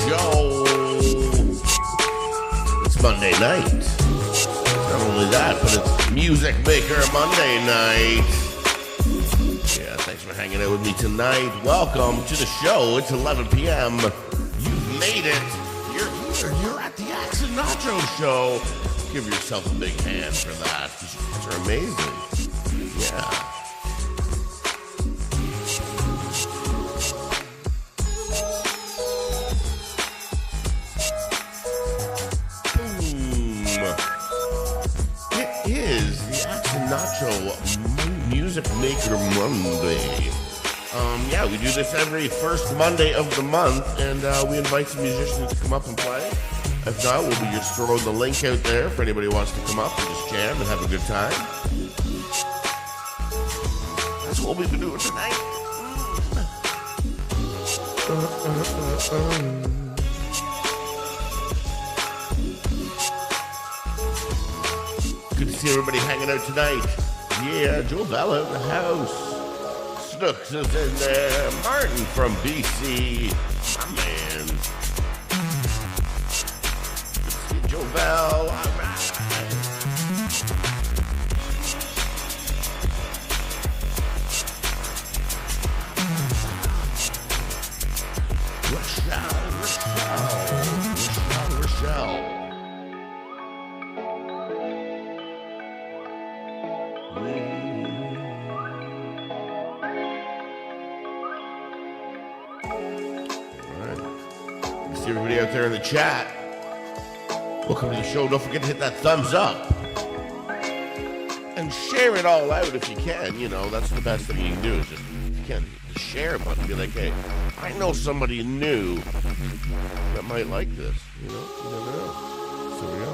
show. It's Monday night. Not only that, but it's Music Maker Monday night. Yeah, thanks for hanging out with me tonight. Welcome to the show. It's 11 p.m. You've made it. You're here. You're at the Acts&Nacho show. Give yourself a big hand for that. You guys are amazing. Yeah. Acts&Nacho Music Maker Monday. Yeah, we do this every first Monday of the month, and we invite some musicians to come up and play. If not, we'll be just throwing the link out there for anybody who wants to come up and just jam and have a good time. That's what we'll be doing tonight. Good to see everybody hanging out tonight. Yeah, Joe Bella in the house. Snooks is in there. Martin from BC. My man. Good to see Joe Bell. All right. Rochelle. See everybody out there in the chat. Welcome to the show. Don't forget to hit that thumbs up. And share it all out if you can. You know, that's the best thing you can do. Is just, if you can, just share it and be like, hey, I know somebody new that might like this. You know, you never know. So we go.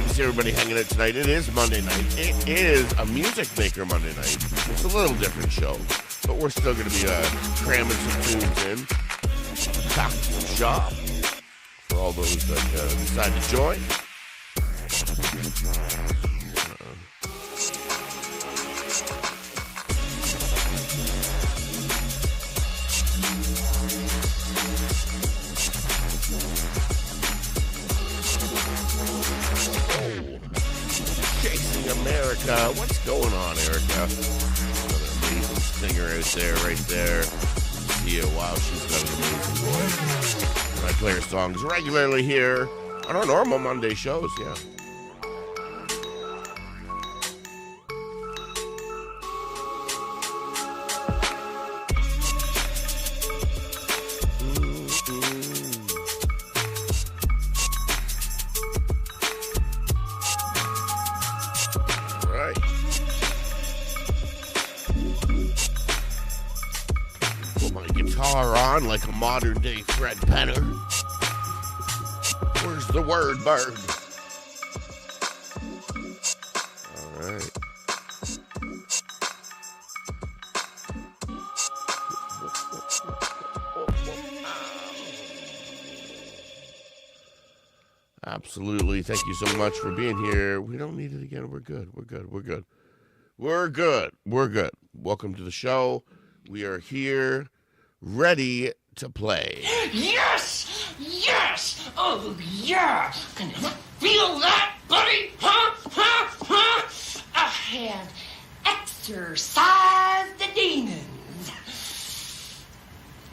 You see everybody hanging out tonight. It is Monday night. It is a Music Maker Monday night. It's a little different show, but we're still going to be cramming some tunes in. Cocktail shop for all those that decide to join. Chasing America. What's going on, Erica? Another amazing singer out there, right there. Yeah, wow, she's got an amazing voice. And I play her songs regularly here on our normal Monday shows, yeah. On like a modern day Fred Penner. Where's the word bird? All right. Absolutely. Thank you so much for being here. We don't need it again. We're good. Welcome to the show. We are here. Ready to play. Yes! Oh, yeah! Can you feel that, buddy? I have exorcised the demons.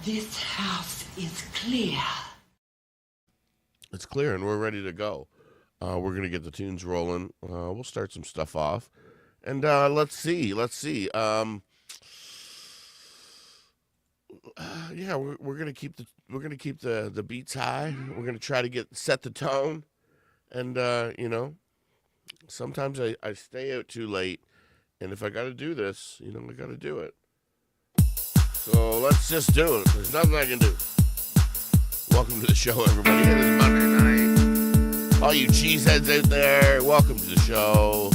This house is clear. It's clear, and we're ready to go. We're going to get the tunes rolling. We'll start some stuff off. And let's see. Yeah, we're gonna keep the beats high. We're gonna try to set the tone, and you know, sometimes I stay out too late, and if I got to do this, you know, I got to do it. So let's just do it. There's nothing I can do. Welcome to the show, everybody. It is Monday night. All you cheeseheads out there, welcome to the show.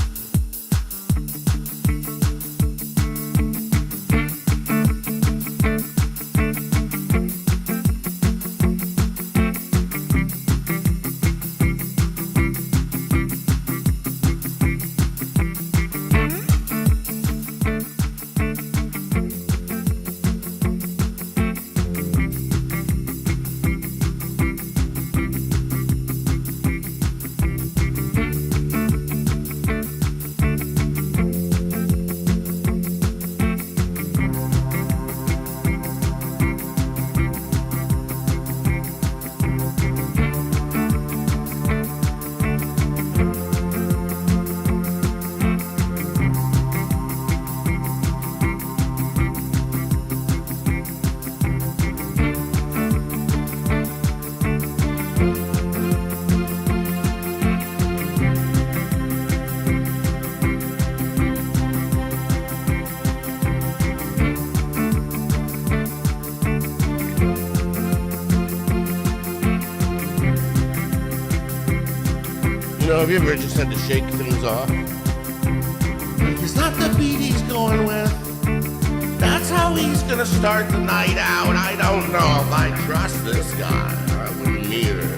know, have you ever just had to shake things off? It's not the beat he's going with. That's how he's gonna start the night out. I don't know if I trust this guy. I wouldn't either.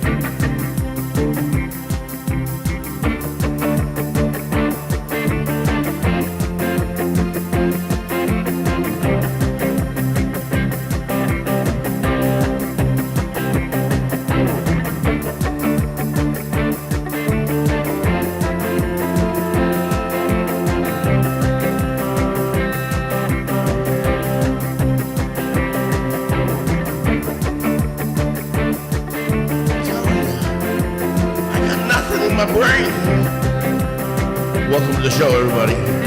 My brain. Welcome to the show, everybody.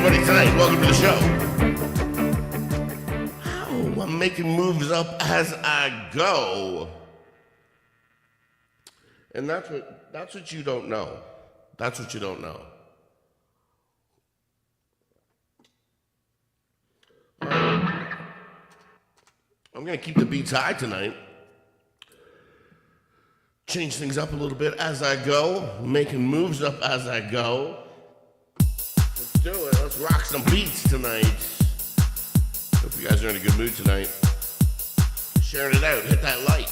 everybody, tonight. Welcome to the show. Oh, I'm making moves up as I go. And that's what you don't know. That's what you don't know. I'm going to keep the beats high tonight. Change things up a little bit as I go. Making moves up as I go. Let's do it. Let's rock some beats tonight. Hope you guys are in a good mood tonight. Sharing it out. Hit that like.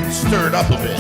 Stir it up a bit.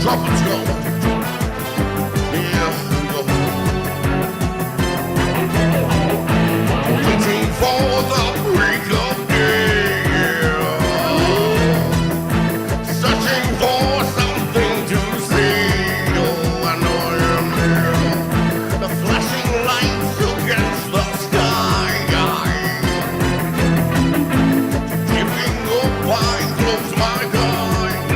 Trumpets go. Yeah, go. Waiting for the break of day. Yeah. Searching for something to see. Oh, I know I am here. The flashing lights against the sky. Giving up, I close my eyes.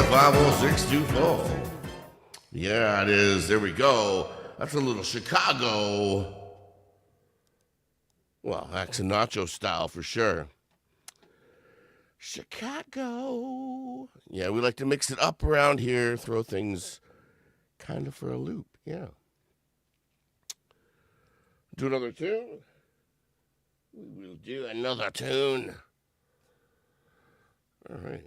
50624. Yeah, it is. There we go. That's a little Chicago. Well, Acts&Nacho style for sure. Chicago. Yeah, we like to mix it up around here, throw things kind of for a loop. Yeah. Do another tune? We will do another tune. All right.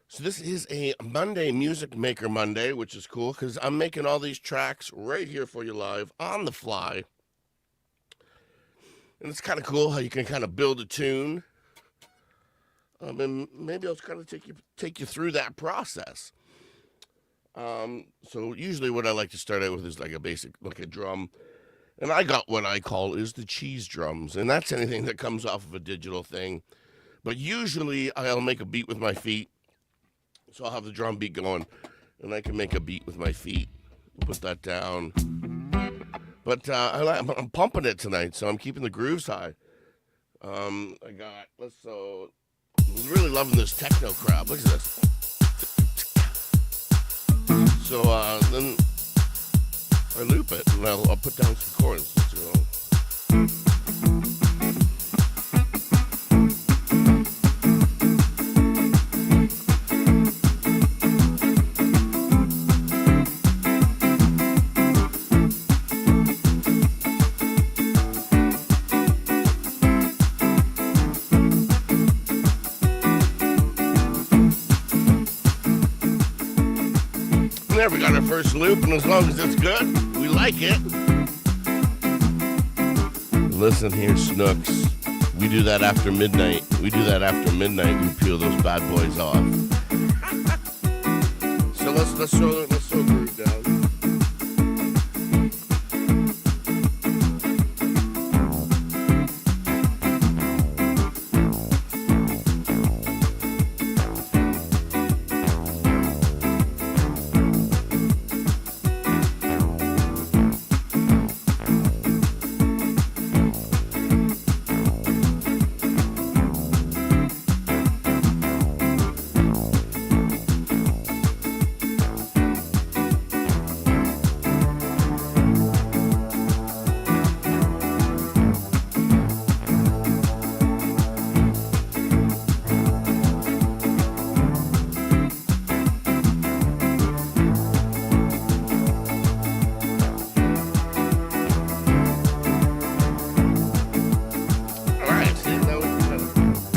So this is a Monday Music Maker Monday, which is cool because I'm making all these tracks right here for you live on the fly. And it's kind of cool how you can kind of build a tune. And maybe I'll kind of take you through that process. So usually what I like to start out with is like a drum. And I got what I call is the cheese drums. And that's anything that comes off of a digital thing. But usually I'll make a beat with my feet. So I'll have the drum beat going. And I can make a beat with my feet. Put that down. But I'm pumping it tonight. So I'm keeping the grooves high. I'm really loving this techno crowd. Look at this. So then I loop it, and I'll put down some chords. There, we got our first loop, and as long as it's good, we like it. Listen here, Snooks. We do that after midnight. We peel those bad boys off. So let's throw the groove down.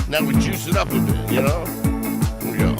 Now we juice it up a bit, you know? Here we go.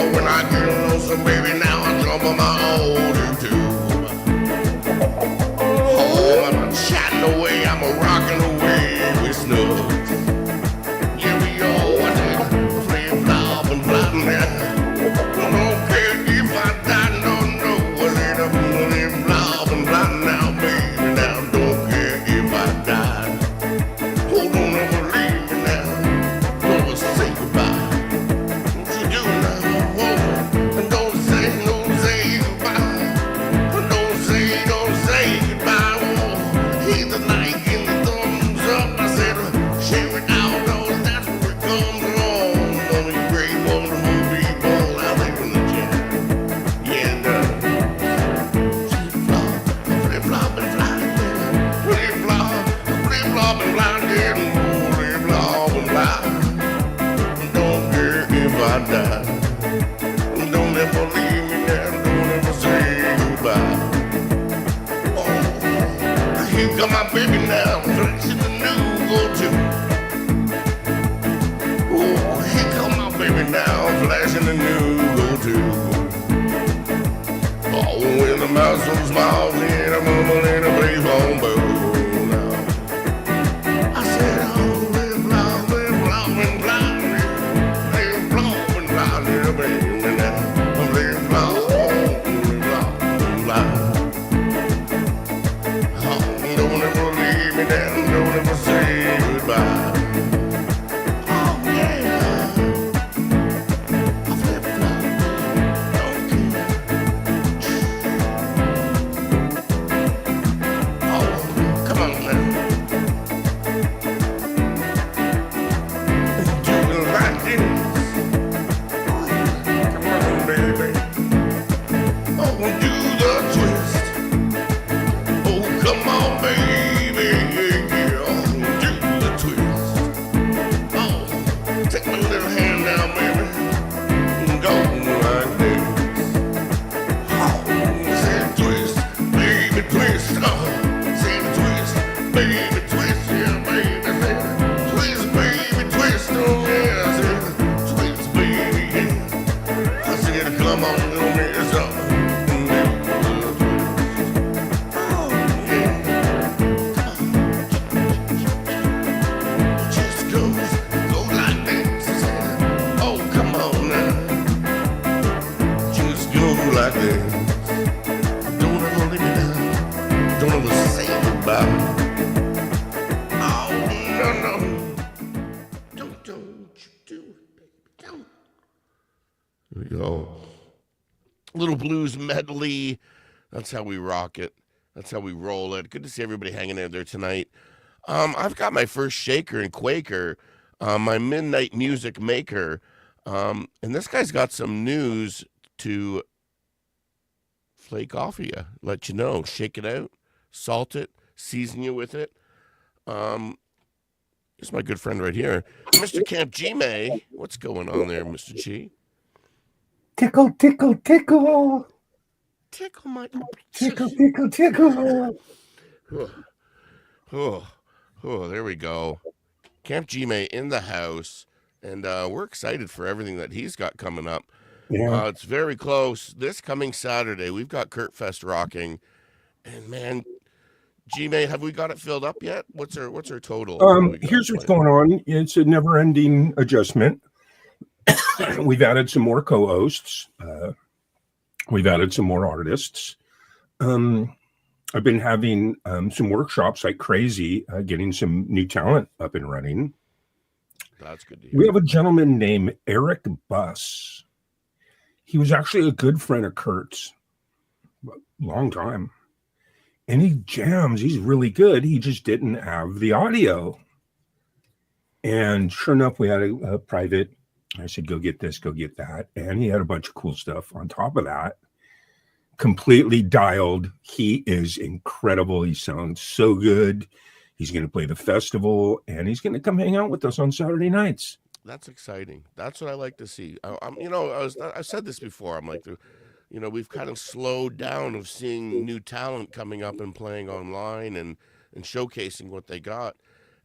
When I get lonesome, baby, now I jump on my old YouTube. blah, blah, blah, yeah, blah, blah, blah. Don't care if I die. Don't ever leave me now. Don't ever say goodbye. Oh, here come my baby now, flexing the new go-to. Oh, here come my baby now, flashing the new go-to. Oh, when the mouse so small, and a mumble and a baseball bow. I said, oh, live long, live long, and blind, live long, and blind, live baby now. Live long, and blind. Oh, don't ever leave me down, don't ever say goodbye. Oh, yeah. I flip flop, don't care. Oh, come on now. Do it like this. Come on, baby. Oh, do the twist. Oh, come on, baby. Yeah, oh, do the twist. Oh, take my little hand down, baby. And go like this. Oh, say twist, baby, twist. Oh, say twist, baby, twist. Yeah, baby, say twist, baby, twist. Oh, yeah, I said twist, baby, yeah. I said, come on, little miss. Oh, and do the twist. Oh, yeah. Just go like this. I said, oh, come on now. Just go like this. Don't ever let me down. Don't ever say goodbye. Oh, no. Don't you do it, baby. Don't. Here we go. Little blues medley. That's how we rock it. That's how we roll it. Good to see everybody hanging in there tonight. I've got my first shaker and quaker, my midnight music maker. And this guy's got some news to flake off of you, let you know. Shake it out, salt it, season you with it. Here's my good friend right here, Mr. Camp G May. What's going on there, Mr. G? Tickle, tickle, tickle. Tickle my Tickle, tickle, tickle. Oh, there we go. Camp G May in the house, and we're excited for everything that he's got coming up. Yeah. It's very close. This coming Saturday, we've got Kurt Fest rocking, and man, G May, have we got it filled up yet? What's our total? Here's what's going on. It's a never-ending adjustment. We've added some more co-hosts. We've added some more artists. I've been having some workshops like crazy, getting some new talent up and running. That's good to hear. We have a gentleman named Eric Buss. He was actually a good friend of Kurt's, long time. And he jams. He's really good. He just didn't have the audio. And sure enough, we had a private. I said, go get this, go get that. And he had a bunch of cool stuff on top of that. Completely dialed. He is incredible. He sounds so good. He's going to play the festival, and he's going to come hang out with us on Saturday nights. That's exciting. That's what I like to see. I've said this before. I'm like, we've kind of slowed down of seeing new talent coming up and playing online and showcasing what they got.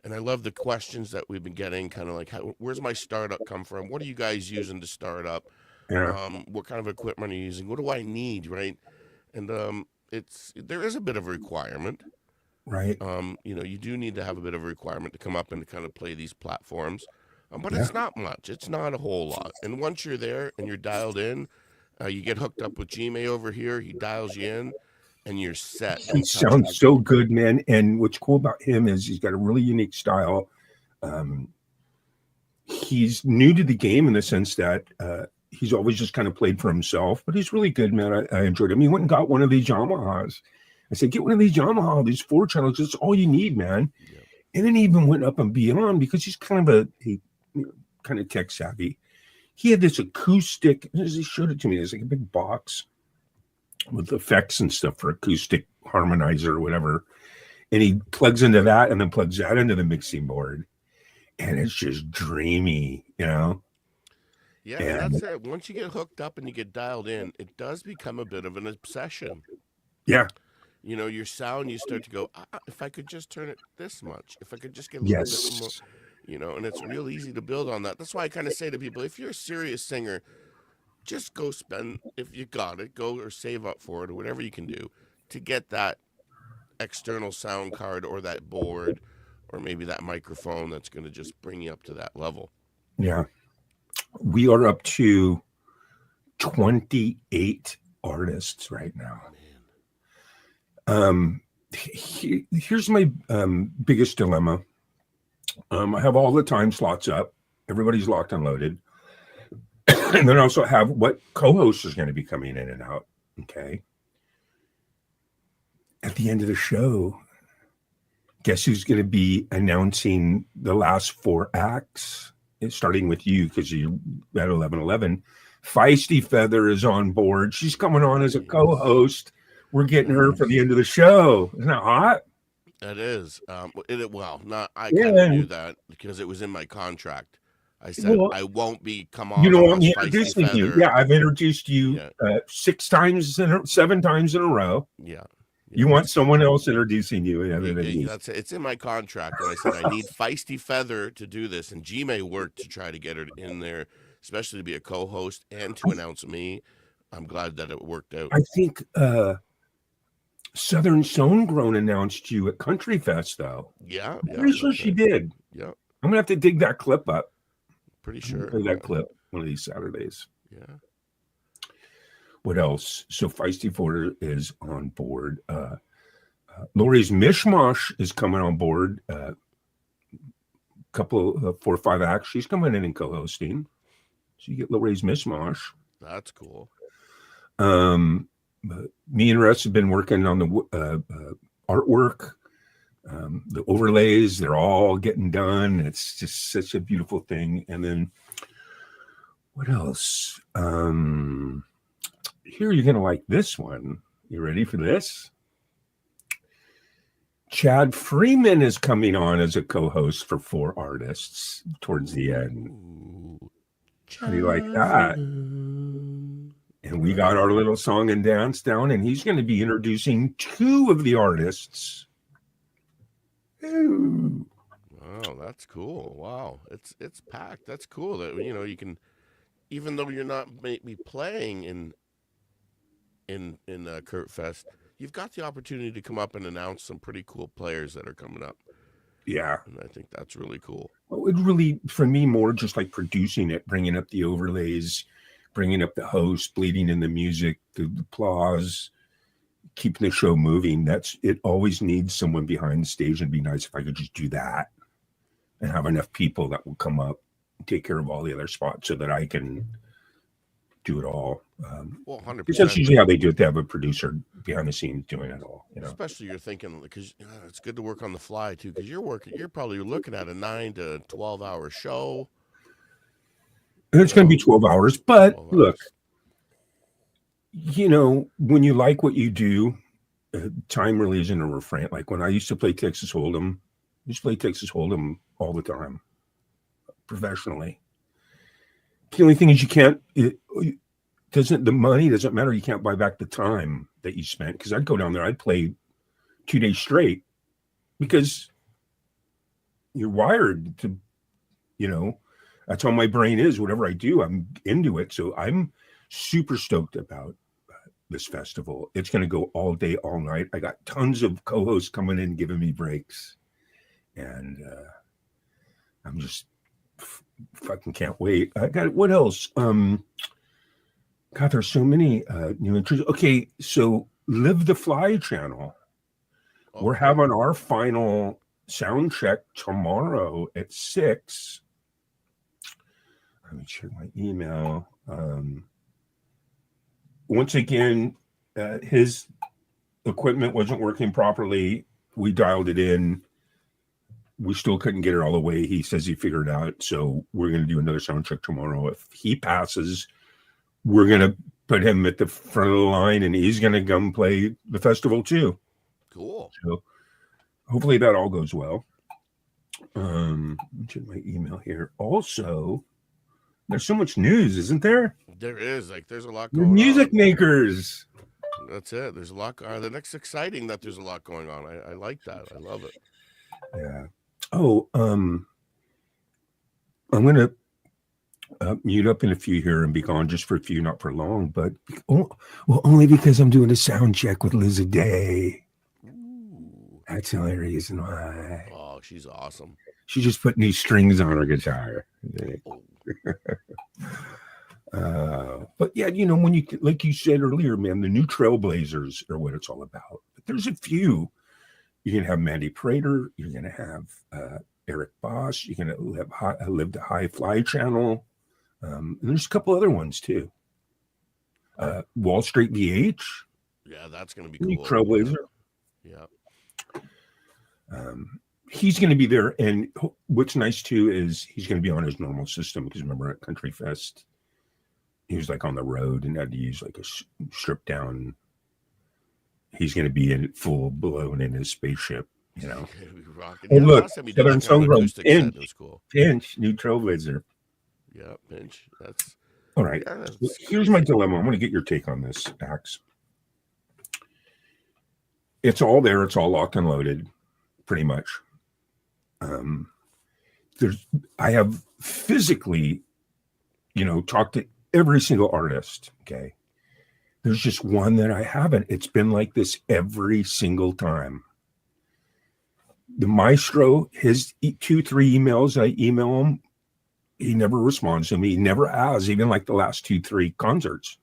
And I love the questions that we've been getting, kind of like, where's my startup come from? What are you guys using to start up? Yeah. What kind of equipment are you using? What do I need, right? And there is a bit of a requirement. Right. You do need to have a bit of a requirement to come up and to kind of play these platforms. But it's not much. It's not a whole lot. And once you're there and you're dialed in, you get hooked up with G May over here. He dials you in, and you're set. He sounds so good, man. And what's cool about him is he's got a really unique style. He's new to the game in the sense that he's always just kind of played for himself, but he's really good, man. I enjoyed him. He went and got one of these Yamahas. I said, get one of these Yamaha, these 4 channels. That's all you need, man. Yeah. And then he even went up and beyond because he's kind of kind of tech savvy. He had this acoustic, he showed it to me. It's like a big box with effects and stuff for acoustic harmonizer or whatever. and he plugs into that and then plugs that into the mixing board, and it's just dreamy, Yeah, and and that's it. Once you get hooked up and you get dialed in, it does become a bit of an obsession. yeah, Your sound, you start to go, if I could just turn it this much, if I could just get a little bit more, yes, and it's real easy to build on that. That's why I kind of say to people, if you're a serious singer, just go spend, if you got it, go or save up for it or whatever you can do to get that external sound card or that board or maybe that microphone that's going to just bring you up to that level. yeah. We are up to 28 artists right now. Here's my biggest dilemma. I have all the time slots up. Everybody's locked and loaded. And then I also have what co-host is going to be coming in and out. Okay. At the end of the show, guess who's going to be announcing the last 4 acts? Starting with you, because you're at 11:11. Feisty Feather is on board. She's coming on as a co-host. We're getting her for the end of the show. Isn't that hot? It is. Not. I Yeah. kind of knew that because it was in my contract. I said I won't be come on. I'm introducing you. Yeah, I've introduced you 7 times in a row. Yeah. You want someone else introducing you? That's it. It's in my contract, and I said I need Feisty Feather to do this, and G May worked to try to get her in there, especially to be a co-host and to announce me. I'm glad that it worked out. I think Southern Soundgrown announced you at Country Fest, though. Yeah, I'm pretty sure she did. Yeah, I'm gonna have to dig that clip up. Pretty sure. Play that clip one of these Saturdays. Yeah. What else? So Feisty Feather is on board. Lori's Mishmash is coming on board. Couple of 4 or 5 acts. She's coming in and co-hosting. So you get Lori's Mishmash. That's cool. Me and Russ have been working on the artwork, the overlays. They're all getting done. It's just such a beautiful thing. And then what else? Here, you're going to like this one. You ready for this? Chad Freeman is coming on as a co-host for 4 artists towards the end. How do you like that? And we got our little song and dance down, and he's going to be introducing 2 of the artists. Ooh. Wow, that's cool. Wow, it's packed. That's cool that you can, even though you're not maybe playing in Kurt Fest, you've got the opportunity to come up and announce some pretty cool players that are coming up. Yeah. And I think that's really cool. Well, it really, for me, more just like producing it, bringing up the overlays, bringing up the host, bleeding in the music, the applause, keeping the show moving. It always needs someone behind the stage. It'd be nice if I could just do that and have enough people that will come up and take care of all the other spots so that I can do it all. 100%. Because that's usually how they do it. They have a producer behind the scenes doing it all. Especially you're thinking, because it's good to work on the fly too. Because you're probably looking at a 9 to 12 hour show. And it's going to be 12 hours. But look, when you like what you do, time really isn't a refrain. Like when I used to play Texas Hold'em, I used to play Texas Hold'em all the time, professionally. The only thing is the money doesn't matter. You can't buy back the time that you spent. Because I'd go down there, I'd play 2 days straight because you're wired to, that's how my brain is. Whatever I do, I'm into it. So I'm super stoked about this festival. It's going to go all day, all night. I got tons of co-hosts coming in, giving me breaks. And I'm just fucking can't wait. I got what else? God, there's so many new entries. Okay, so Live the Fly channel. Okay. We're having our final sound check tomorrow at 6. Let me check my email. Once again, his equipment wasn't working properly. We dialed it in. We still couldn't get it all the way. He says he figured it out. So we're going to do another sound check tomorrow. If he passes, we're going to put him at the front of the line and he's going to come play the festival too. Cool. So hopefully that all goes well. Check my email here. Also, there's so much news, isn't there? There is there's a lot The going music on. makers. That's it. There's a lot. The next exciting that there's a lot going on. I like that. I love it. Yeah. Oh, I'm gonna mute up in a few here and be gone just for a few, not for long, but only because I'm doing a sound check with Liz a day. Ooh. That's the only reason why. Oh, she's awesome. She just put new strings on her guitar. But yeah, when you, like you said earlier, man, the new Trailblazers are what it's all about. But there's a few. You're gonna have Mandy Prater. You're gonna have Eric Boss. You're gonna have Live the High Fly channel. And there's a couple other ones too. Wall Street VH. Yeah, that's gonna be cool. Trailblazer. Yeah. He's going to be there, and what's nice too is he's going to be on his normal system because remember at Country Fest, he was on the road and had to use a stripped down. He's going to be in full blown in his spaceship, And yeah, look, Southern Songdrum, Pinch, new Trailblazer. Yeah, Pinch. That's all right. Yeah, here's my dilemma. I'm going to get your take on this, Axe. It's all there. It's all locked and loaded, pretty much. I have physically, talked to every single artist. Okay. There's just one that I haven't. It's been like this every single time. The maestro, his 2-3 emails, I email him. He never responds to me. He never has, even the last 2-3 concerts.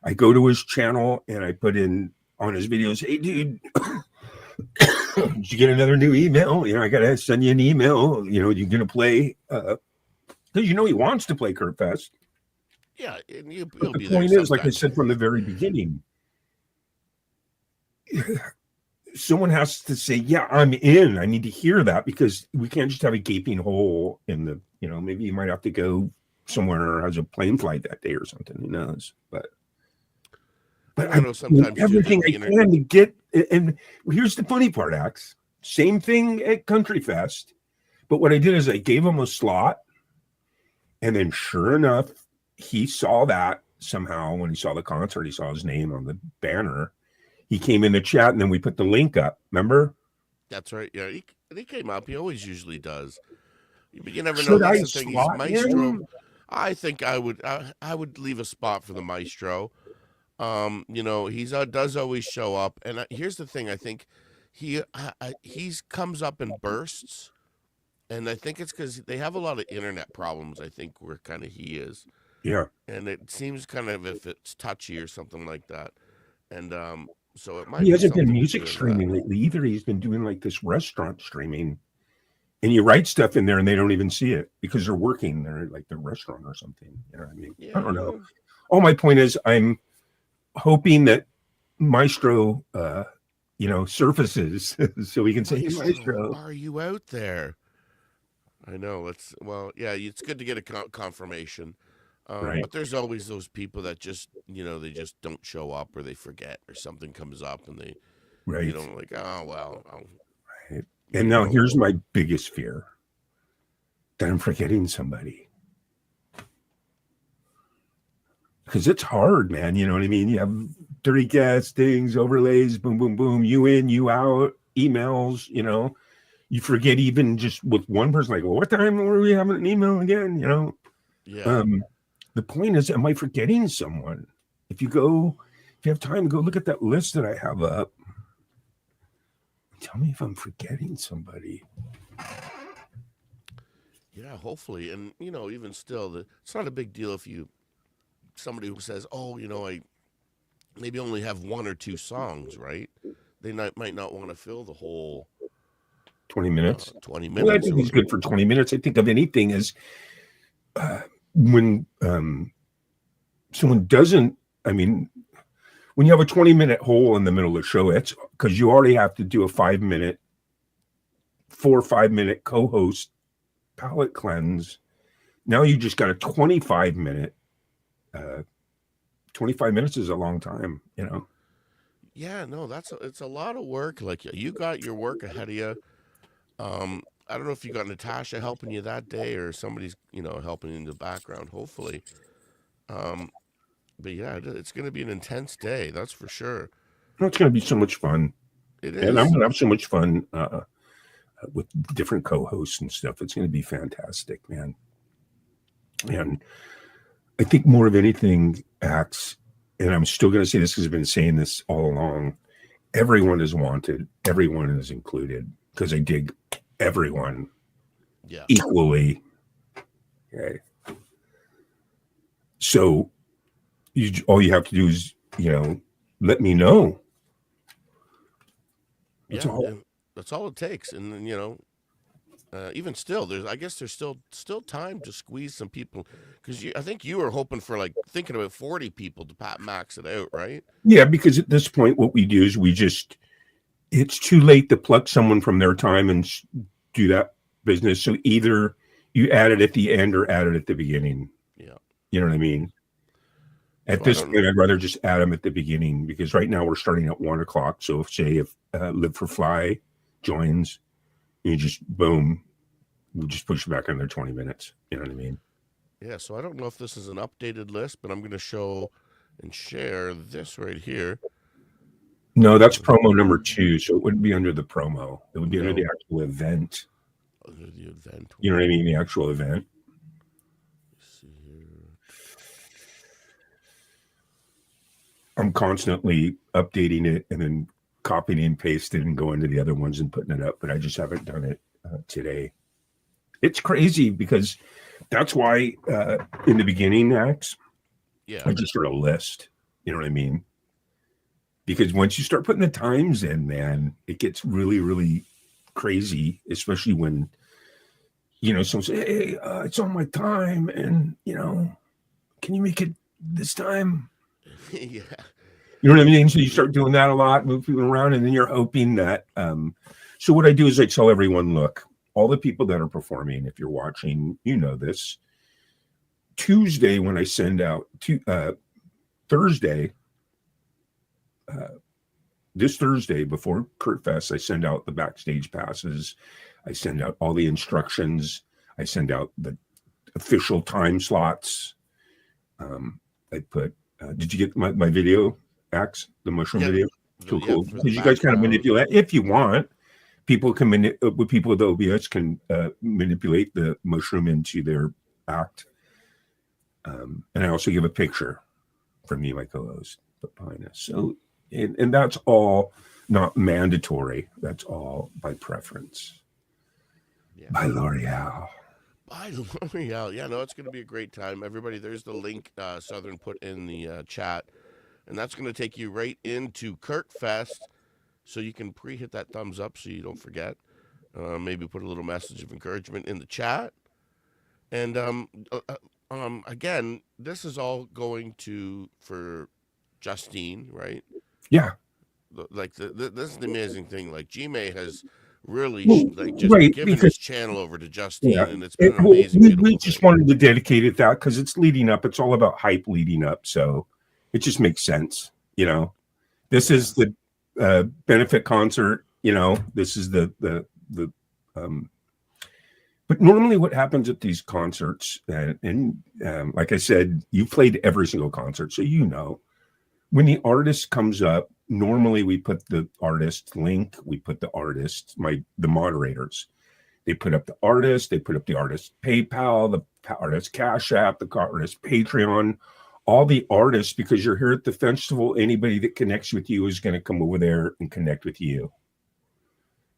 I go to his channel and I put in on his videos, hey, dude, did you get another new email? I got to send you an email. You're going to play, because he wants to play Kurt Fest. Yeah. And he'll but be the point there is, like I said from the very beginning, someone has to say, yeah, I'm in. I need to hear that because we can't just have a gaping hole in the, maybe you might have to go somewhere or has a plane flight that day or something. Who knows? But I know sometimes everything I can to get. And here's the funny part, Axe. Same thing at Country Fest. But what I did is I gave him a slot. And then sure enough, he saw that somehow when he saw the concert, he saw his name on the banner. He came in the chat and then we put the link up. Remember? That's right. Yeah. He came up. He always usually does. But you never know. That's the thing. He's maestro. I think I would leave a spot for the maestro. He does always show up, and here's the thing: I think he's comes up in bursts, and I think it's because they have a lot of internet problems. I think where kind of he is, yeah, and it seems kind of if it's touchy or something like that, and so it might. He hasn't been music streaming lately either. He's been doing this restaurant streaming. And you write stuff in there and they don't even see it because they're working. They're the restaurant or something. You know what I mean? Yeah. I don't know. All my point is I'm hoping that Maestro, surfaces so we can say, hey, Maestro. Are you out there? I know. It's good to get a confirmation. Right. But there's always those people that just, they just don't show up or they forget or something comes up and they, right. Oh, well. Right. And now here's my biggest fear, that I'm forgetting somebody. Because it's hard, man. You know what I mean? You have dirty castings, overlays, boom, boom, boom, you in, you out, emails, you forget even just with one person, what time were we having an email again? Yeah. The point is, am I forgetting someone? If you have time, go look at that list that I have up. Tell me if I'm forgetting somebody. Yeah, hopefully. And, even still, it's not a big deal if somebody who says, oh, I maybe only have 1 or 2 songs, right? They might not want to fill the whole 20 minutes. 20 minutes. Well, I think he's good for 20 minutes. I think of anything as when someone doesn't, when you have a 20-minute hole in the middle of the show, it's because you already have to do a 4 or 5 minute co-host palate cleanse. Now you just got a 25-minute. 25 minutes is a long time, Yeah, no, it's a lot of work. Like you got your work ahead of you. I don't know if you got Natasha helping you that day or somebody's, helping you in the background, hopefully. Um, but yeah, it's going to be an intense day, that's for sure. Oh, it's going to be so much fun. It And I'm is. going to have so much fun with different co-hosts and stuff. It's going to be fantastic, man. And I think more of anything, Acts, and I'm still going to say this because I've been saying this all along. Everyone is wanted. Everyone is included because I dig everyone Yeah. equally. Okay. So all you have to do is, let me know. That's Yeah, all. and that's all it takes. And then, even still, I guess there's still time to squeeze some people because I think you were hoping for like thinking about 40 people to max it out, right? Yeah, because at this point, what we do is it's too late to pluck someone from their time and do that business. So either you add it at the end or add it at the beginning. Yeah. You know what I mean? At So I this don't. point, I'd rather just add them at the beginning because right now we're starting at 1 o'clock. So if Live for Fly joins, you just boom, we'll just push it back another 20 minutes. You know what I mean? Yeah. So I don't know if this is an updated list, but I'm going to show and share this right here. No, that's promo number 2. So it wouldn't be under the promo. It would be under the No, actual event. under the event You know what I one. mean? The actual event. Let's see here. I'm constantly updating it and then copying and pasting and going to the other ones and putting it up, but I just haven't done it today. It's crazy because that's why in the beginning, Acts, Yeah. I just sort of list. You know what I mean? Because once you start putting the times in, man, it gets really, really crazy, especially when, someone say, hey, it's on my time and, can you make it this time? Yeah. You know what I mean? So you start doing that a lot, move people around, and then you're hoping that. So what I do is I tell everyone, look, all the people that are performing, if you're watching, you know this. Tuesday when I send out Thursday, this Thursday before Kurt Fest, I send out the backstage passes. I send out all the instructions. I send out the official time slots. I put. Did you get my video? Acts, the mushroom Yeah. video. Cool, Yeah. cool. For the Because you guys kind of background. manipulate if you want. People can with people with OBS can manipulate the mushroom into their act. And I also give a picture from me, my co-host, behind us. So, and that's all not mandatory. That's all by preference. Yeah. By L'Oreal. By L'Oreal. Yeah, no, it's going to be a great time. Everybody, there's the link Southern put in the chat. And that's going to take you right into Kirk Fest. So you can hit that thumbs up so you don't forget. Maybe put a little message of encouragement in the chat. And again, this is all going for Justine, right? Yeah. This is the amazing thing. Like Gmail has really Well, just right. given Because his channel over to yeah, Justine, and it's been an well, amazing, we beautiful just thing. wanted to dedicate it that because it's leading up. It's all about hype leading up. So it just makes sense. This is the benefit concert. This is the but normally what happens at these concerts, and like I said, you played every single concert, so when the artist comes up, normally we put the artist link, we put the artist, the moderators. They put up the artist, they put up the artist PayPal, the artist Cash App, the artist Patreon, all the artists, because you're here at the festival, anybody that connects with you is going to come over there and connect with you.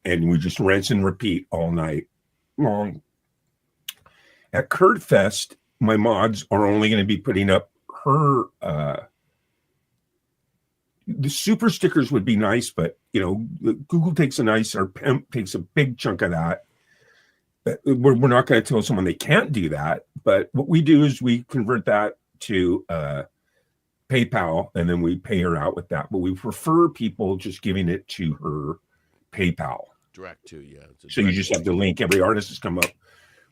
And we just rinse and repeat all night long. At Kurt Fest, my mods are only going to be putting up her the super stickers would be nice, but Google takes or Pimp takes a big chunk of that. We're not going to tell someone they can't do that, but what we do is we convert that to PayPal, and then we pay her out with that. But we prefer people just giving it to her PayPal. Direct to, yeah. So you just have the link. Every artist has come up.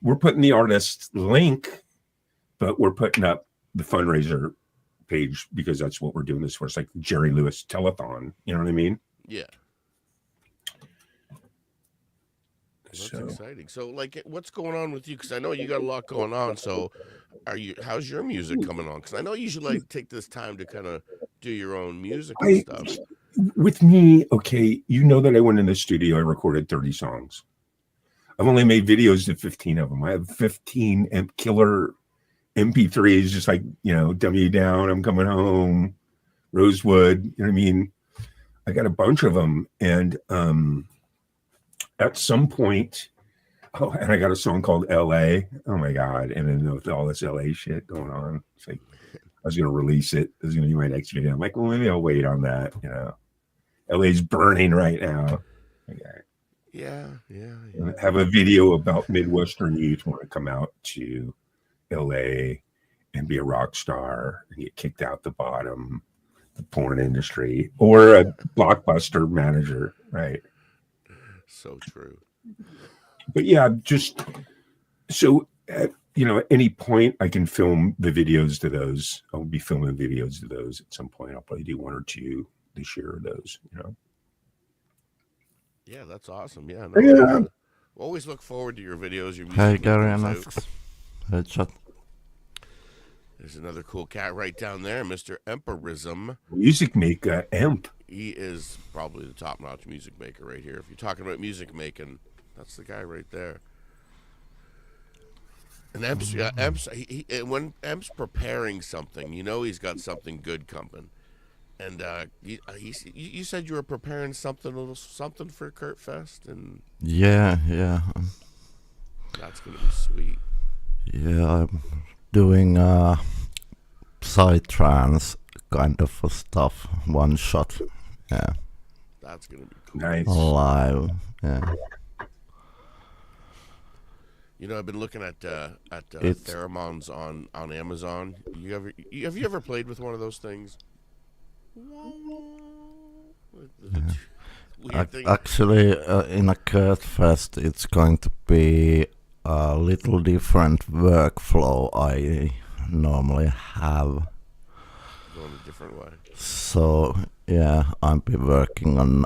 We're putting the artist's link, but we're putting up the fundraiser page because that's what we're doing this for. It's like Jerry Lewis telethon. You know what I mean? Yeah. That's exciting. So, like, what's going on with you? Because I know you got a lot going on. So, how's your music coming on? Because I know you should like take this time to kind of do your own music and stuff. With me, okay, you know that I went in the studio, I recorded 30 songs. I've only made videos to 15 of them. I have 15 killer MP3s, just like, Dumb You Down, I'm Coming Home, Rosewood, you know what I mean? I got a bunch of them. And at some point, and I got a song called LA. Oh my God. And then with all this LA shit going on, it's like, I was going to release it. It was going to be my next video. I'm like, well, maybe I'll wait on that, LA's burning right now. Okay. Yeah. Have a video about Midwestern youth want to come out to LA and be a rock star and get kicked out the bottom, the porn industry, or a blockbuster manager, right? So true. But yeah, just so at any point I can film the videos to those. I'll be filming videos to those at some point. I'll probably do one or two this year of those, Yeah, that's awesome. Yeah, Yeah. Always look forward to your videos, your music. Hi, when it Gary comes and out. asks. Headshot. There's another cool cat right down there, Mr. Empirism. Music maker, Emp. He is probably the top-notch music maker right here. If you're talking about music making, that's the guy right there. And when Emp's preparing something, he's got something good coming. And you said you were preparing something for Kurt Fest, and Yeah. that's gonna be sweet. Yeah, I'm doing psytrance kind of stuff. One shot. Yeah. That's gonna be cool. Nice. Live. Yeah. I've been looking at Theremons on Amazon. Have you ever played with one of those things? Weird thing. Actually, in a Kurt Fest, it's going to be a little different workflow I normally have. Going a different way. So, yeah, I'll be working on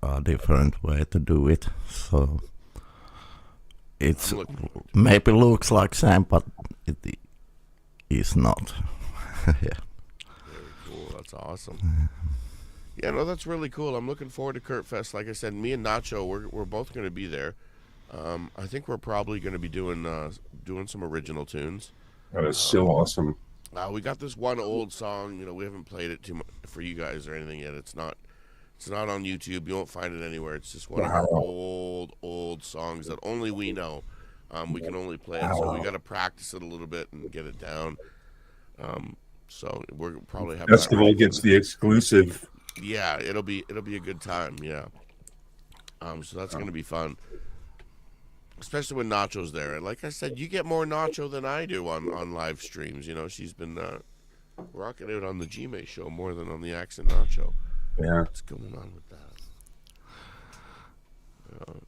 a different way to do it. So, it's maybe looks like same, but it is not. Yeah. Very cool. That's awesome. Yeah, no, that's really cool. I'm looking forward to Kurt Fest. Like I said, me and Nacho, we're both going to be there. I think we're probably going to be doing some original tunes. That is so awesome. We got this one old song. We haven't played it too much for you guys or anything yet. It's not on YouTube. You won't find it anywhere. It's just one of our old songs that only we know. We can only play it, so we got to practice it a little bit and get it down. So we're probably having Festival gets the exclusive. Yeah, it'll be a good time. Yeah. So that's gonna be fun, especially when Nacho's there. And like I said, you get more Nacho than I do on live streams. She's been rocking out on the G-May show more than on the Acts&Nacho. Yeah. What's going on with that?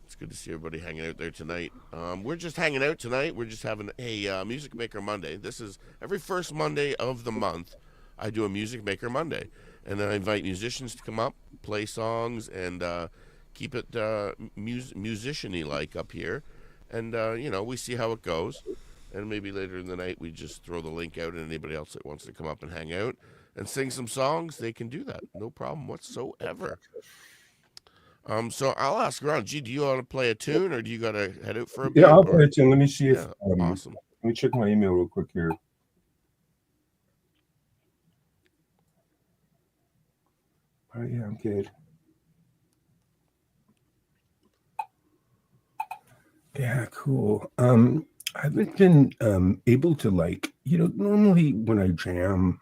It's good to see everybody hanging out there tonight. We're just hanging out tonight. We're just having a Music Maker Monday. This is every first Monday of the month. I do a Music Maker Monday, and then I invite musicians to come up, play songs, and keep it musician-y like up here. And we see how it goes. And maybe later in the night we just throw the link out, and anybody else that wants to come up and hang out and sing some songs, they can do that. No problem whatsoever. So I'll ask around. G, do you want to play a tune, or do you got to head out for a bit? Yeah, I'll play a tune. Let me see if awesome. Let me check my email real quick here. Oh yeah, I'm good. Yeah, cool. I haven't been able to normally when I jam,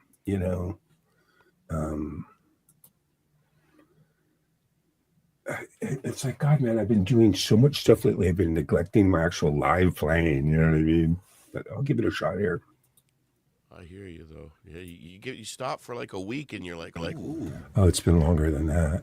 it's like, God, man, I've been doing so much stuff lately. I've been neglecting my actual live playing. You know what I mean? But I'll give it a shot here. I hear you though. Yeah, you stop for like a week, and you're like, ooh. Oh, it's been longer than that.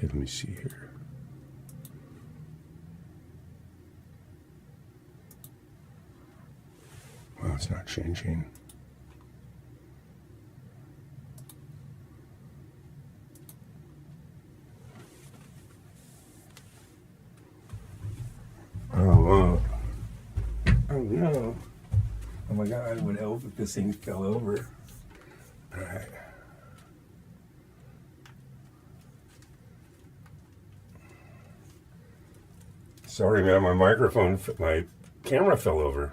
Okay, let me see here. Well, it's not changing. Oh no. Oh my God, it would help if this thing fell over. All right. Sorry, man, my camera fell over.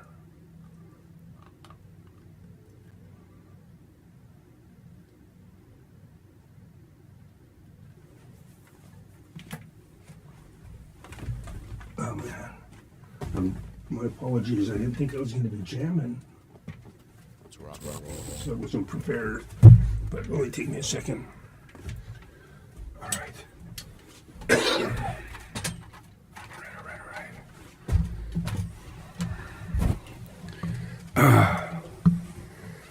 Oh man. My apologies. I didn't think I was going to be jamming. What's wrong? So I wasn't prepared. But it'll only take me a second. All right.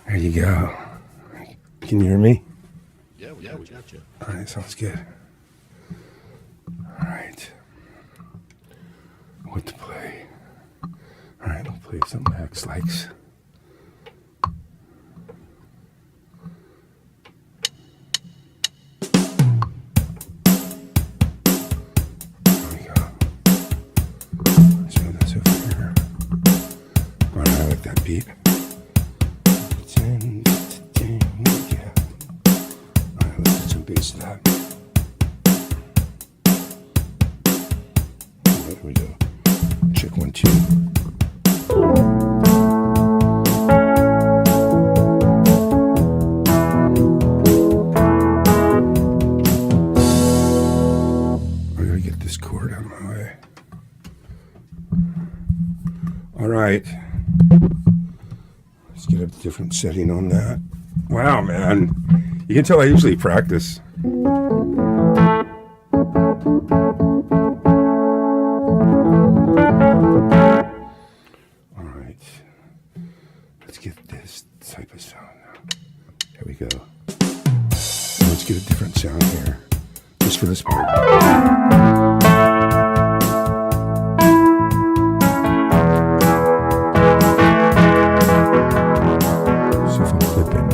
There you go. Can you hear me? Yeah, we got you. All right, sounds good. All right. What to play? All right, I'll play something Max likes. There we go. Let's move this over here. All right, I like that beat. Yeah. All right, let's put some bass to that. There we go. Check 1, 2. I gotta get this cord out of my way. All right. Let's get a different setting on that. Wow, man. You can tell I usually practice. All right. Let's get this type of sound now. There we go. Now let's get a different sound here. Just for this part. So if I'm clipping.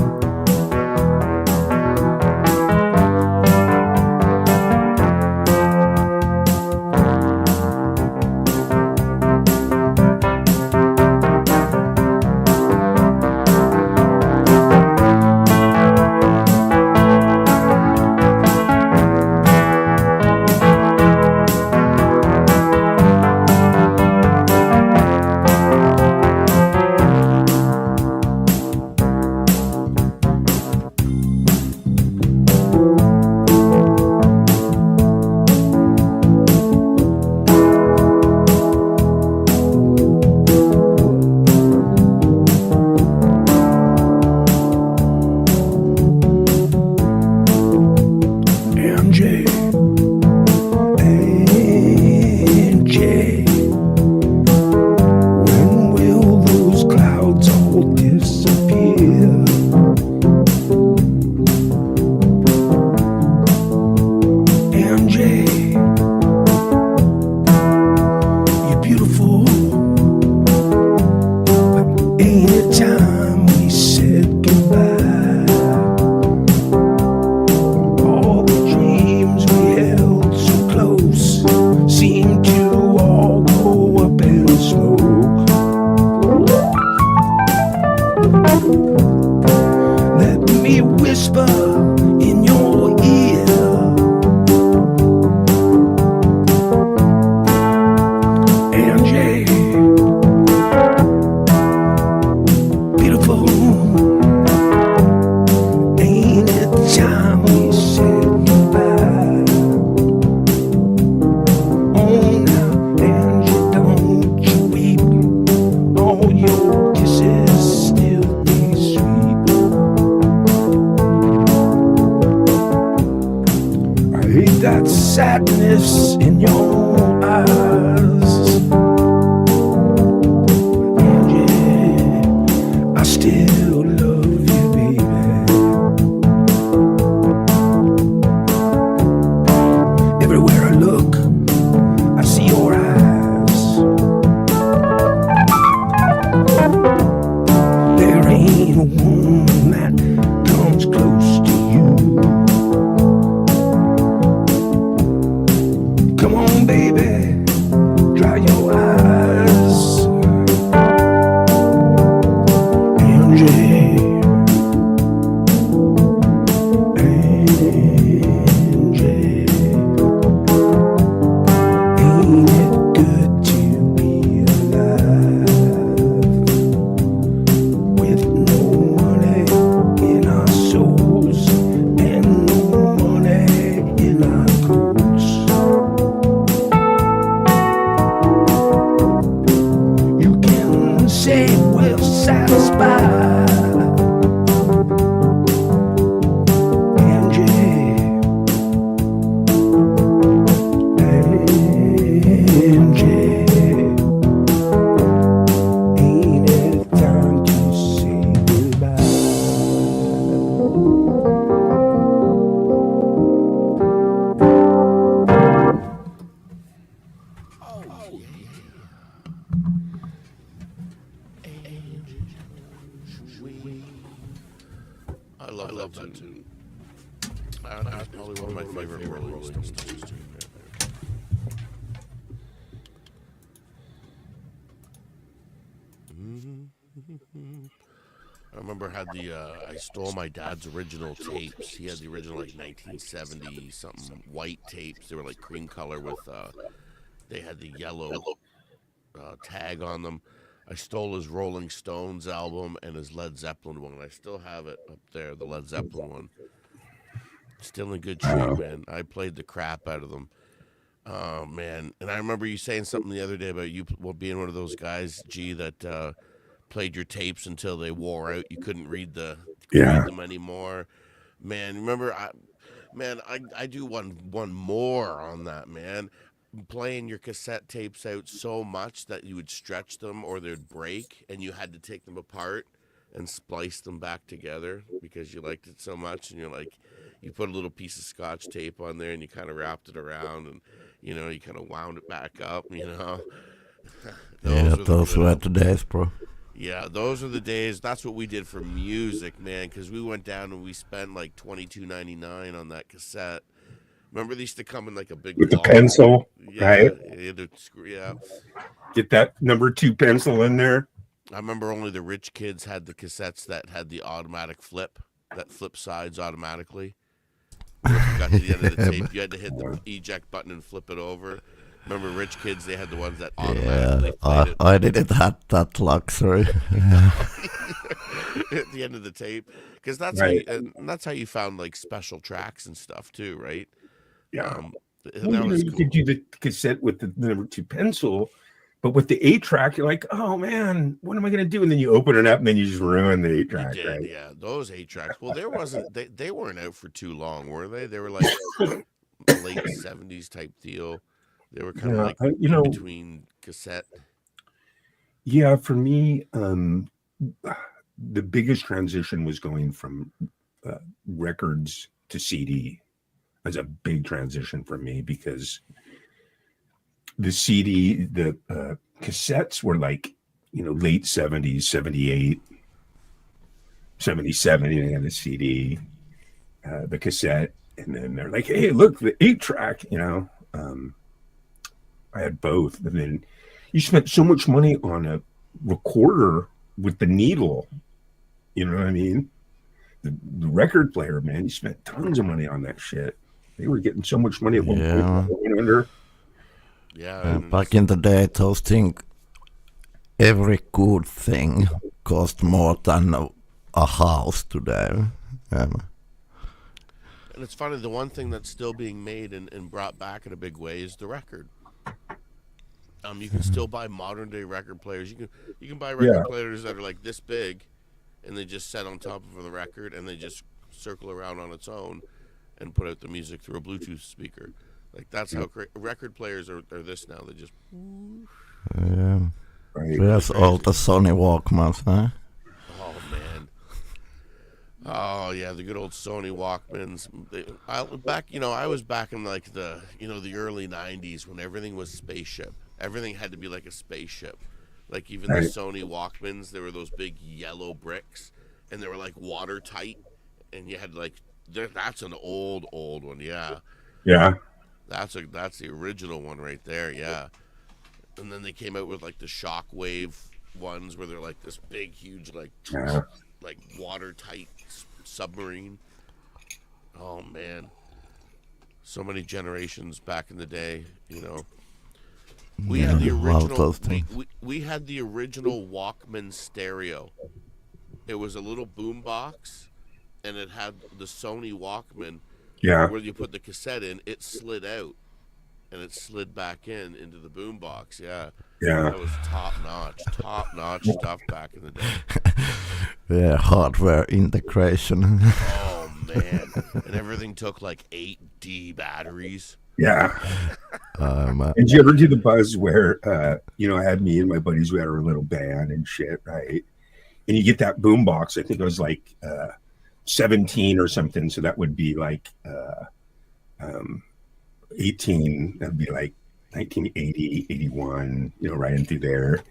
Sadness in your eyes, and yeah, I still love you, baby. never one that comes close to you. Come on, baby, dry your eyes. Angie, Angie, ain't it good to be alive with no money in our souls and no money in our coats? You can say we're satisfied, Angie, Angie, ain't it time to say goodbye? I love that tune. That's probably one of my favorite Rolling Stones tunes. I remember I stole my dad's original tapes. He had the original like 1970 something white tapes. They were like cream color with they had the yellow tag on them. I stole his Rolling Stones album and his Led Zeppelin one. I still have it up there, the Led Zeppelin one. Still in good shape, man. I played the crap out of them. Oh man! And I remember you saying something the other day about you being one of those guys, G, that played your tapes until they wore out. You couldn't read Yeah. them anymore. Man, remember I do one more on that, man. Playing your cassette tapes out so much that you would stretch them or they'd break and you had to take them apart and splice them back together because you liked it so much, and you're like, you put a little piece of scotch tape on there and you kind of wrapped it around, and you kind of wound it back up. Those were the days, bro. Yeah, those are the days. That's what we did for music, man, because we went down and we spent like $22.99 on that cassette. Remember, they used to come in like a big With the ball. pencil, Yeah, right? yeah. Get that number 2 pencil in there. I remember only the rich kids had the cassettes that had the automatic flip, that flip sides automatically. If you got to the end of the tape, you had to hit the eject button and flip it over. Remember, rich kids, they had the ones that automatically played it. I didn't have that luxury. At the end of the tape, because that's Right. how you found like special tracks and stuff too, right? Yeah. And that was You cool. could do the cassette with the number 2 pencil, but with the 8-track, you're like, oh man, what am I going to do? And then you open it up and then you just ruin the 8-track, You did, right? yeah. Those 8-tracks. Well, they weren't out for too long, were they? They were like late 70s type deal. They were kind of like in between cassette. Yeah, for me, the biggest transition was going from records to CD. As a big transition for me because the CD, the cassettes were like, late 70s, 78, 77, and the CD, the cassette. And then they're like, hey, look, the 8-track, I had both. And then you spent so much money on a recorder with the needle. You know what I mean? The record player, man, you spent tons of money on that shit. They were getting so much money at one point. Under. Yeah. Back in the day, those things, every good thing cost more than a house today. And it's funny, the one thing that's still being made and brought back in a big way is the record. You can still buy modern day record players. You can buy record players that are like this big, and they just set on top of the record, and they just circle around on its own and put out the music through a Bluetooth speaker. Like that's how record players are this now. They just There's all the Sony Walkmans, huh? Oh man. Oh yeah, the good old Sony Walkmans. I was back in like the early '90s when everything was spaceship. Everything had to be like a spaceship. Like even the Sony Walkmans, there were those big yellow bricks, and they were like watertight, and you had like that's an old one. Yeah, Yeah. that's the original one right there. Yeah, and then they came out with like the shockwave ones where they're like this big, huge, Yeah. like watertight submarine. Oh man, so many generations back in the day. We Yeah, had the love original. those We, things. we we had the original Walkman stereo. It was a little boom box, and it had the Sony Walkman Yeah. where you put the cassette in. It slid out, and it slid back into the boom box. Yeah, Yeah. that was top notch stuff back in the day. Yeah, hardware integration. Oh man, and everything took like 8D batteries. Yeah. um, And did you ever do the buzz where, I had me and my buddies, we had our little band and shit, right? And you get that boom box. I think it was like 17 or something. So that would be like 18. That'd be like 1980, 81, right in through there.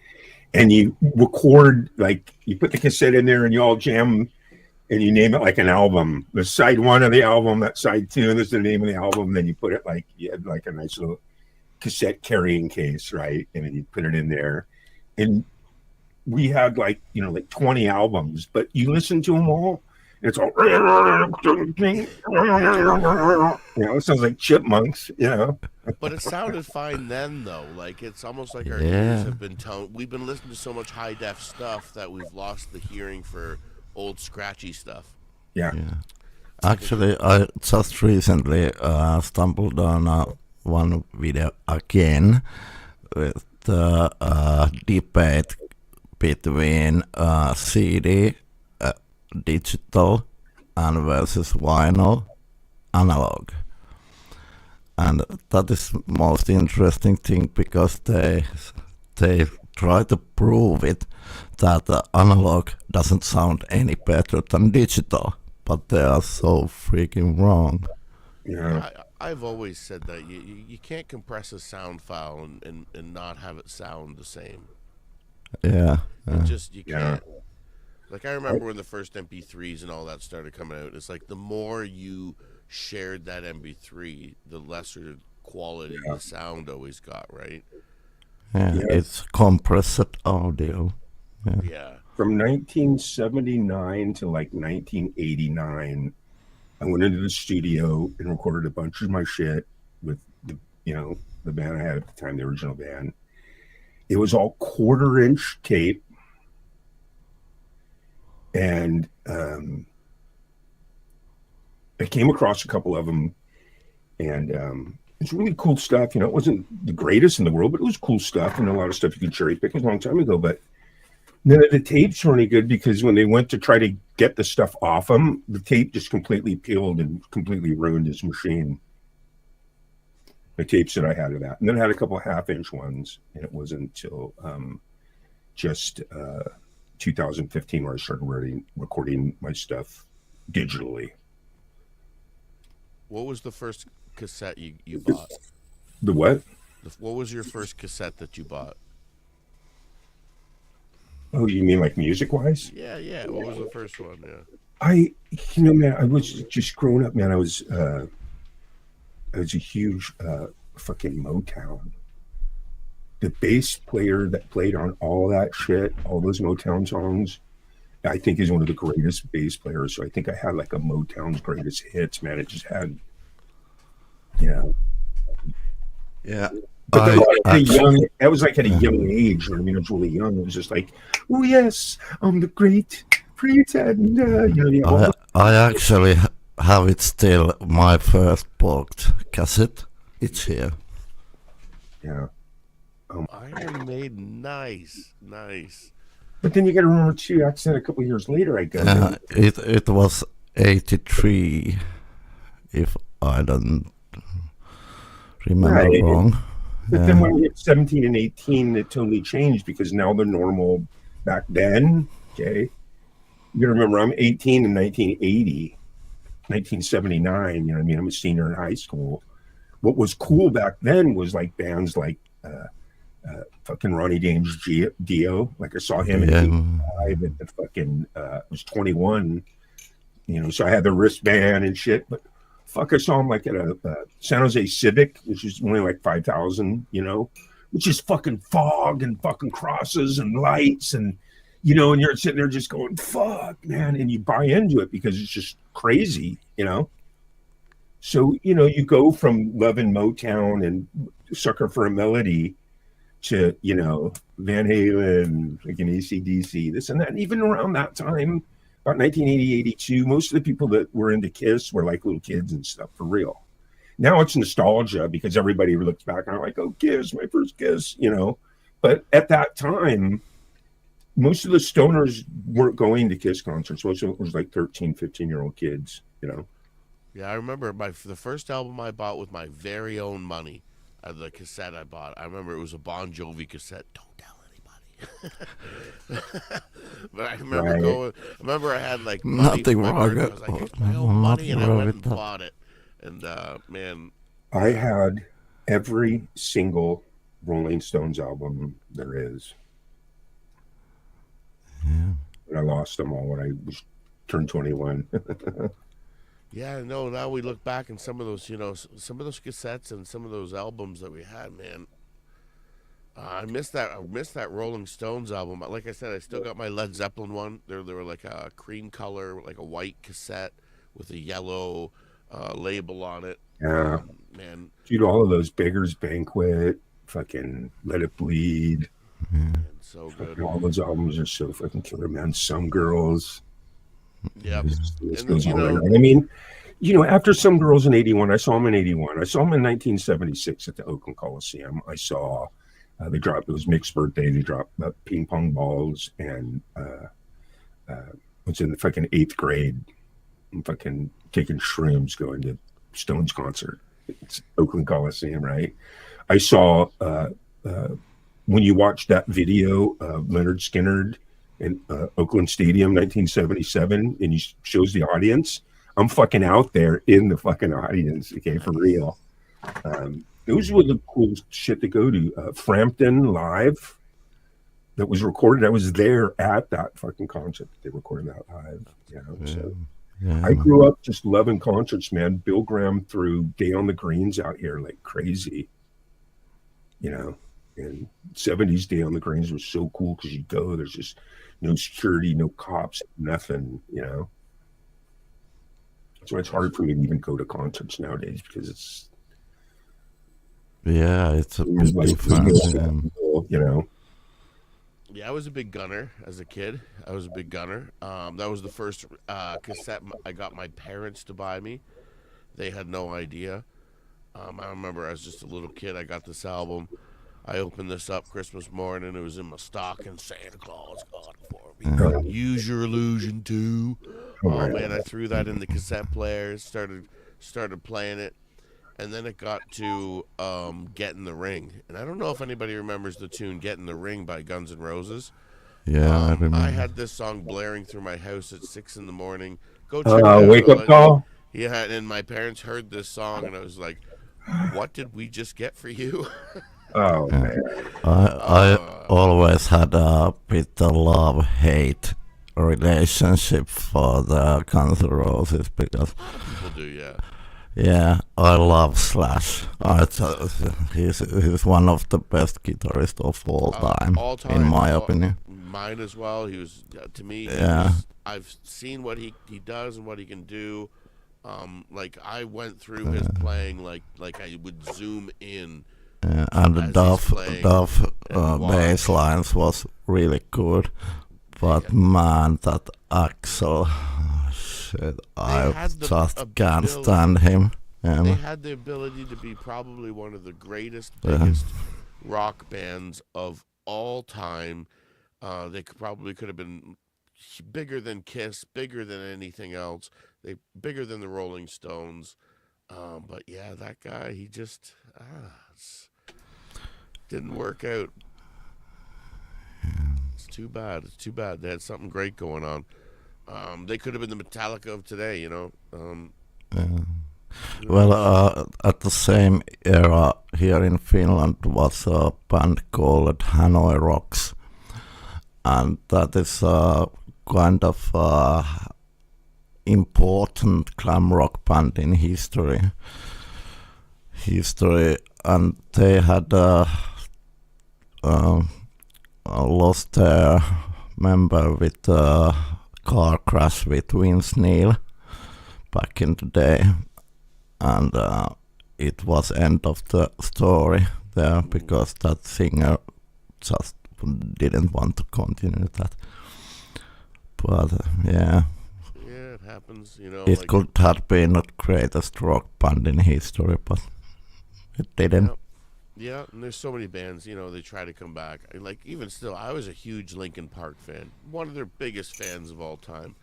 And you record, like, you put the cassette in there and you all jam and you name it like an album. The side one of the album, that side two, and this is the name of the album. And then you put it like, you had like a nice little cassette carrying case, right? And then you put it in there. And we had like 20 albums, but you listen to them all, and it's all it sounds like chipmunks. But it sounded fine then, though. Like it's almost like our ears Yeah. have been toned. We've been listening to so much high def stuff that we've lost the hearing for old scratchy stuff. Yeah. yeah. Actually, I just recently stumbled on one video again with the debate between CD, digital, and versus vinyl, analog. And that is most interesting thing because they try to prove it that the analog doesn't sound any better than digital, but they are so freaking wrong. Yeah. I've always said that you can't compress a sound file and not have it sound the same. Yeah. You Yeah. can't. Like I remember when the first MP3s and all that started coming out. It's like the more you shared that MP3, the lesser quality the sound always got, right? Yeah, it's compressed audio. Yeah. From 1979 to like 1989, I went into the studio and recorded a bunch of my shit with the band I had at the time, the original band. It was all 1/4-inch tape, and I came across a couple of them, and it's really cool stuff. It wasn't the greatest in the world, but it was cool stuff, and a lot of stuff you could cherry pick. It was a long time ago, but none of the tapes were any good because when they went to try to get the stuff off them, the tape just completely peeled and completely ruined his machine. The tapes that I had of that. And then I had a couple of 1/2-inch ones, and it wasn't until just 2015 where I started recording my stuff digitally. What was the first cassette you bought? The what? What was your first cassette that you bought? Oh, you mean like music-wise? Yeah. What was the first one? I man, I was just growing up, man. I was a huge fucking Motown. The bass player that played on all that shit, all those Motown songs, I think is one of the greatest bass players. So I think I had like a Motown's greatest hits, man. It just had, Yeah. But that was like at a young age. I mean, it was really young. It was just like, oh yes, I'm the great pretender. I actually have it still. My first bought cassette. It's here. Yeah. Iron Maiden, nice. But then you got to remember too, Accident a couple of years later, I guess. It was 83, if I don't remember wrong. But then when we hit 17 and 18, it totally changed because now the normal back then, okay, you got to remember I'm 18 in 1980, 1979, I mean? I'm a senior in high school. What was cool back then was like bands like fucking Ronnie James Dio. Like I saw him in Yeah. '85 at the fucking I was 21, so I had the wristband and shit. But fuck, I saw him like at a San Jose Civic, which is only like 5,000, which is fucking fog and fucking crosses and lights and and you're sitting there just going, fuck, man, and you buy into it because it's just crazy. So, you go from loving Motown and Sucker for a Melody to, Van Halen, like an AC/DC, this and that. And even around that time, about 1980, 82, most of the people that were into Kiss were like little kids and stuff, for real. Now it's nostalgia because everybody looks back and I'm like, oh, Kiss, my first Kiss, But at that time, most of the stoners weren't going to Kiss concerts. Most of it was like 13, 15-year-old kids, Yeah, I remember the first album I bought with my very own money, the cassette I bought. I remember it was a Bon Jovi cassette. Don't tell anybody. But I remember Right. I remember I had like money Nothing for my wrong. birthday. I was like, here's my own money, and I went and bought it. And man, I had every single Rolling Stones album there is. Yeah. But I lost them all when I was turned 21. yeah, no. Now we look back and some of those, some of those cassettes and some of those albums that we had, man. I missed that. I missed that Rolling Stones album. Like I said, I still got my Led Zeppelin one. They were like a cream color, like a white cassette with a yellow label on it. Yeah. Man, Dude, all of those Beggars Banquet, fucking Let It Bleed. so good. Fucking all those albums are so fucking killer, man. Some Girls. Yep. This And goes you on and know, on. I mean, after Some Girls in 81, I saw them in 81. I saw them in 1976 at the Oakland Coliseum. I saw they dropped, it was Mick's birthday. They dropped ping pong balls and I was in the fucking 8th grade. I'm fucking taking shrooms going to Stones concert. It's Oakland Coliseum, right? I saw when you watch that video of Leonard Skinner in Oakland Stadium, 1977, and he shows the audience. I'm fucking out there in the fucking audience, okay, for real. Those were the cool shit to go to. Frampton Live that was recorded. I was there at that fucking concert. They recorded that live. So I grew up just loving concerts, man. Bill Graham threw Day on the Greens out here like crazy. And 70s Day on the Greens was so cool because you go, there's just no security, no cops, nothing, That's why it's hard for me to even go to concerts nowadays because it's a bit like different. Yeah, I was a big gunner as a kid. I was a big gunner. That was the first cassette I got my parents to buy me. They had no idea. I remember I was just a little kid. I got this album. I opened this up Christmas morning. It was in my stocking. Santa Claus got it for me. Use Your Illusion 2. Oh man, I threw that in the cassette player. Started playing it. And then it got to Get in the Ring. And I don't know if anybody remembers the tune Get in the Ring by Guns N' Roses. Yeah, I remember. I had this song blaring through my house at 6 in the morning. Go check it out. Wake Up Call? Yeah, and my parents heard this song, and I was like, what did we just get for you? Oh, man. I always had a bit of love-hate relationship for the Guns N' Roses because People do, yeah. yeah, I love Slash. He's one of the best guitarists of all time, in my opinion. Mine as well. He was, to me, I've seen what he does and what he can do. Like I went through his playing like I would zoom in. And the Duff bass lines was really good. But man, that Axel, shit, I just can't stand him. They had the ability to be probably one of the greatest, biggest rock bands of all time. They could have been bigger than Kiss, bigger than anything else. Bigger than the Rolling Stones. But yeah, that guy, he just didn't work out. It's too bad. It's too bad. They had something great going on. They could have been the Metallica of today, Well, at the same era here in Finland was a band called Hanoi Rocks, and that is a kind of important glam rock band in history, and they had lost their member with a car crash with Vince Neil back in the day, and it was end of the story there because that singer just didn't want to continue that. But Yeah, it happens. it Like could have been the greatest rock band in history, but it didn't. yeah, yeah. And there's so many bands. They try to come back. Like even still, I was a huge Linkin Park fan. One of their biggest fans of all time.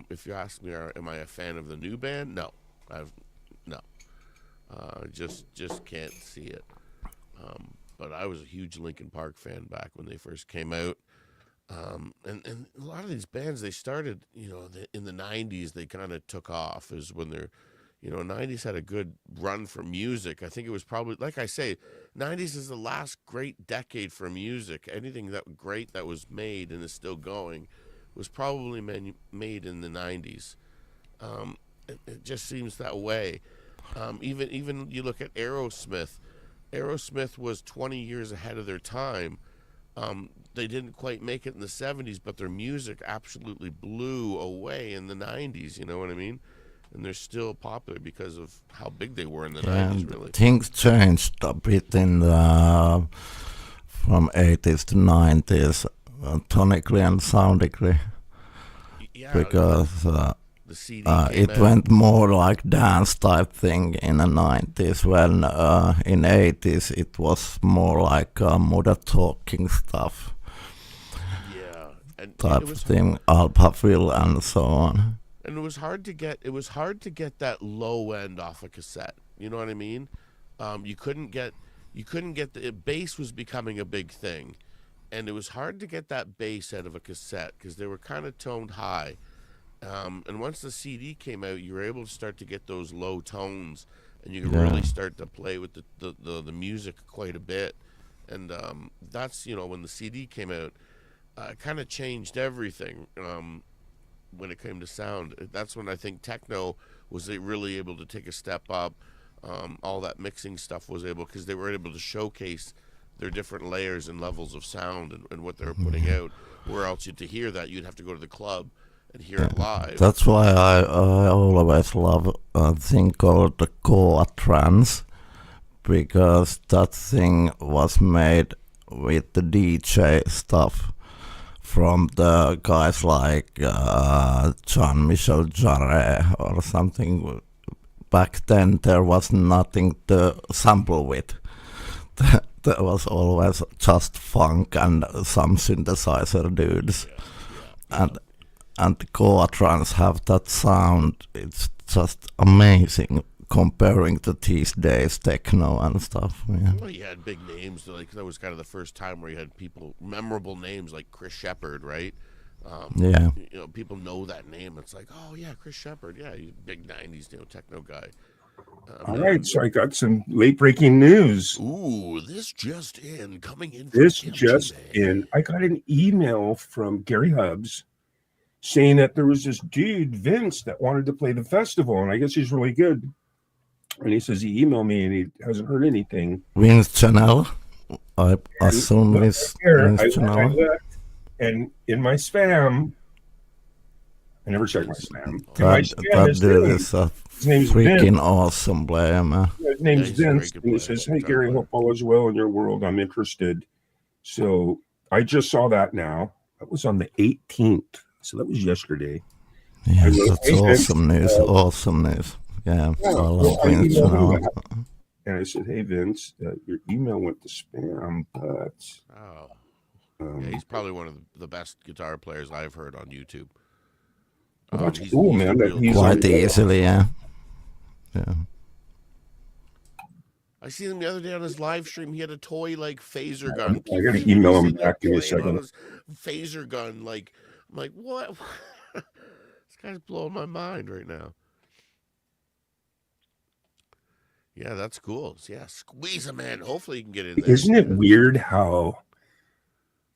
If you ask me, am I a fan of the new band? No, I've no. Just can't see it. But I was a huge Linkin Park fan back when they first came out. And a lot of these bands they started, in the '90s. They kind of took off is when they're, '90s had a good run for music. I think it was probably like I say, '90s is the last great decade for music. Anything that great that was made and is still going was probably made in the '90s. It just seems that way. Even you look at Aerosmith. Aerosmith was 20 years ahead of their time. They didn't quite make it in the '70s, but their music absolutely blew away in the '90s. You know what I mean? And they're still popular because of how big they were in the '90s. And Really. things changed a bit in the from '80s to '90s, tonically and soundically, Yeah. because The CD came it out. went more like dance type thing in the '90s. When in '80s it was more like modern talking stuff Yeah, and type it was thing, Alphaville and so on. and it was hard to get. It was hard to get that low end off a cassette. You know what I mean? You couldn't get. The bass was becoming a big thing, and it was hard to get that bass out of a cassette because they were kind of toned high. And once the CD came out, you were able to start to get those low tones, and you could Yeah. really start to play with the music quite a bit. And that's when the CD came out, it kind of changed everything. When it came to sound, that's when I think techno was really able to take a step up. All that mixing stuff was able because they were able to showcase their different layers and levels of sound and what they were putting out. Where else to hear that you'd have to go to the club and hear it live. That's why I always love a thing called the Goa trance, because that thing was made with the DJ stuff from the guys like Jean-Michel Jarre or something. Back then there was nothing to sample with. There was always just funk and some synthesizer dudes. And the Goa trance have that sound. It's just amazing comparing to these days techno and stuff. Yeah. Well, you had big names. Like that was kind of the first time where you had memorable names like Chris Shepard, right? Yeah. People know that name. It's like, oh yeah, Chris Shepard. Yeah, he's a big '90s techno guy. All right, so I got some late breaking news. Ooh, this just in, coming in. This just in, I got an email from Gary Hubbs saying that there was this dude, Vince, that wanted to play the festival, and I guess he's really good. And he says he emailed me and he hasn't heard anything. Vince Channel. I assume this Vince Channel. And in my spam, I never check my spam. In my spam That dude is a his name's freaking Vince. awesome player, man. His name's he's a very Vince, good and he player. says, "Hey Gary, hope all is well in your world. I'm interested." So I just saw that now. That was on the 18th, so that was yesterday. Yeah, I that's Vince, awesome news. Awesome news. Yeah, I love I Vince emailed him Channel. back, and I said, "Hey Vince, your email went to spam, but Oh, yeah, he's probably one of the best guitar players I've heard on YouTube. well, that's He's- cool, he's man. the That real he's deal. Quite easily, yeah. Yeah. I seen him the other day on his live stream. He had a toy like phaser gun. I gotta email him He's sitting there back in a playing on second. his phaser gun. Like, I'm like, what? This guy's blowing my mind right now. Yeah, that's cool. Yeah, squeeze them in. Hopefully you can get in there. Isn't it weird how,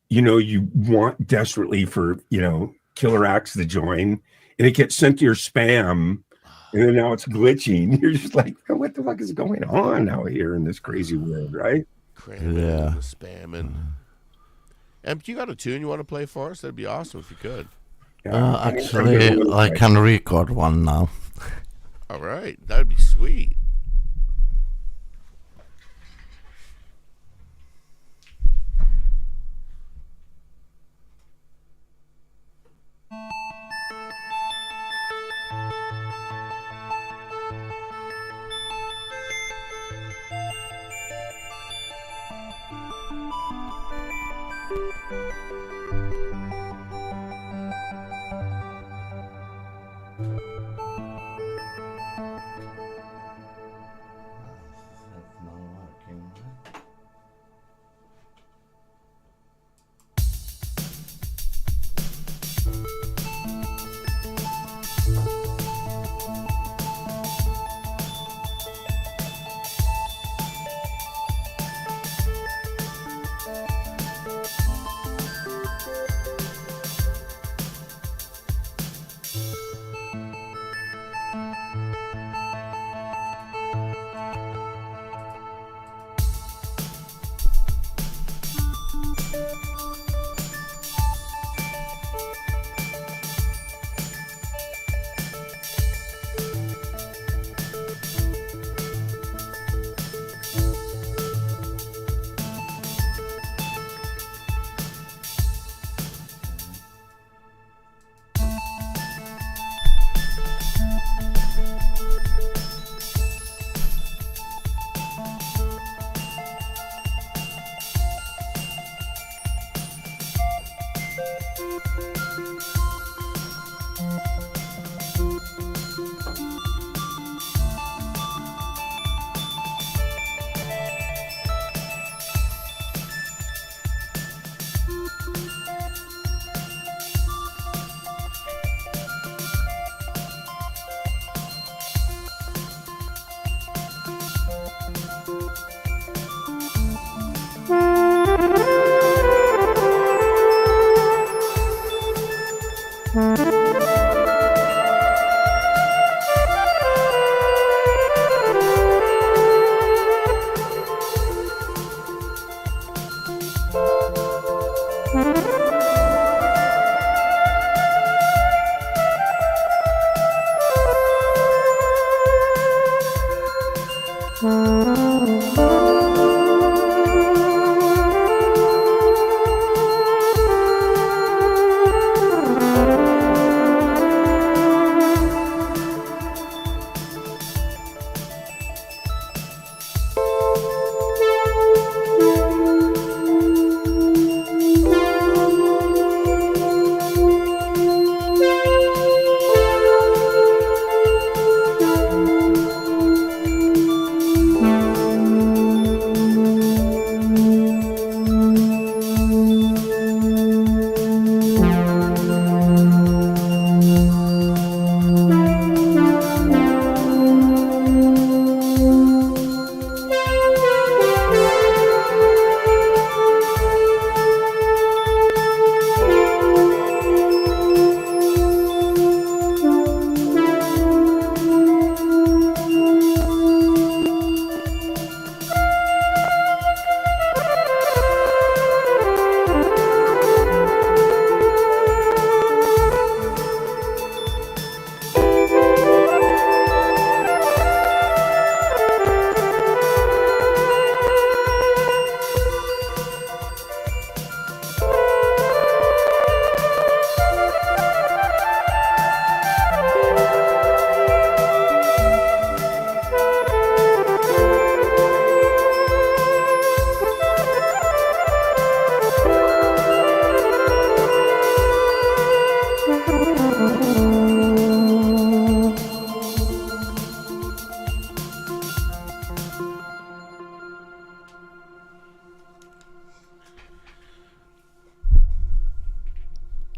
you want desperately for, Killer Acts to join and it gets sent to your spam and then now it's glitching. You're just like, what the fuck is going on out here in this crazy world, right? Cramming Yeah. and spamming. And you got a tune you want to play for us? That'd be awesome if you could. Yeah, Actually, I can record one now. All right, that'd be sweet.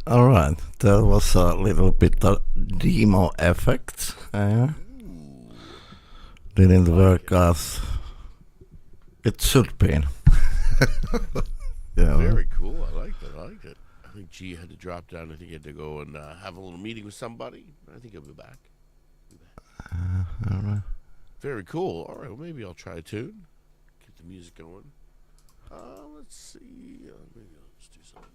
All right, that was a little bit of demo effect. didn't work as it should be. Yeah. Very cool. I liked it. I liked it. I think G had to drop down. I think he had to go and have a little meeting with somebody. I think he'll be back. All right. Very cool. All right. Well, maybe I'll try a tune. Get the music going. Let's see. Maybe I'll just do something.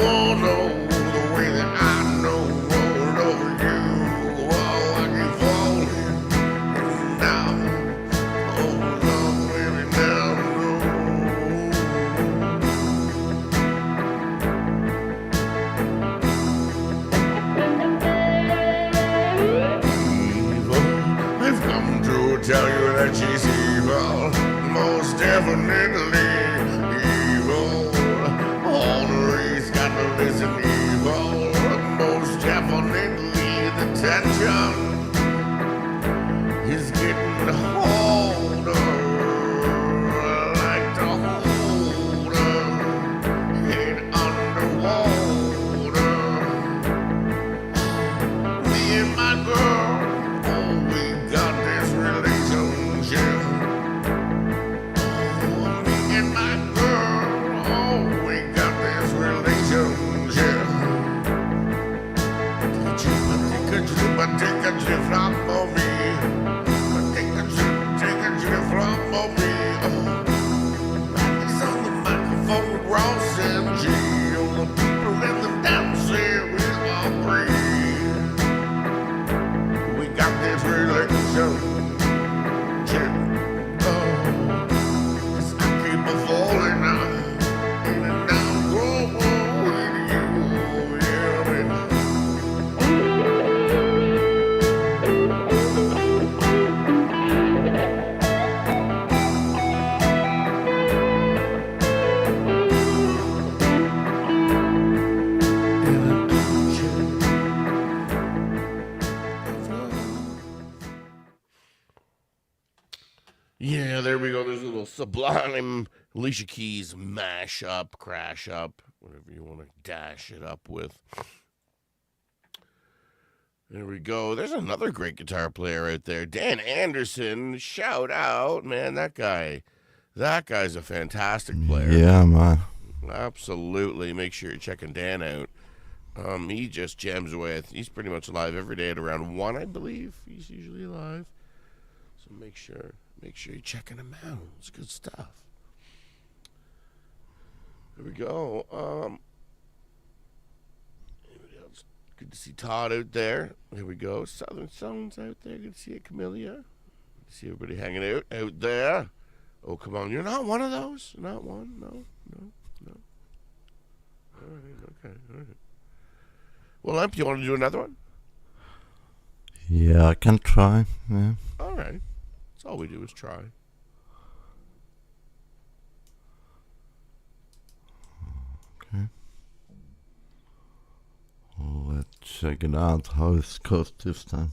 won't know the way that I know over you. Oh, I keep falling down. Oh, Lord, baby, down evil. I've come to tell you that she's evil, most definitely evil. Ornery's got to listen evil, most definitely the tension is getting harder. I like to hold her head underwater. Me and my girl, oh, we got this relationship. Oh, me and my girl, oh, we got this relationship. Take a trip from me. Take a trip from me. Rockies on the microphone, Ross and G. All the people in the dance here will agree. We got this relationship. Oh, 'cause I keep a falling out. In and out, grow with you. Yeah, baby. Yeah, there we go. There's a little Sublime Alicia Keys mash up, crash up, whatever you want to dash it up with. There we go. There's another great guitar player out there, Dan Anderson. Shout out, man. That guy's a fantastic player. Yeah, man. Absolutely. Make sure you're checking Dan out. He just jams away. He's pretty much live every day at around 1, I believe. He's usually live. So make sure you're checking him out. It's good stuff. There we go. Anybody else? Good to see Todd out there. There we go. Southern Songs out there. Good to see you, Camellia. Good to see everybody hanging out there. Oh, come on. You're not one of those? Not one? No. All right. Okay. All right. Well, Limp, you want to do another one? Yeah, I can try. Yeah. All right. That's all we do is try. Okay. Let's check it out how it goes this time.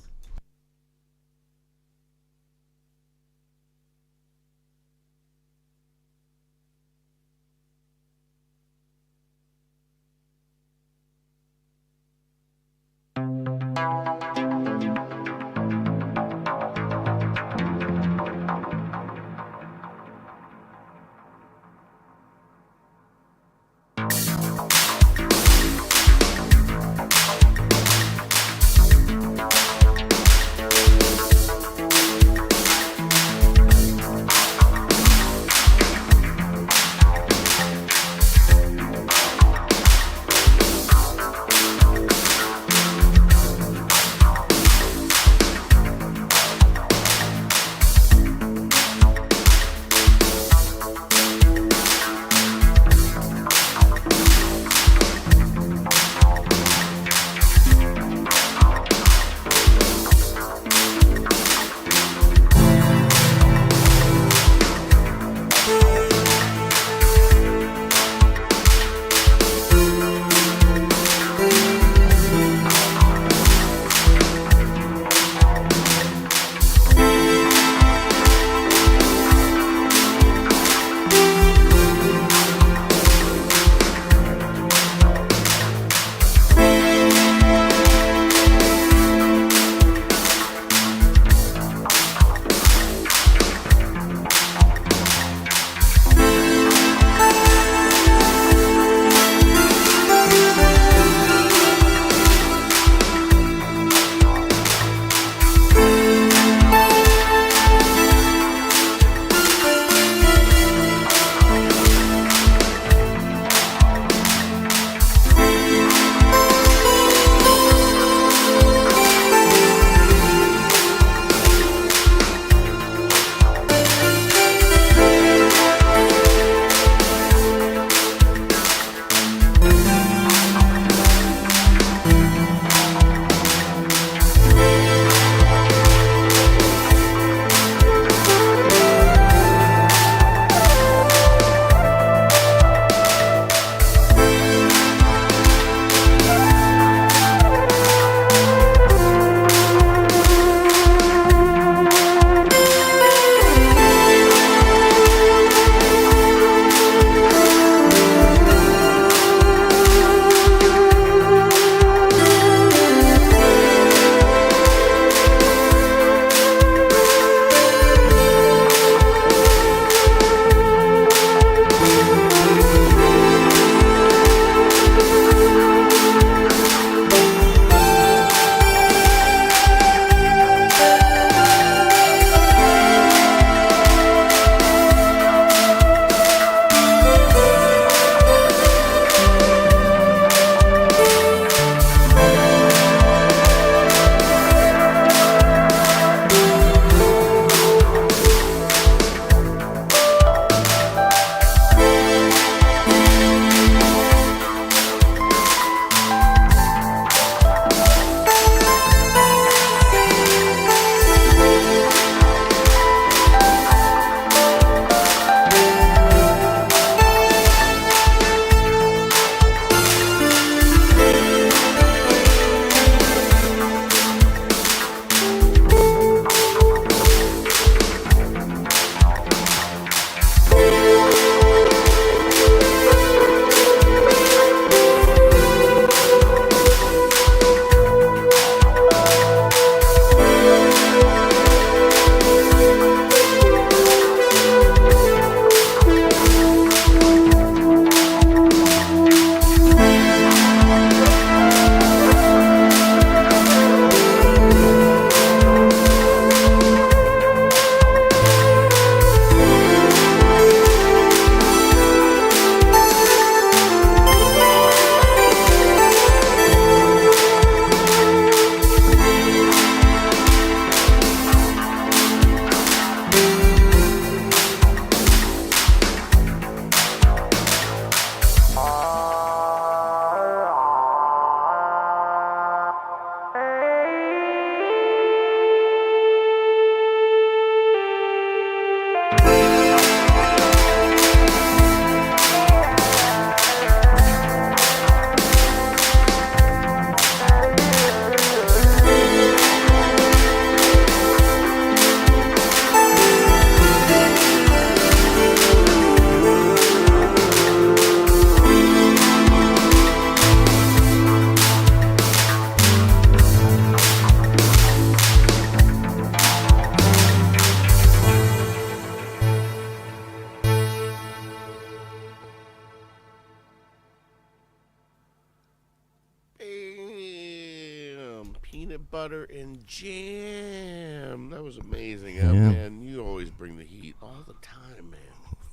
peanut butter and jam. That was amazing. Yeah. Man, you always bring the heat all the time, man.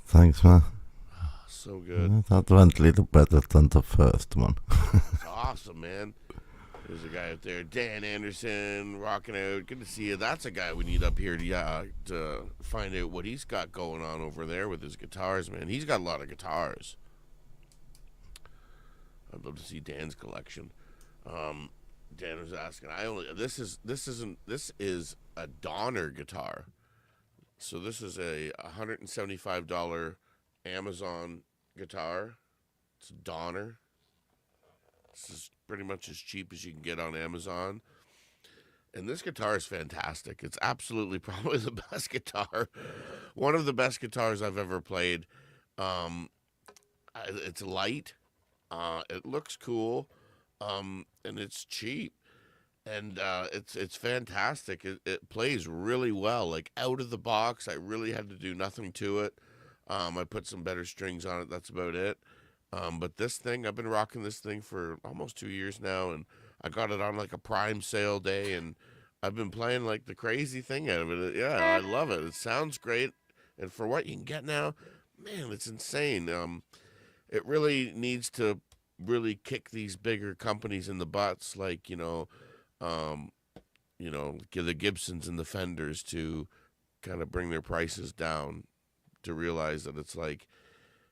Thanks, man. So good. That went a little better than the first one. It's awesome, man. There's a guy out there, Dan Anderson, rocking out. Good to see you. That's a guy we need up here to find out what he's got going on over there with his guitars, man. He's got a lot of guitars. I'd love to see Dan's collection. Dan was asking. This is a Donner guitar. So this is a $175 Amazon guitar. It's a Donner. This is pretty much as cheap as you can get on Amazon. And this guitar is fantastic. It's absolutely probably the best guitar. One of the best guitars I've ever played. It's light. It looks cool. And it's cheap. And it's fantastic. It plays really well. Like out of the box, I really had to do nothing to it. I put some better strings on it. That's about it. But this thing, I've been rocking this thing for almost 2 years now, and I got it on like a prime sale day, and I've been playing like the crazy thing out of it. Yeah, I love it. It sounds great, and for what you can get now, man, it's insane. It really needs to really kick these bigger companies in the butts, like give the Gibsons and the Fenders to kind of bring their prices down, to realize that it's like,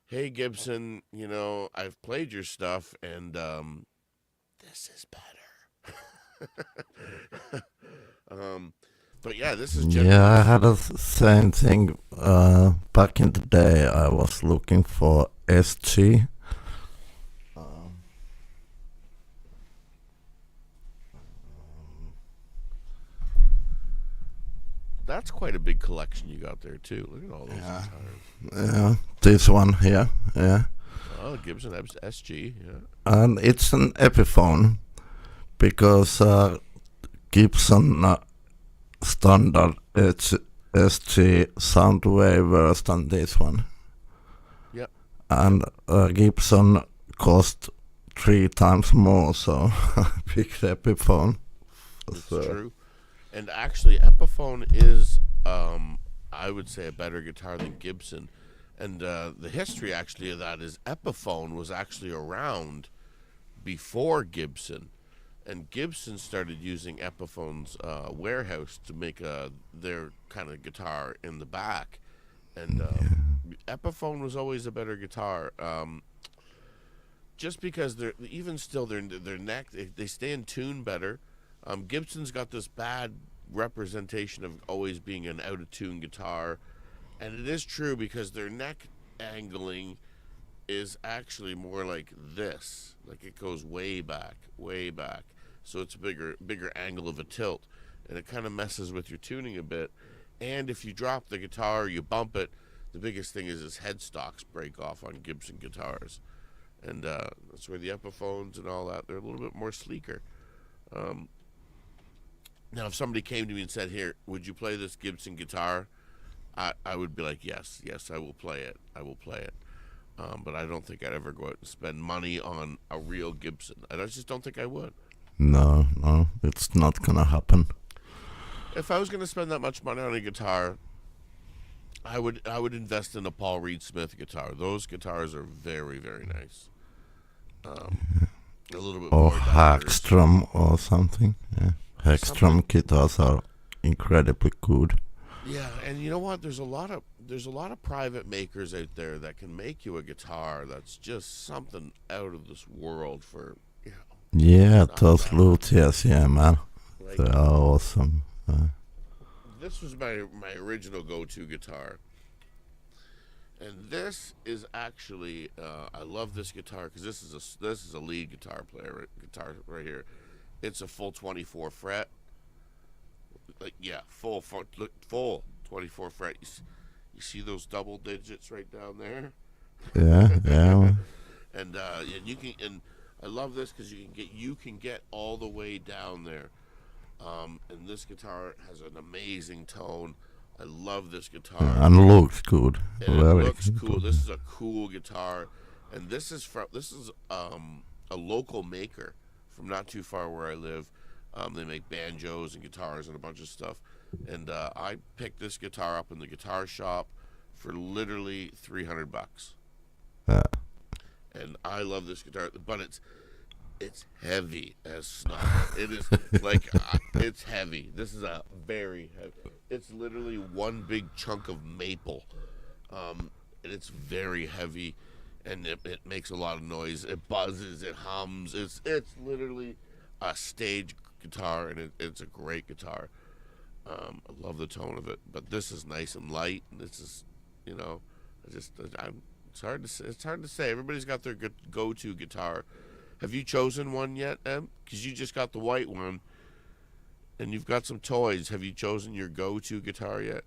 hey, Gibson, I've played your stuff, and this is better. But yeah, this is generally... Yeah, I had a same thing back in the day. I was looking for SG. That's quite a big collection you got there, too. Look at all those guitars. Yeah, this one here, yeah. Oh, Gibson SG, yeah. And it's an Epiphone, because Gibson standard SG sound way worse than this one. Yep. And Gibson cost 3 times more, so I picked Epiphone. That's true. And actually, Epiphone is, I would say, a better guitar than Gibson. And the history, actually, of that is Epiphone was actually around before Gibson. And Gibson started using Epiphone's warehouse to make their kind of guitar in the back. And Epiphone was always a better guitar. Just because they're, even still, their neck, they stay in tune better. Gibson's got this bad representation of always being an out-of-tune guitar, and it is true because their neck angling is actually more like this, like it goes way back, so it's a bigger angle of a tilt, and it kind of messes with your tuning a bit. And if you drop the guitar, you bump it, the biggest thing is headstocks break off on Gibson guitars, and that's where the Epiphones and all that, they're a little bit more sleeker. Now, if somebody came to me and said, here, would you play this Gibson guitar? I would be like, yes, I will play it. But I don't think I'd ever go out and spend money on a real Gibson. I just don't think I would. No, it's not gonna happen. If I was going to spend that much money on a guitar, I would invest in a Paul Reed Smith guitar. Those guitars are very, very nice. A little bit or more Hackstrom or something. Yeah. Hackstrom guitars are incredibly good. Yeah, and you know what? There's a lot of private makers out there that can make you a guitar that's just something out of this world for, Yeah, those luthiers, yeah, man. Like, they are awesome. This was my original go-to guitar. And this is actually, I love this guitar because this is a lead guitar right here. It's a full 24 fret. Like, yeah, full 24 fret. You see those double digits right down there? Yeah. And you can, and I love this because you can get all the way down there. And this guitar has an amazing tone. I love this guitar. And looks good. And it looks cool. This is a cool guitar, and this is a local maker from not too far where I live. They make banjos and guitars and a bunch of stuff. And I picked this guitar up in the guitar shop for literally $300. Yeah. And I love this guitar, but it's heavy as snot. It is like it's heavy. This is a very heavy. It's literally one big chunk of maple, and it's very heavy, and it makes a lot of noise. It buzzes, it hums. It's literally a stage guitar, and it's a great guitar. I love the tone of it, but this is nice and light. And this is, it's hard to say. It's hard to say. Everybody's got their good go-to guitar. Have you chosen one yet, Em? Because you just got the white one, and you've got some toys. Have you chosen your go-to guitar yet?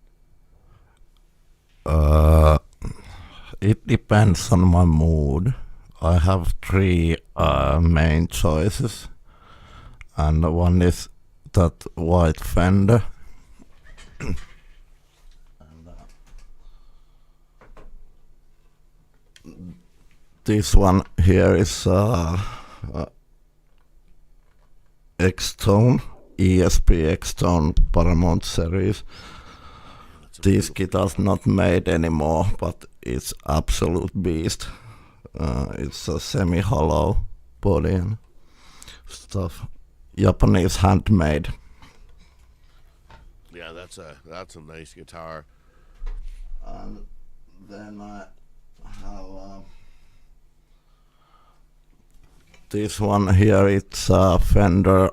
It depends on my mood. I have three main choices, and one is that white Fender. And, this one here is X-Tone, ESP X-Tone Paramount series. This guitar's not made anymore, but it's absolute beast. It's a semi-hollow body and stuff. Japanese handmade. Yeah, that's a nice guitar. And then I have this one here. It's a Fender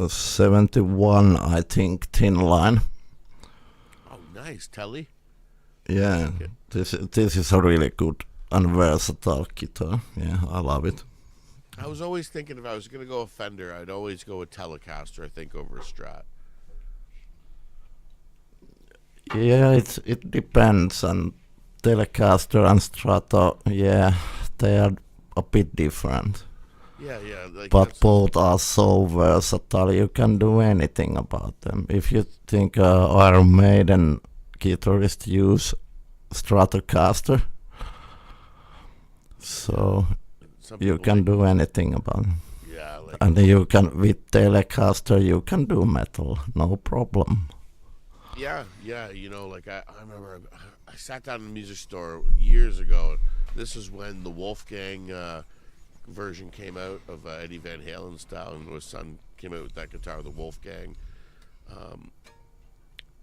71, I think, thin line. Oh, nice, Telly. Yeah, this is a really good and versatile guitar. Yeah, I love it. I was always thinking if I was going to go a Fender, I'd always go a Telecaster, I think, over a Strat. Yeah, it depends. And Telecaster and Strato, yeah, they are a bit different. Yeah. But both are so versatile, you can do anything about them. If you think Iron Maiden guitarist use Stratocaster, so you can do anything about it. Yeah, and you can, with Telecaster, you can do metal, no problem. Yeah. I remember I sat down in a music store years ago. This is when the Wolfgang version came out of Eddie Van Halen style, and his son came out with that guitar, the Wolfgang,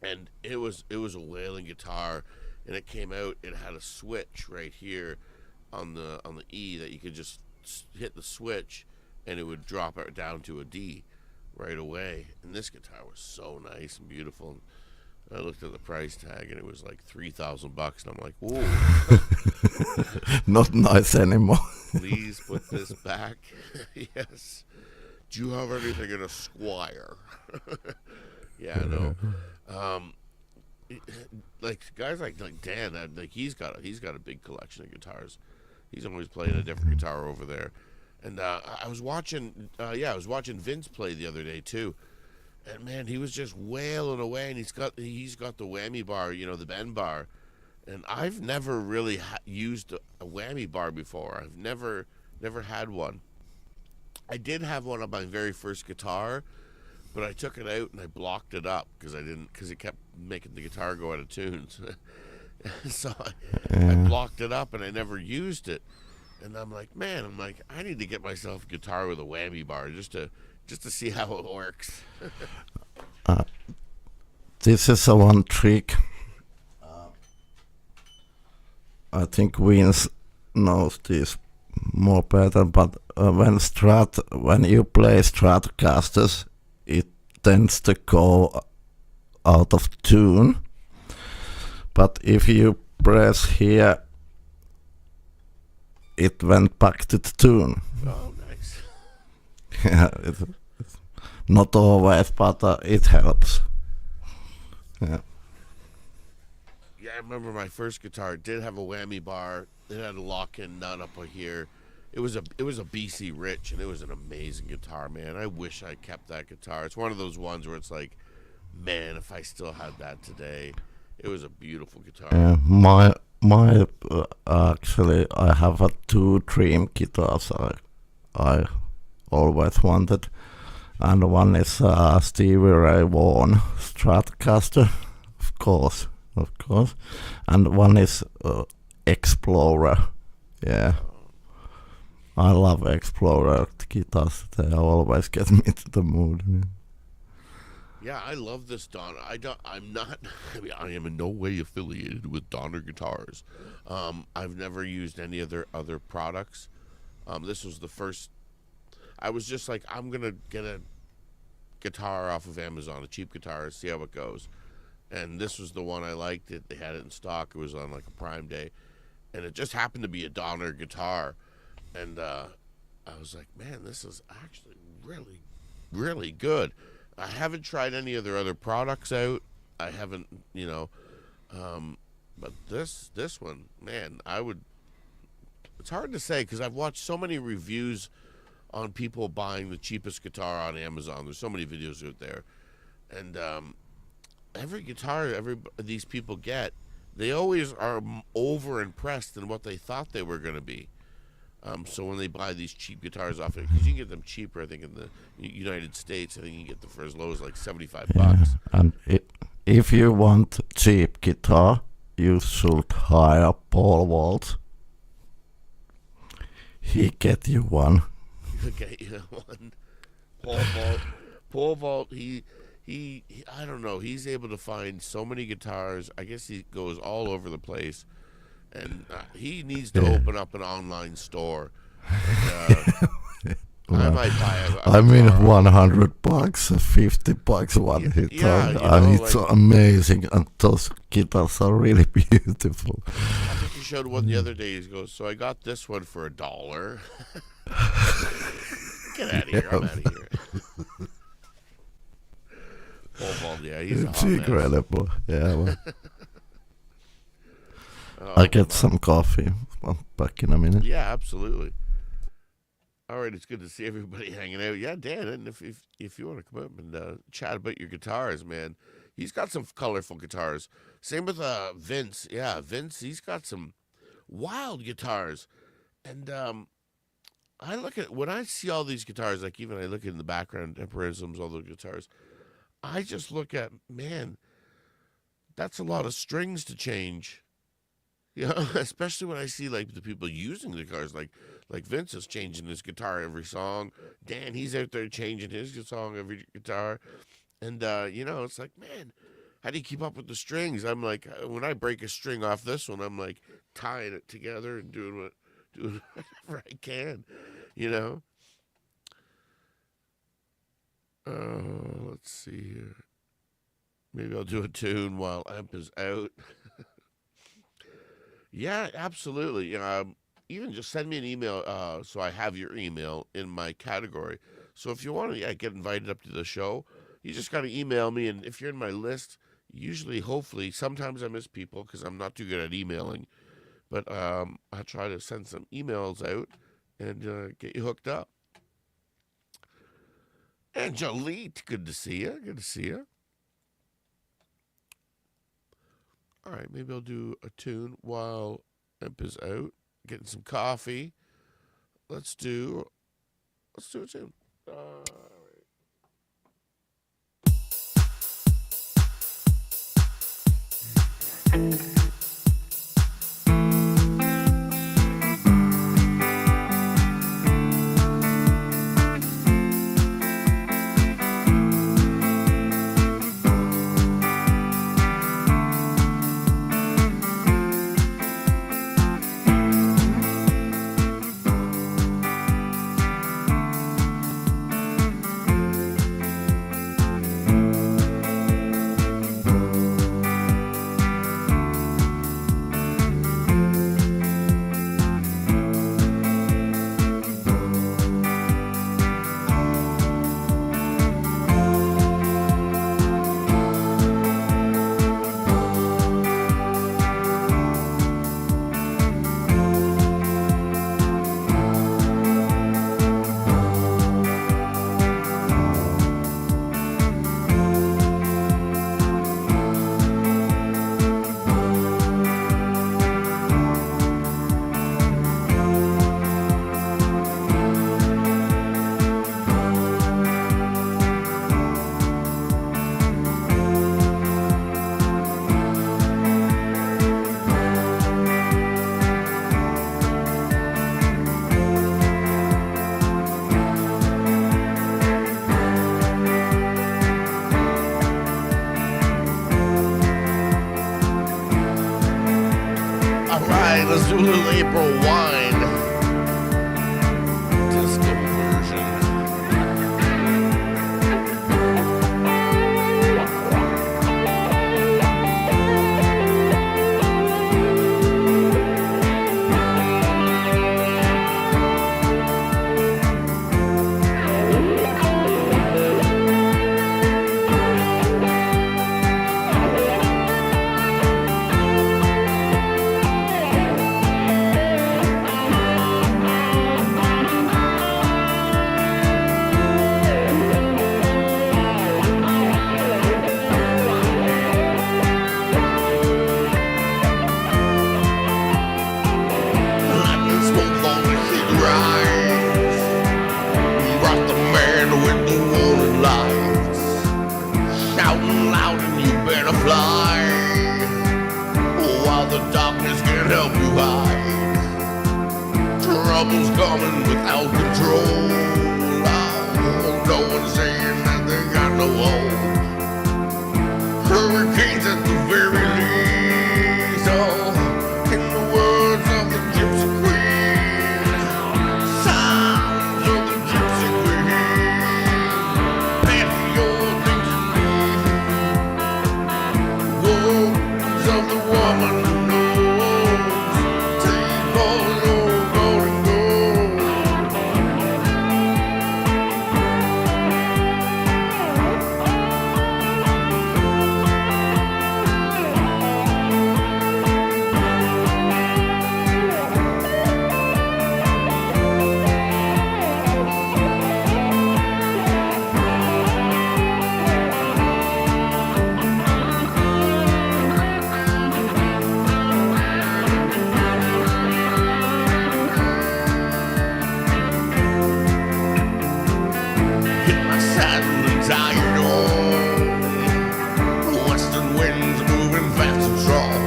and it was a wailing guitar, and it came out. It had a switch right here on the E that you could just hit the switch, and it would drop it down to a D right away. And this guitar was so nice and beautiful. And I looked at the price tag, and it was like $3,000, and I'm like, "Whoa, Not nice anymore." please put this back." Yes. Do you have anything in a Squire? Yeah, no. Like guys like Dan, like he's got a big collection of guitars. He's always playing a different guitar over there. And I was watching Vince play the other day too. And man, he was just wailing away, and he's got the whammy bar, the bend bar. And I've never really used a whammy bar before. I've never had one. I did have one on my very first guitar, but I took it out and I blocked it up because it kept making the guitar go out of tune. So I blocked it up and I never used it. And I'm like, I need to get myself a guitar with a whammy bar just to see how it works. This is a one trick. I think Vince knows this more better, but when you play Stratocasters, it tends to go out of tune. But if you press here, it went back to the tune. Oh, nice. Yeah, it's not always, but it helps. Yeah. Yeah, I remember my first guitar did have a whammy bar. It had a lock-in nut up here. It was a BC Rich, and it was an amazing guitar, man. I wish I kept that guitar. It's one of those ones where it's like, man, if I still had that today. It was a beautiful guitar. Yeah, my actually, I have two dream guitars I always wanted. and one is Stevie Ray Vaughan Stratocaster, of course, and one is Explorer. Yeah, I love Explorer guitars. They always get me to the mood. Yeah, I love this Donner. I'm not. I mean, I am in no way affiliated with Donner guitars. I've never used any of their other products. This was the first. I was just like, I'm gonna get a guitar off of Amazon, a cheap guitar, see how it goes. And this was the one I liked. They had it in stock. It was on like a Prime Day, and it just happened to be a Donner guitar. And I was like, man, this is actually really, really good. I haven't tried any of their other products out. I haven't, but this one, man, I would. It's hard to say because I've watched so many reviews on people buying the cheapest guitar on Amazon. There's so many videos out there, and every guitar these people get, they always are over impressed in what they thought they were going to be. So when they buy these cheap guitars off it, because you can get them cheaper, I think in the United States, I think you can get them for as low as like $75. And if you want cheap guitar, you should hire Paul Walt. He get you one. Okay, one. Paul Vault. He. I don't know. He's able to find so many guitars. I guess he goes all over the place. And he needs to open up an online store. And, I might buy I mean, $100, $50 one guitar. And it's amazing. And those guitars are really beautiful. I think he showed one the other day. He goes, so I got this one for $1. Get out of here. I'm out of here. Yeah, he's it's incredible. Yeah, well. I get some coffee. Well, back in a minute. Yeah, absolutely. All right, it's good to see everybody hanging out. Yeah, Dan, and if you want to come up and chat about your guitars, man, he's got some colorful guitars. Same with Vince. Yeah, Vince, he's got some wild guitars. And I look at when I see all these guitars, like even I look in the background, Emperisms, all those guitars. I just look at, man, that's a lot of strings to change. Especially when I see like the people using the guitars, like Vince is changing his guitar every song. Dan, he's out there changing his song every guitar, and it's like, man, how do you keep up with the strings? I'm like, when I break a string off this one, I'm like tying it together and doing whatever I can, Let's see here. Maybe I'll do a tune while Emp is out. Yeah, absolutely. Even just send me an email so I have your email in my category. So if you want to get invited up to the show, you just got to email me. And if you're in my list, usually, hopefully, sometimes I miss people because I'm not too good at emailing. But I try to send some emails out and get you hooked up. Angelique, good to see you. Good to see you. All right, maybe I'll do a tune while Emp is out, getting some coffee. Let's do a tune. All right. do a little April wine disco version. Lightning smoke on the heat rise. Brought the man with the warning lights. Shouting loud and you better fly. While the darkness can't help you hide. Trouble's coming without control. Oh, no one's saying that they got no hope. Hurricanes at the very least. Oh, in the words of the Gypsy Queen. Sounds of the Gypsy Queen. Pack your things and leave. Words of the woman who knows. Take all your golden gold. Hit my saddle and tie it on. Western winds moving fast and strong.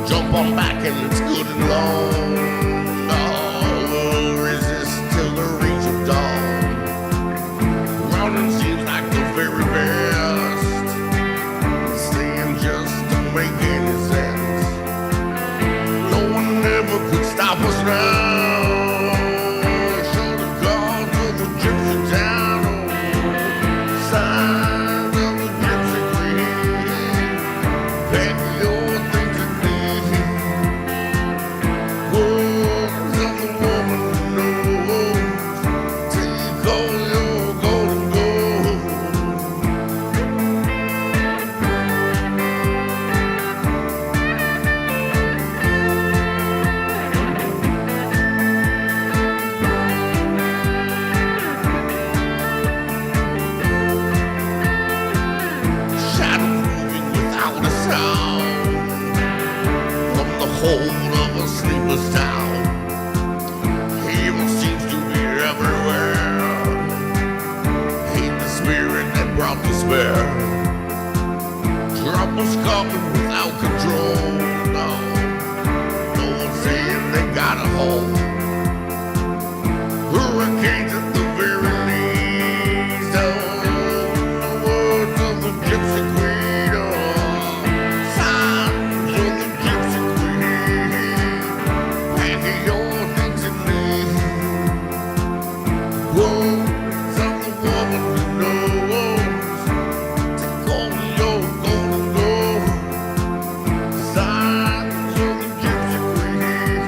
Jump on back and it's good and long. Oh, resist till the reach of dawn. Running seems like the very best. Staying just don't make any sense. No one ever could stop us now. Show the gods of the gypsy town. Signs of the gypsy queen. Pack your things and leave. Words of the woman who knows. Take all your golden gold. Shadows moving without a sound from the hold of a sleepless town. Evil seems to be everywhere. Hate the spirit that brought despair. Trouble's coming without control. No, no one's saying they got a hold. Hurricanes at the very least. Oh, the words of the gypsy queen. Oh, signs of the gypsy queen. Pack your things and leave. Words of the woman who knows. Take all your golden gold. Signs of the gypsy queen.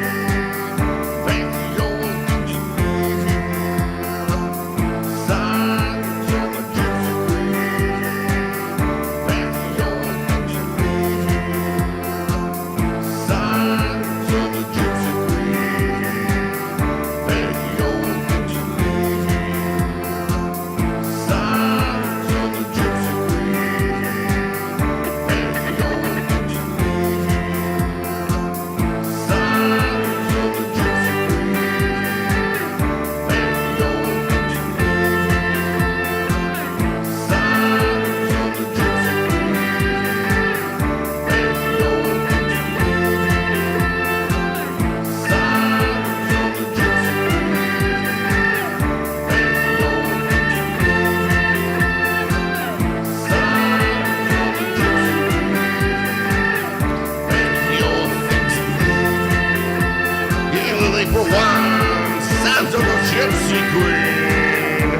Gypsy Queen.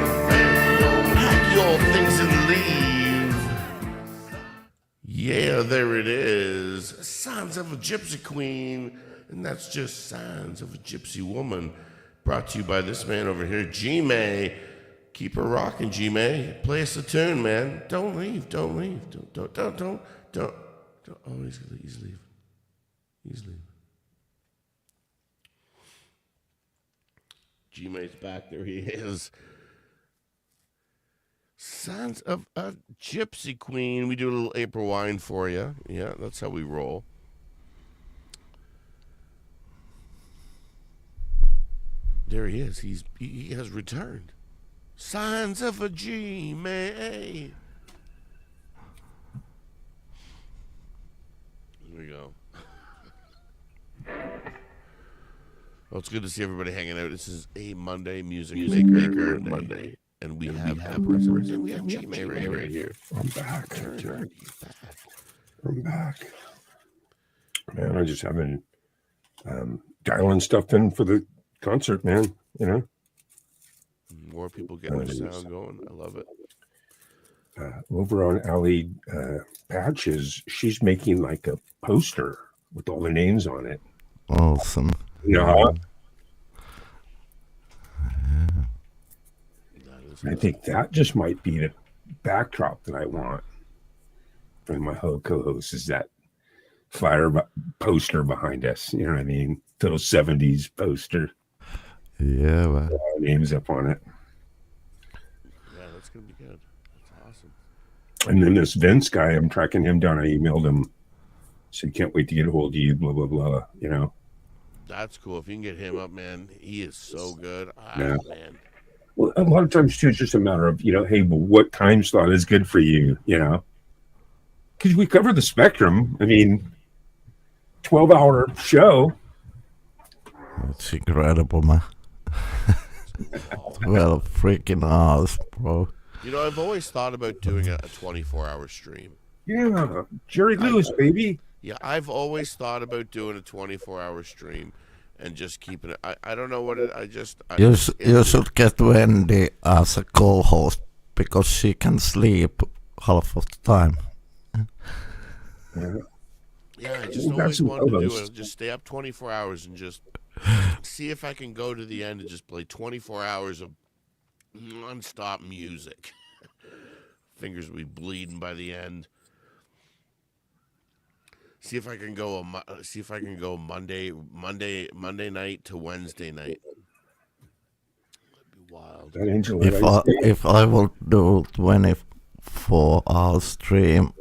Pack your things and leave. Yeah, there it is. Signs of a Gypsy Queen. And that's just Signs of a Gypsy Woman. Brought to you by this man over here, G-May. Keep her rocking, G-May. Play us a tune, man. Don't leave. Don't leave. Don't. Oh, he's leaving. He's leaving. G-May's back. There he is. Signs of a Gypsy Queen. We do a little April wine for you. Yeah, that's how we roll. There he is. He has returned. Signs of a G-May. There we go. Well, it's good to see everybody hanging out. This is a Monday Music Maker Monday. And we have Peppers and we have G-May right here. I'm back. I'm back. Man, I just have been dialing stuff in for the concert, man. You know? More people getting their sound going. I love it. Over on Allie Patches, she's making like a poster with all the names on it. Awesome. Yeah. I think that just might be the backdrop that I want for my co-host, is that fire poster behind us. You know what I mean? Little 70s poster. Yeah, man. Names up on it. Yeah, that's going to be good. That's awesome. And then this Vince guy, I'm tracking him down. I emailed him. Said, can't wait to get a hold of you, blah, blah, blah. You know? That's cool. If you can get him up, man, he is so good. Yeah. Man. Well, a lot of times, too, it's just a matter of, hey, well, what time slot is good for you, Because we cover the spectrum. I mean, 12-hour show. It's incredible, man. 12 freaking hours, bro. I've always thought about doing a 24-hour stream. Yeah, Jerry Lewis, baby. Yeah, I've always thought about doing a 24-hour stream and just keeping it. I don't know what it. You should get Wendy as a co-host because she can sleep half of the time. Yeah, I just always wanted to do it. Just stay up 24 hours and just see if I can go to the end and just play 24 hours of non-stop music. Fingers will be bleeding by the end. See if I can go. Monday night to Wednesday night. That'd be wild. If I will do 24-hour stream,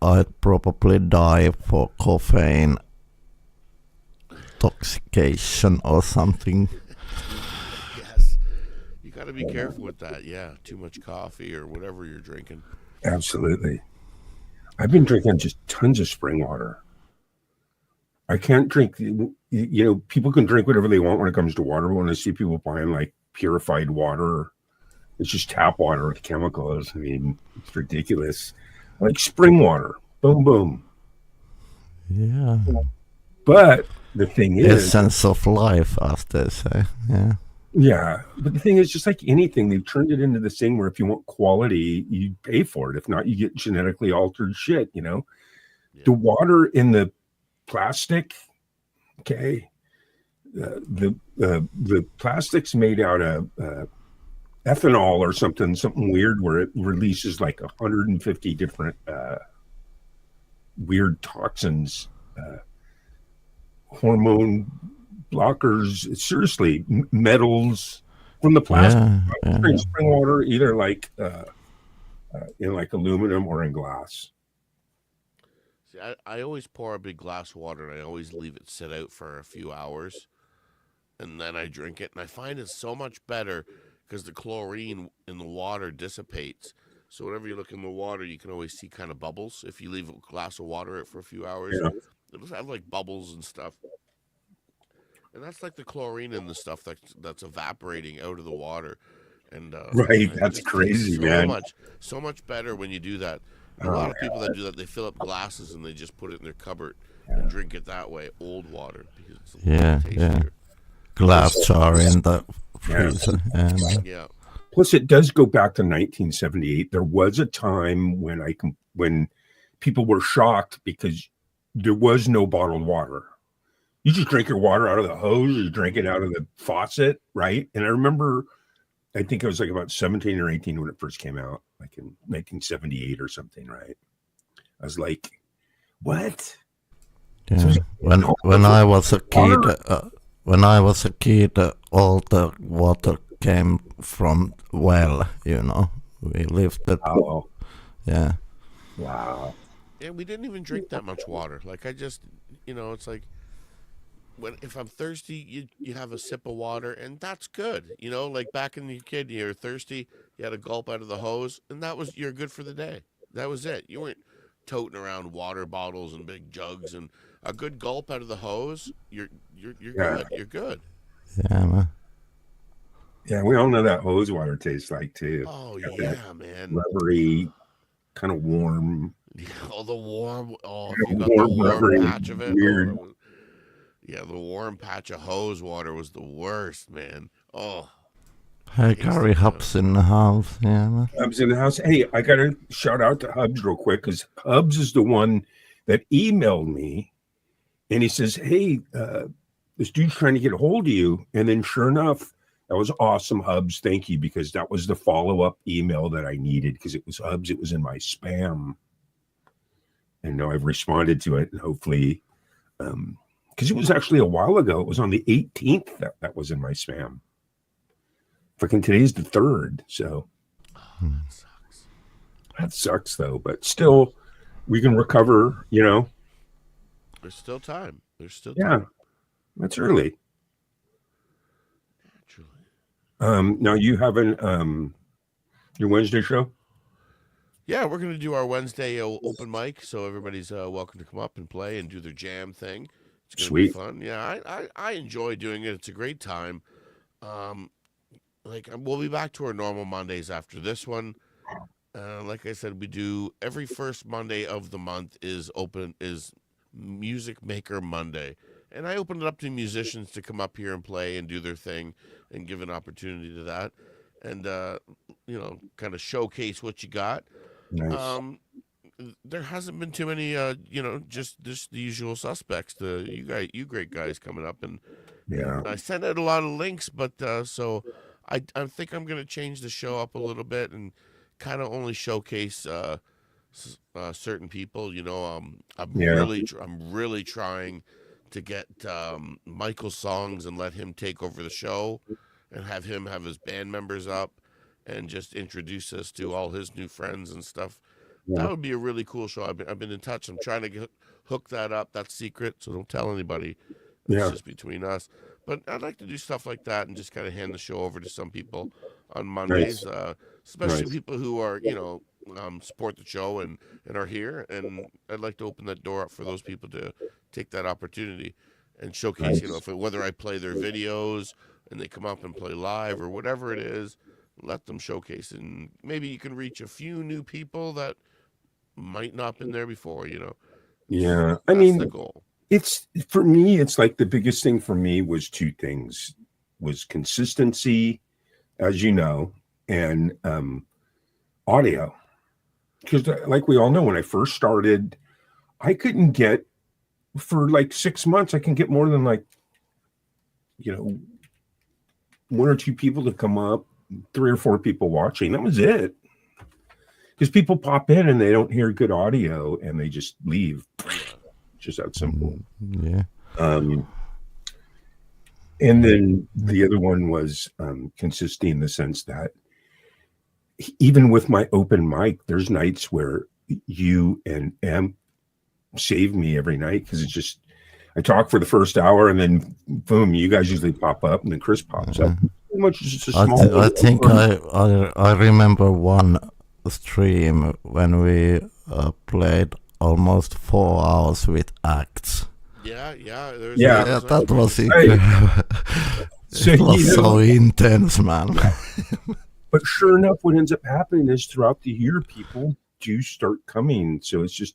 I'd probably die for caffeine intoxication or something. Yes, you got to be careful with that. Yeah, too much coffee or whatever you're drinking. Absolutely. I've been drinking just tons of spring water. I can't drink, people can drink whatever they want when it comes to water. But when I see people buying like purified water, it's just tap water with chemicals. I mean, it's ridiculous. Like spring water, boom, boom. Yeah. But the thing is, essence of life, as they say. Yeah. Yeah, but the thing is, just like anything, they've turned it into this thing where if you want quality, you pay for it. If not, you get genetically altered shit. Yeah. The water in the plastic, okay, the plastic's made out of ethanol or something weird, where it releases like 150 different weird toxins, hormone blockers, seriously, metals from the plastic. Yeah. Spring water, either like in like aluminum or in glass. See, I always pour a big glass of water and I always leave it sit out for a few hours, and then I drink it, and I find it's so much better because the chlorine in the water dissipates. So whenever you look in the water, you can always see kind of bubbles. If you leave a glass of water out for a few hours, it'll have like bubbles and stuff. And that's like the chlorine in the stuff that's evaporating out of the water. And right, that's crazy, man. So much better when you do that. A lot of people that do that, they fill up glasses and they just put it in their cupboard and drink it that way, old water, because it's a little tastier. glass jar in the Yeah. freezer. And Yeah. Plus, it does go back to 1978. There was a time when people were shocked because there was no bottled water. You just drink your water out of the hose, you drink it out of the faucet, right? And I remember, I think I was like about 17 or 18 when it first came out, like in 1978 or something, right? I was like, what? yeah, when I was a kid, all the water came from well. We lived at Oh, yeah. wow. And we didn't even drink that much water. Like I just, it's like if I'm thirsty, you have a sip of water, and that's good. Like back in the kid, you're thirsty, you had a gulp out of the hose, and you're good for the day. That was it. You weren't toting around water bottles and big jugs, and a good gulp out of the hose, you're Yeah. good. You're good. Yeah, man. Yeah, we all know that hose water tastes like too. Oh Got yeah, that man. rubbery, kind of warm, Oh, the warm. Oh, if you got the warm, warm rubbery, patch of it. weird. Yeah, the warm patch of hose water was the worst, man. Oh, Hey, tasty Gary good. Hubs in the house. Yeah, man. Hubs in the house. Hey, I got to shout out to Hubs real quick because Hubs is the one that emailed me, and he says, "Hey, this dude's trying to get a hold of you." And then, sure enough, that was awesome, Hubs. Thank you, because that was the follow-up email that I needed because it was Hubs. It was in my spam, and now I've responded to it, and hopefully, because it was actually a while ago. It was on the 18th that was in my spam. Freaking today's the 3rd, so That sucks. that sucks though. But still, we can recover. There's still time. There's still Yeah, time. that's early. Naturally. Now you having your Wednesday show? Yeah, we're gonna do our Wednesday open mic, so everybody's welcome to come up and play and do their jam thing. It's gonna be Sweet. fun. Yeah, I enjoy doing it. It's a great time. We'll be back to our normal Mondays after this one. Like I said, we do every first Monday of the month is Music Maker Monday, and I open it up to musicians to come up here and play and do their thing and give an opportunity to that, and kind of showcase what you got. Nice. There hasn't been too many, just the usual suspects. You great guys coming up, and Yeah. I sent out a lot of links, but so I think I'm gonna change the show up a little bit and kind of only showcase certain people. I'm Yeah. really trying to get Michael's songs and let him take over the show, and have him have his band members up and just introduce us to all his new friends and stuff. That Yeah. would be a really cool show. I've been in touch. I'm trying to hook that up. That's secret, so don't tell anybody. It's Yeah. just between us. But I'd like to do stuff like that and just kind of hand the show over to some people on Mondays, especially Nice. people who are, support the show and are here. And I'd like to open that door up for those people to take that opportunity and showcase, Nice. whether I play their videos and they come up and play live or whatever it is, let them showcase it. And maybe you can reach a few new people that might not been there before, Yeah. That's I mean, the goal. it's for me, it's like the biggest thing for me was two things: was consistency, as you know, and audio. Because like we all know, when I first started, I couldn't get for like 6 months, I can get more than like, one or two people to come up, 3 or 4 people watching. That was it. Because people pop in and they don't hear good audio and they just leave. Just that simple. Yeah. And then the other one was consistency in the sense that even with my open mic, there's nights where you and Em save me every night because it's just I talk for the first hour and then boom, you guys usually pop up and then Chris pops up. Pretty much just a small. I think I remember one stream when we played almost 4 hours with acts. Yeah. Yeah, That was So, it was so intense, man. But sure enough, what ends up happening is throughout the year, people do start coming. So it's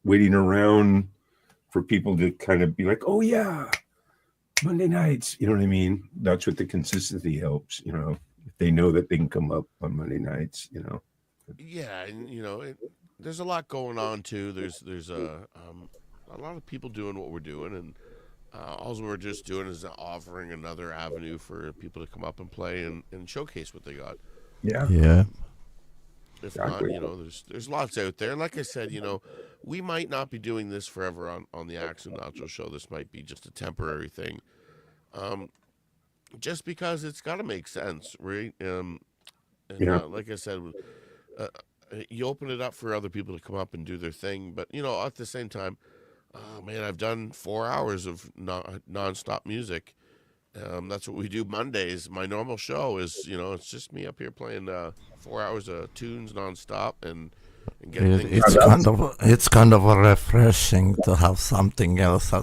waiting around for people to kind of be like, oh yeah, Monday nights. You know what I mean? That's what the consistency helps. You know, if they know that they can come up on Monday nights. You know. Yeah, and there's a lot going on too. There's a lot of people doing what we're doing, and all we're just doing is offering another avenue for people to come up and play and showcase what they got. Yeah. Yeah. If Exactly. not, there's lots out there. And like I said, we might not be doing this forever on the Acts&Nacho show. This might be just a temporary thing. Just because it's got to make sense, right? And Yeah. like I said, uh, you open it up for other people to come up and do their thing, but at the same time, oh man, I've done 4 hours of non-stop music. That's what we do Mondays. My normal show is, it's just me up here playing 4 hours of tunes nonstop and getting It, things it's done. kind of refreshing to have something else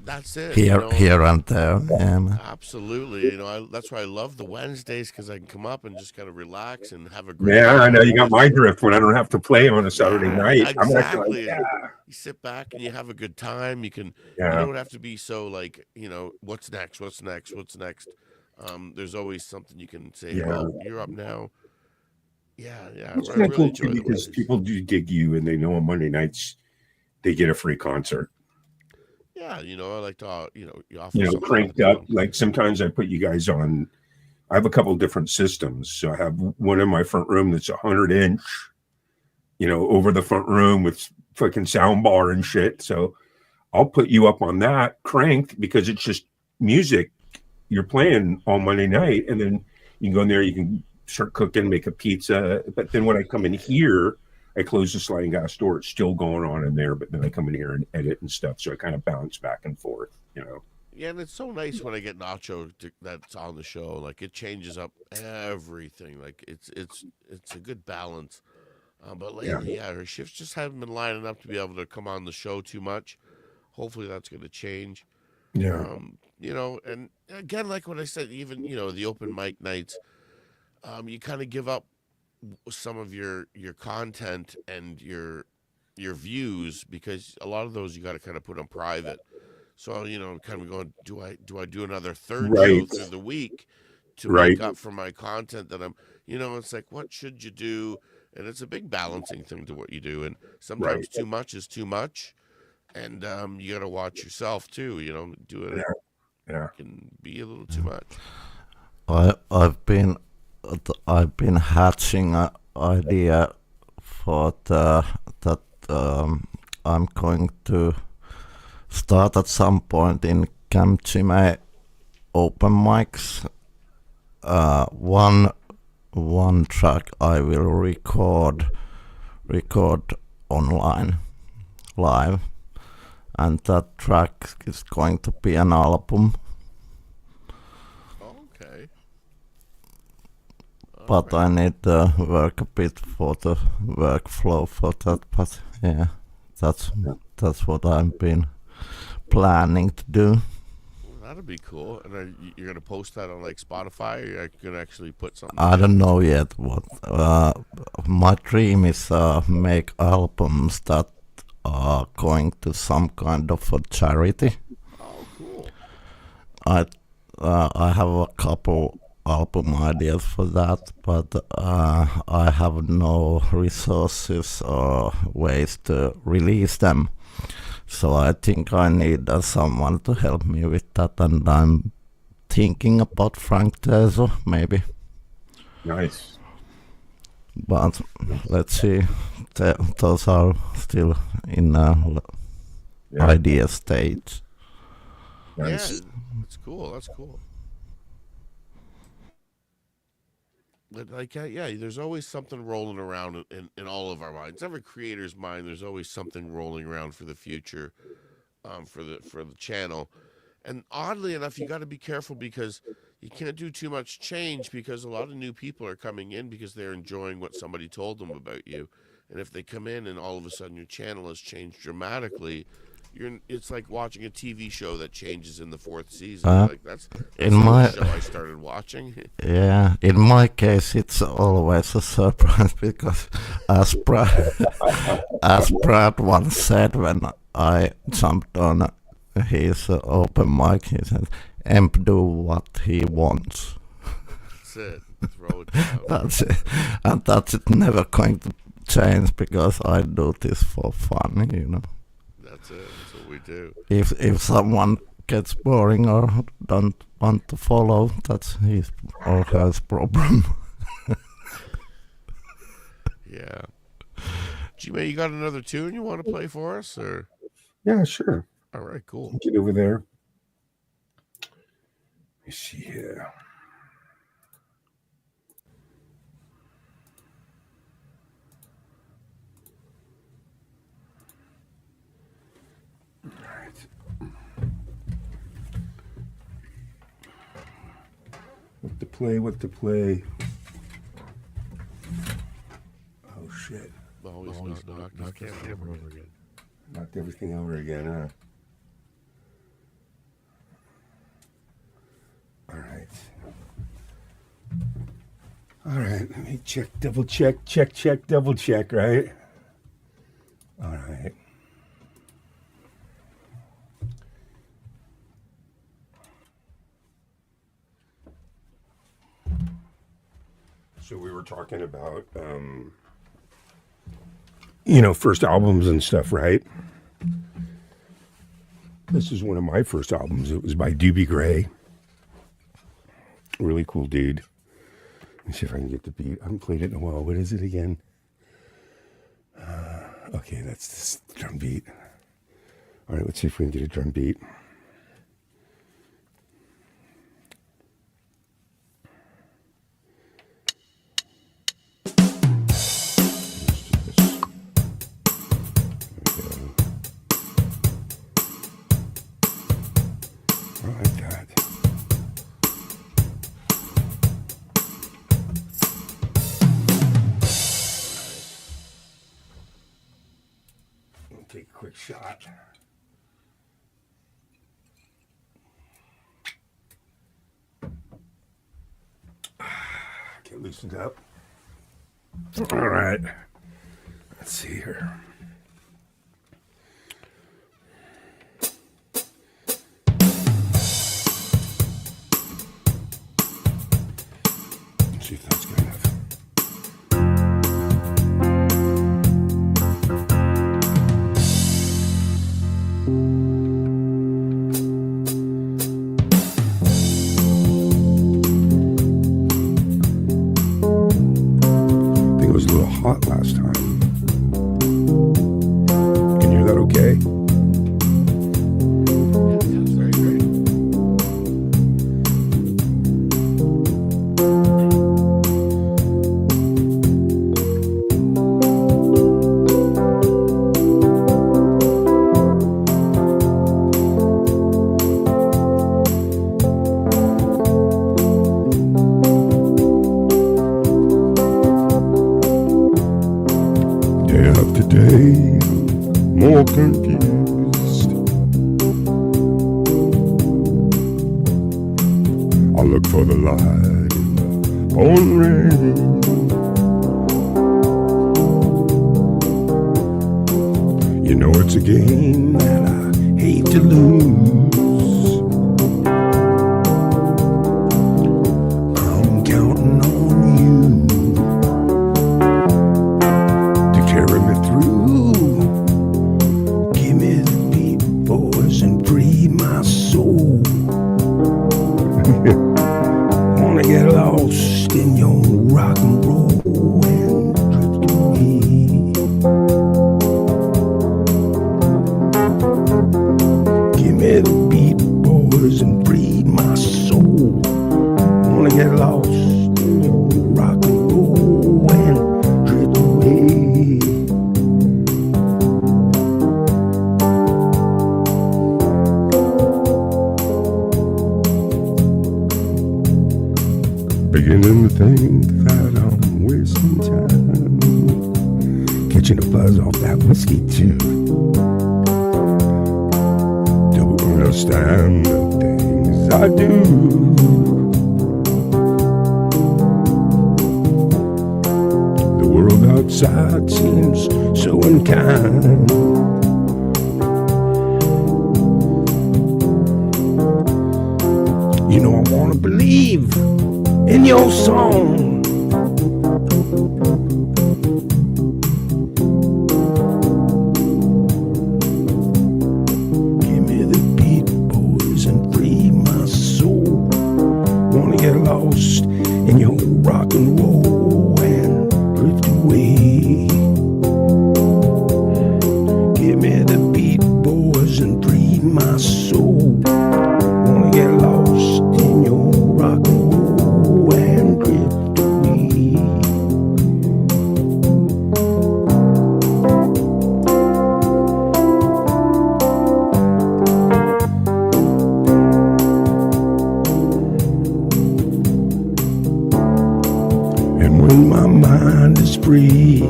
That's it. here and there. Yeah, man. Absolutely. That's why I love the Wednesdays because I can come up and just kind of relax and have a great Yeah, I know time. you got my drift when I don't have to play on a Saturday Yeah, night. I'm actually like, exactly. And yeah, you sit back and you have a good time. You yeah, don't have to be so like, what's next? What's next? What's next? There's always something you can say, yeah. oh, you're up now. Yeah, yeah. It's I kind of really cool too enjoy the because Wednesdays. people do dig you and they know on Monday nights they get a free concert. Yeah, I like to, you offer You know, something to other cranked up. people. Like sometimes I put you guys on. I have a couple different systems. So I have one in my front room that's 100 inch, over the front room with fucking sound bar and shit. So I'll put you up on that cranked because it's just music you're playing all Monday night, and then you can go in there, you can start cooking, make a pizza. But then when I come in here, I close the sliding glass door. It's still going on in there, but then I come in here and edit and stuff. So I kind of bounce back and forth. Yeah, and it's so nice when I get that's on the show. Like it changes up everything. Like it's a good balance. But Yeah, lately, yeah, her shifts just haven't been lining up to be able to come on the show too much. Hopefully, that's going to change. yeah, And again, like what I said, even the open mic nights, you kind of give up some of your content and your views because a lot of those you got to kind of put on private. So kind of going, do I do another third show right, through the week to right. make up for my content that it's like what should you do? And it's a big balancing thing to what you do, and sometimes Right. too much is too much, and you got to watch yourself too. Doing Yeah. it Yeah. can be a little too much. I've been hatching an idea for that I'm going to start at some point in Camp Chime open mics. One track I will record online live, and that track is going to be an album. Okay. But I need to work a bit for the workflow for that. But yeah, that's what I've been planning to do. That'd be cool. And you're gonna post that on like Spotify, or you're gonna actually put something I together? don't know yet what. My dream is make albums that are going to some kind of a charity. Oh, cool. I have a couple album ideas for that, but I have no resources or ways to release them. So I think I need someone to help me with that, and I'm thinking about Frank Teso, maybe. Nice. But let's see. Those are still in Yeah. idea stage. Nice. Yeah, that's cool. That's cool. But like, yeah, there's always something rolling around in all of our minds. Every creator's mind, there's always something rolling around for the future, for the channel. And oddly enough, you got to be careful because you can't do too much change because a lot of new people are coming in because they're enjoying what somebody told them about you. And if they come in and all of a sudden your channel has changed dramatically, it's like watching a TV show that changes in the fourth season. Like that's in not my- a show I started watching. Yeah, in my case, it's always a surprise because as Brad once said when I jumped on his open mic. He said, "Emp do what he wants." That's it. Throw it down. That's it, and that's never going to change because I do this for fun, you know. That's it. That's what we do. If someone gets boring or don't want to follow, that's his or her problem. Yeah. G-Man, you got another tune you want to play for us, or? Yeah, sure. All right, cool. Get over there. Let me see here. All right. What to play? Oh, shit. Always knock this camera over again. Knocked everything over again, huh? All right. All right, let me check, double check, double check, right? All right. So we were talking about, first albums and stuff, right? This is one of my first albums. It was by Doobie Gray. Really cool dude. Let me see if I can get the beat. I haven't played it in a while. What is it again? Okay, that's this drum beat. All right, let's see if we can get a drum beat. Take a quick shot. Get loosened up. All right. Let's see here. Let's see if that's good enough. Hot last time. Can you hear that okay? Yeah, sounds very great. Day, more confused. I look for the light in the pouring rain. You know it's a game that I hate to lose. I'm counting on you to carry me through. Give me the beat, boys, and breathe my soul. Wanna get lost in your rock and roll and drift away. Give me the beat, boys, and breathe my soul. Wanna get lost in your rock and roll and drift away. Beginning to think that I'm wasting time, catching a buzz off that whiskey too. Don't understand the things I do. The world outside seems so unkind. You know I wanna believe in your song. Give me the beat, boys, and free my soul. Wanna get lost in your rock and roll and drift away. Give me the beat, boys, and free my soul. Wanna get lost in your rock and roll and drift away. And when my mind is free,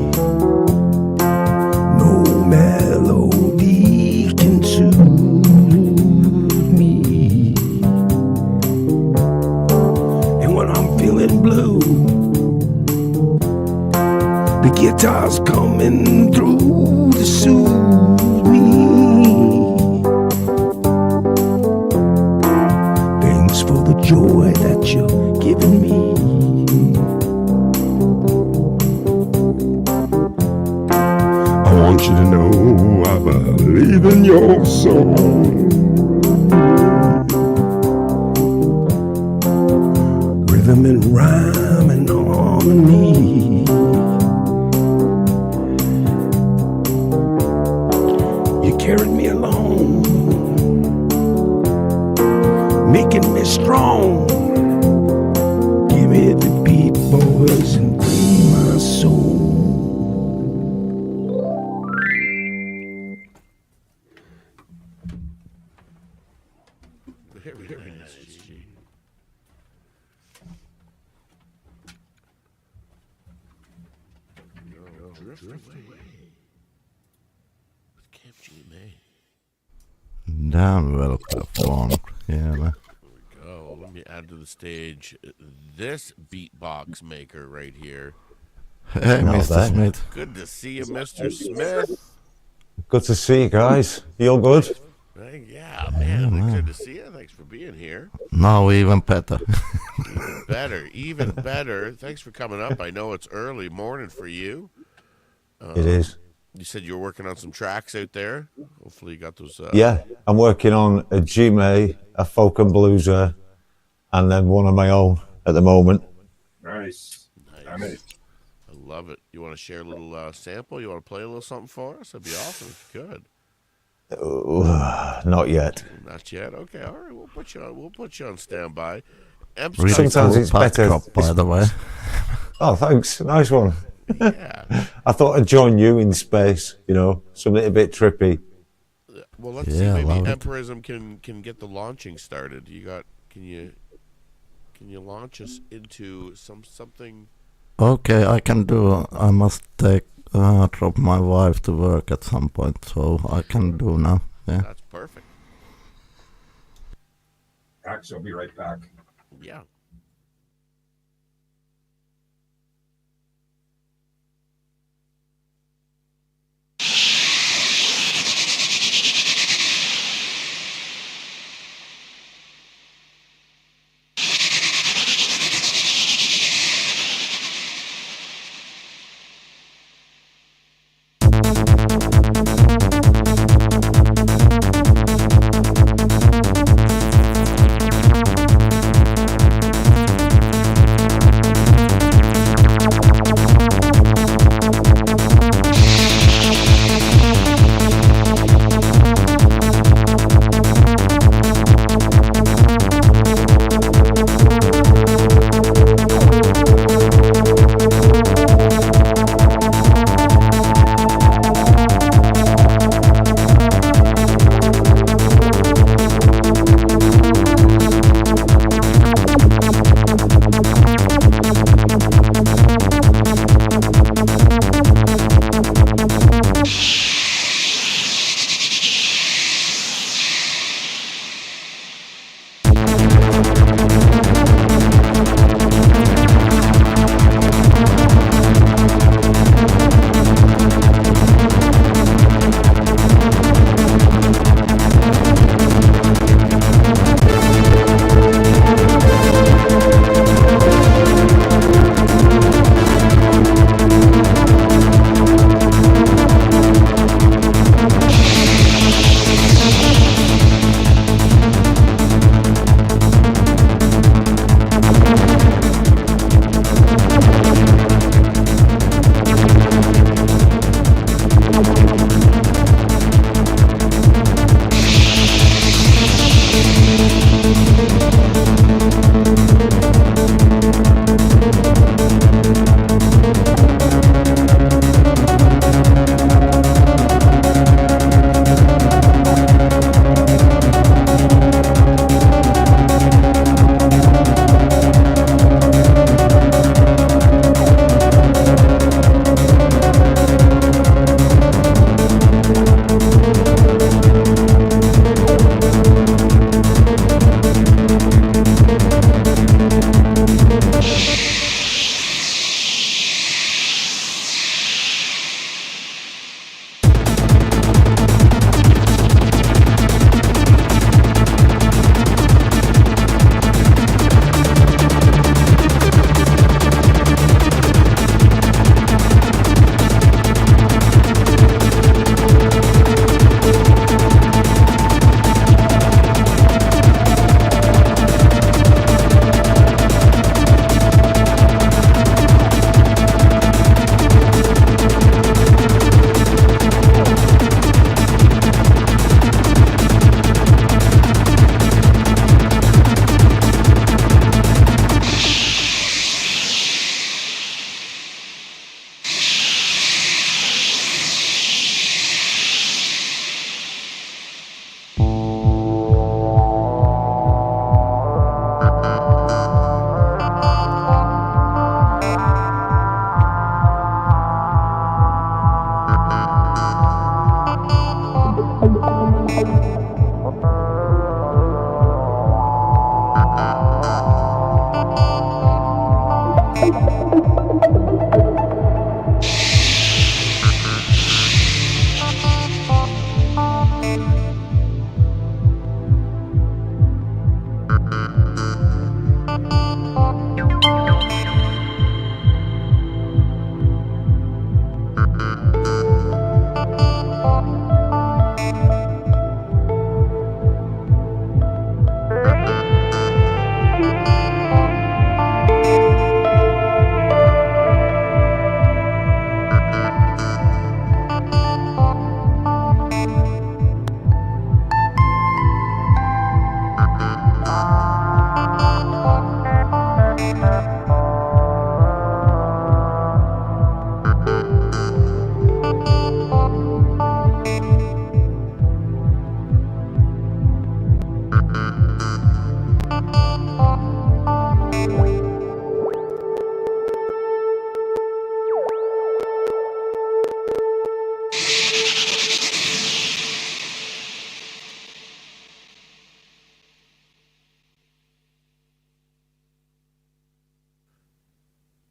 no melody can soothe me. And when I'm feeling blue, the guitar's coming through to soothe me. Thanks for the joy that you're giving me. I want you to know I believe in your song. Rhythm and rhyme and harmony. You carried me along, making me strong. Give me the beat, boys, and free my soul. Very nice, G. Drift away. With Camp G, man. Damn well performed. Yeah, man. Oh, let me add to the stage this beatbox maker right here. Hey, Not Mr. bad. Smith. Good to see you, Mr. Smith. Good to see you guys. You all good? Hey, yeah, man. Good to see you. Thanks for being here. Now even better. Even better. Even better. Thanks for coming up. I know it's early morning for you. It is. You said you were working on some tracks out there. Hopefully you got those. Yeah, I'm working on a G-May, a folk and blueser, and then one of my own at the moment. Nice. Nice. I love it. You want to share a little sample? You want to play a little something for us? That'd be awesome if you could. Not yet. Not yet. Okay. All right. We'll put you on. We'll put you on standby. Really Sometimes cool it's better- backdrop, by the way. Oh, thanks. Nice one. Yeah. I thought I'd join you in space, you know, something a bit trippy. Well, let's Yeah, see. Maybe love it. Empirism can get the launching started. You got? Can you launch us into something? Okay, I can do. I must drop my wife to work at some point, so I can do now. Yeah. That's perfect. Axe, I'll be right back. Yeah.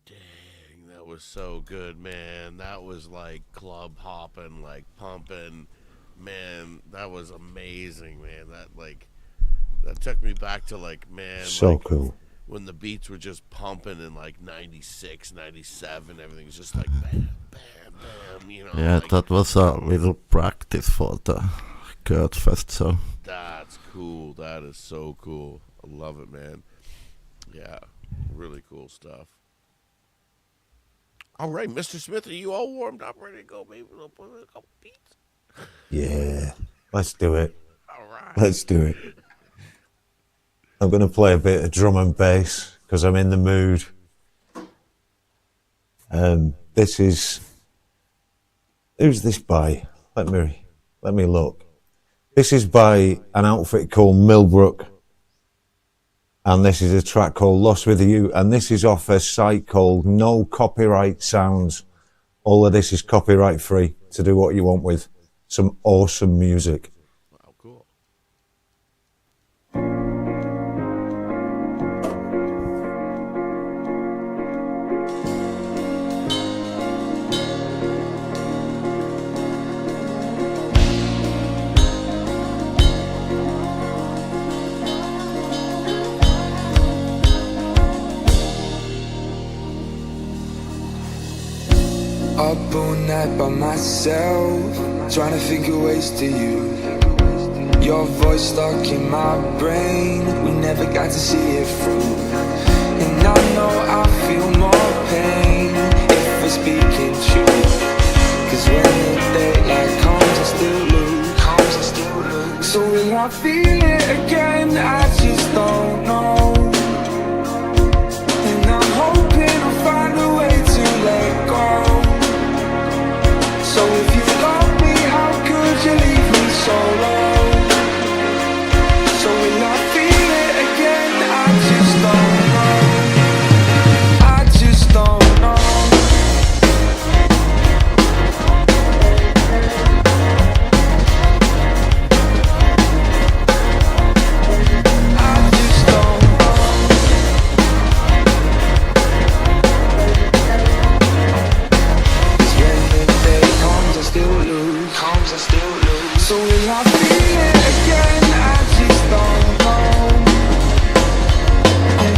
Dang, that was so good, man. That was like club hopping, like pumping. Man, that was amazing, man. That took me back to like, man, So like cool. when the beats were just pumping in like 96, 97, everything's just like bam, bam, bam, you know. Yeah, like, that was a little practice for the Kurtfest, so. That's cool. That is so cool. I love it, man. Yeah, really cool stuff. All right, Mr. Smith, are you all warmed up, ready to go? Maybe we'll put a couple beats. Yeah, let's do it. All right. Let's do it. I'm going to play a bit of drum and bass because I'm in the mood. This is... Who's this by? Let me look. This is by an outfit called Millbrook. And this is a track called Lost With You. And this is off a site called No Copyright Sounds. All of this is copyright free to do what you want with. Some awesome music. Wow, cool. Up all night by myself, trying to think of ways to you. Your voice stuck in my brain, we never got to see it through. And I know I feel more pain if we're speaking truth. Cause when the daylight comes I still lose. So will I feel it again? I just don't know. And I'm hoping I'll find a way to let go. So if you love me, how could you leave me so low? So will I feel it again? I just don't know. I just don't know. I just don't know. Cause when the day comes I still lose. So will I feel it again? I just don't know. And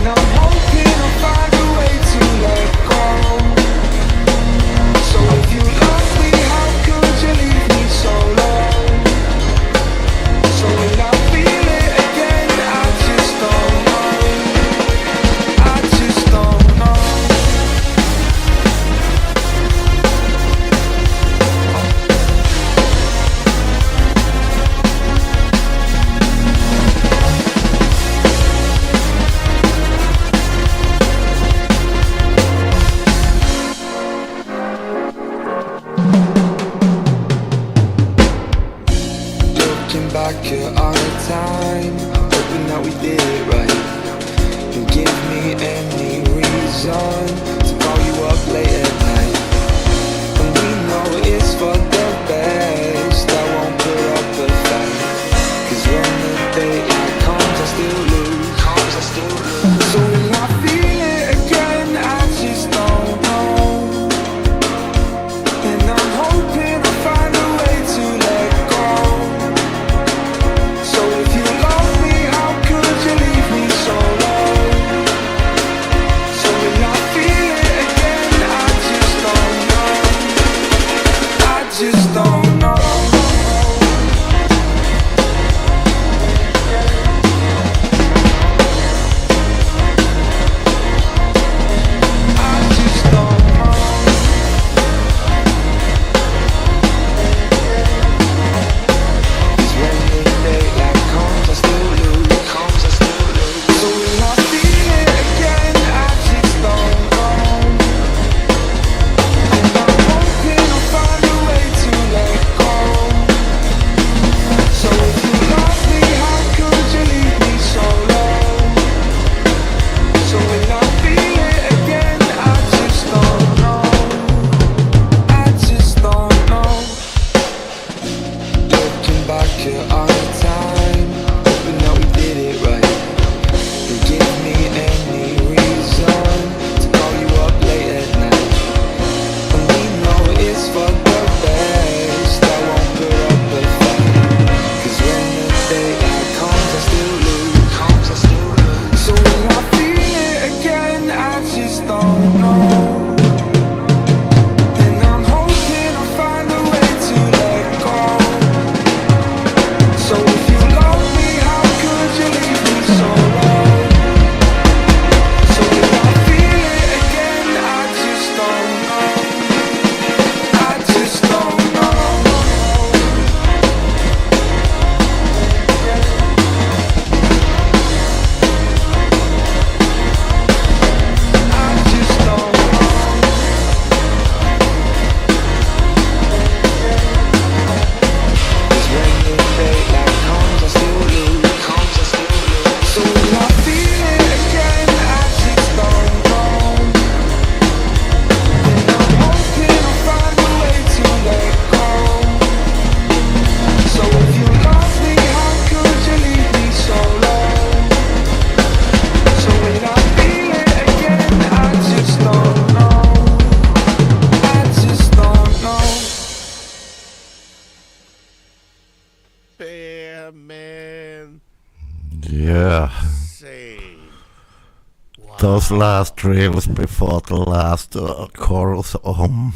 Those last reels before the last chorus. Oh,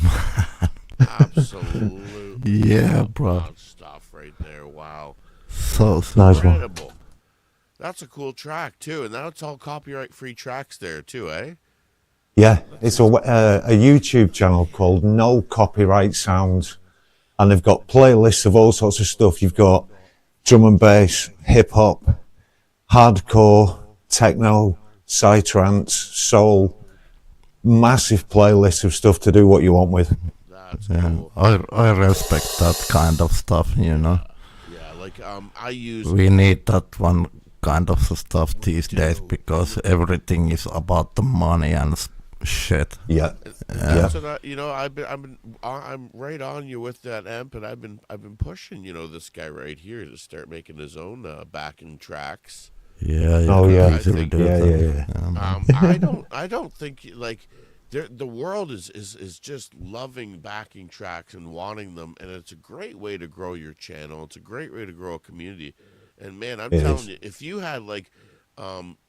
Absolutely. yeah, bro. Top stuff right there. Wow. So Nice one. Incredible. That's a cool track too, and now it's all copyright-free tracks there too, eh? Yeah, it's a YouTube channel called No Copyright Sounds, and they've got playlists of all sorts of stuff. You've got drum and bass, hip hop, hardcore, techno, psytrance, soul, massive playlist of stuff to do what you want with. That's yeah, cool. I respect that kind of stuff. Yeah, like I use. We need that one kind of stuff these days because everything is about the money and shit. Yeah, That's what I'm right on you with that amp, and I've been pushing this guy right here to start making his own backing tracks. Yeah. Oh, yeah. Easily do Yeah, that. yeah. I don't think like the world is just loving backing tracks and wanting them, and it's a great way to grow your channel. It's a great way to grow a community. And man, I'm telling you, if you had like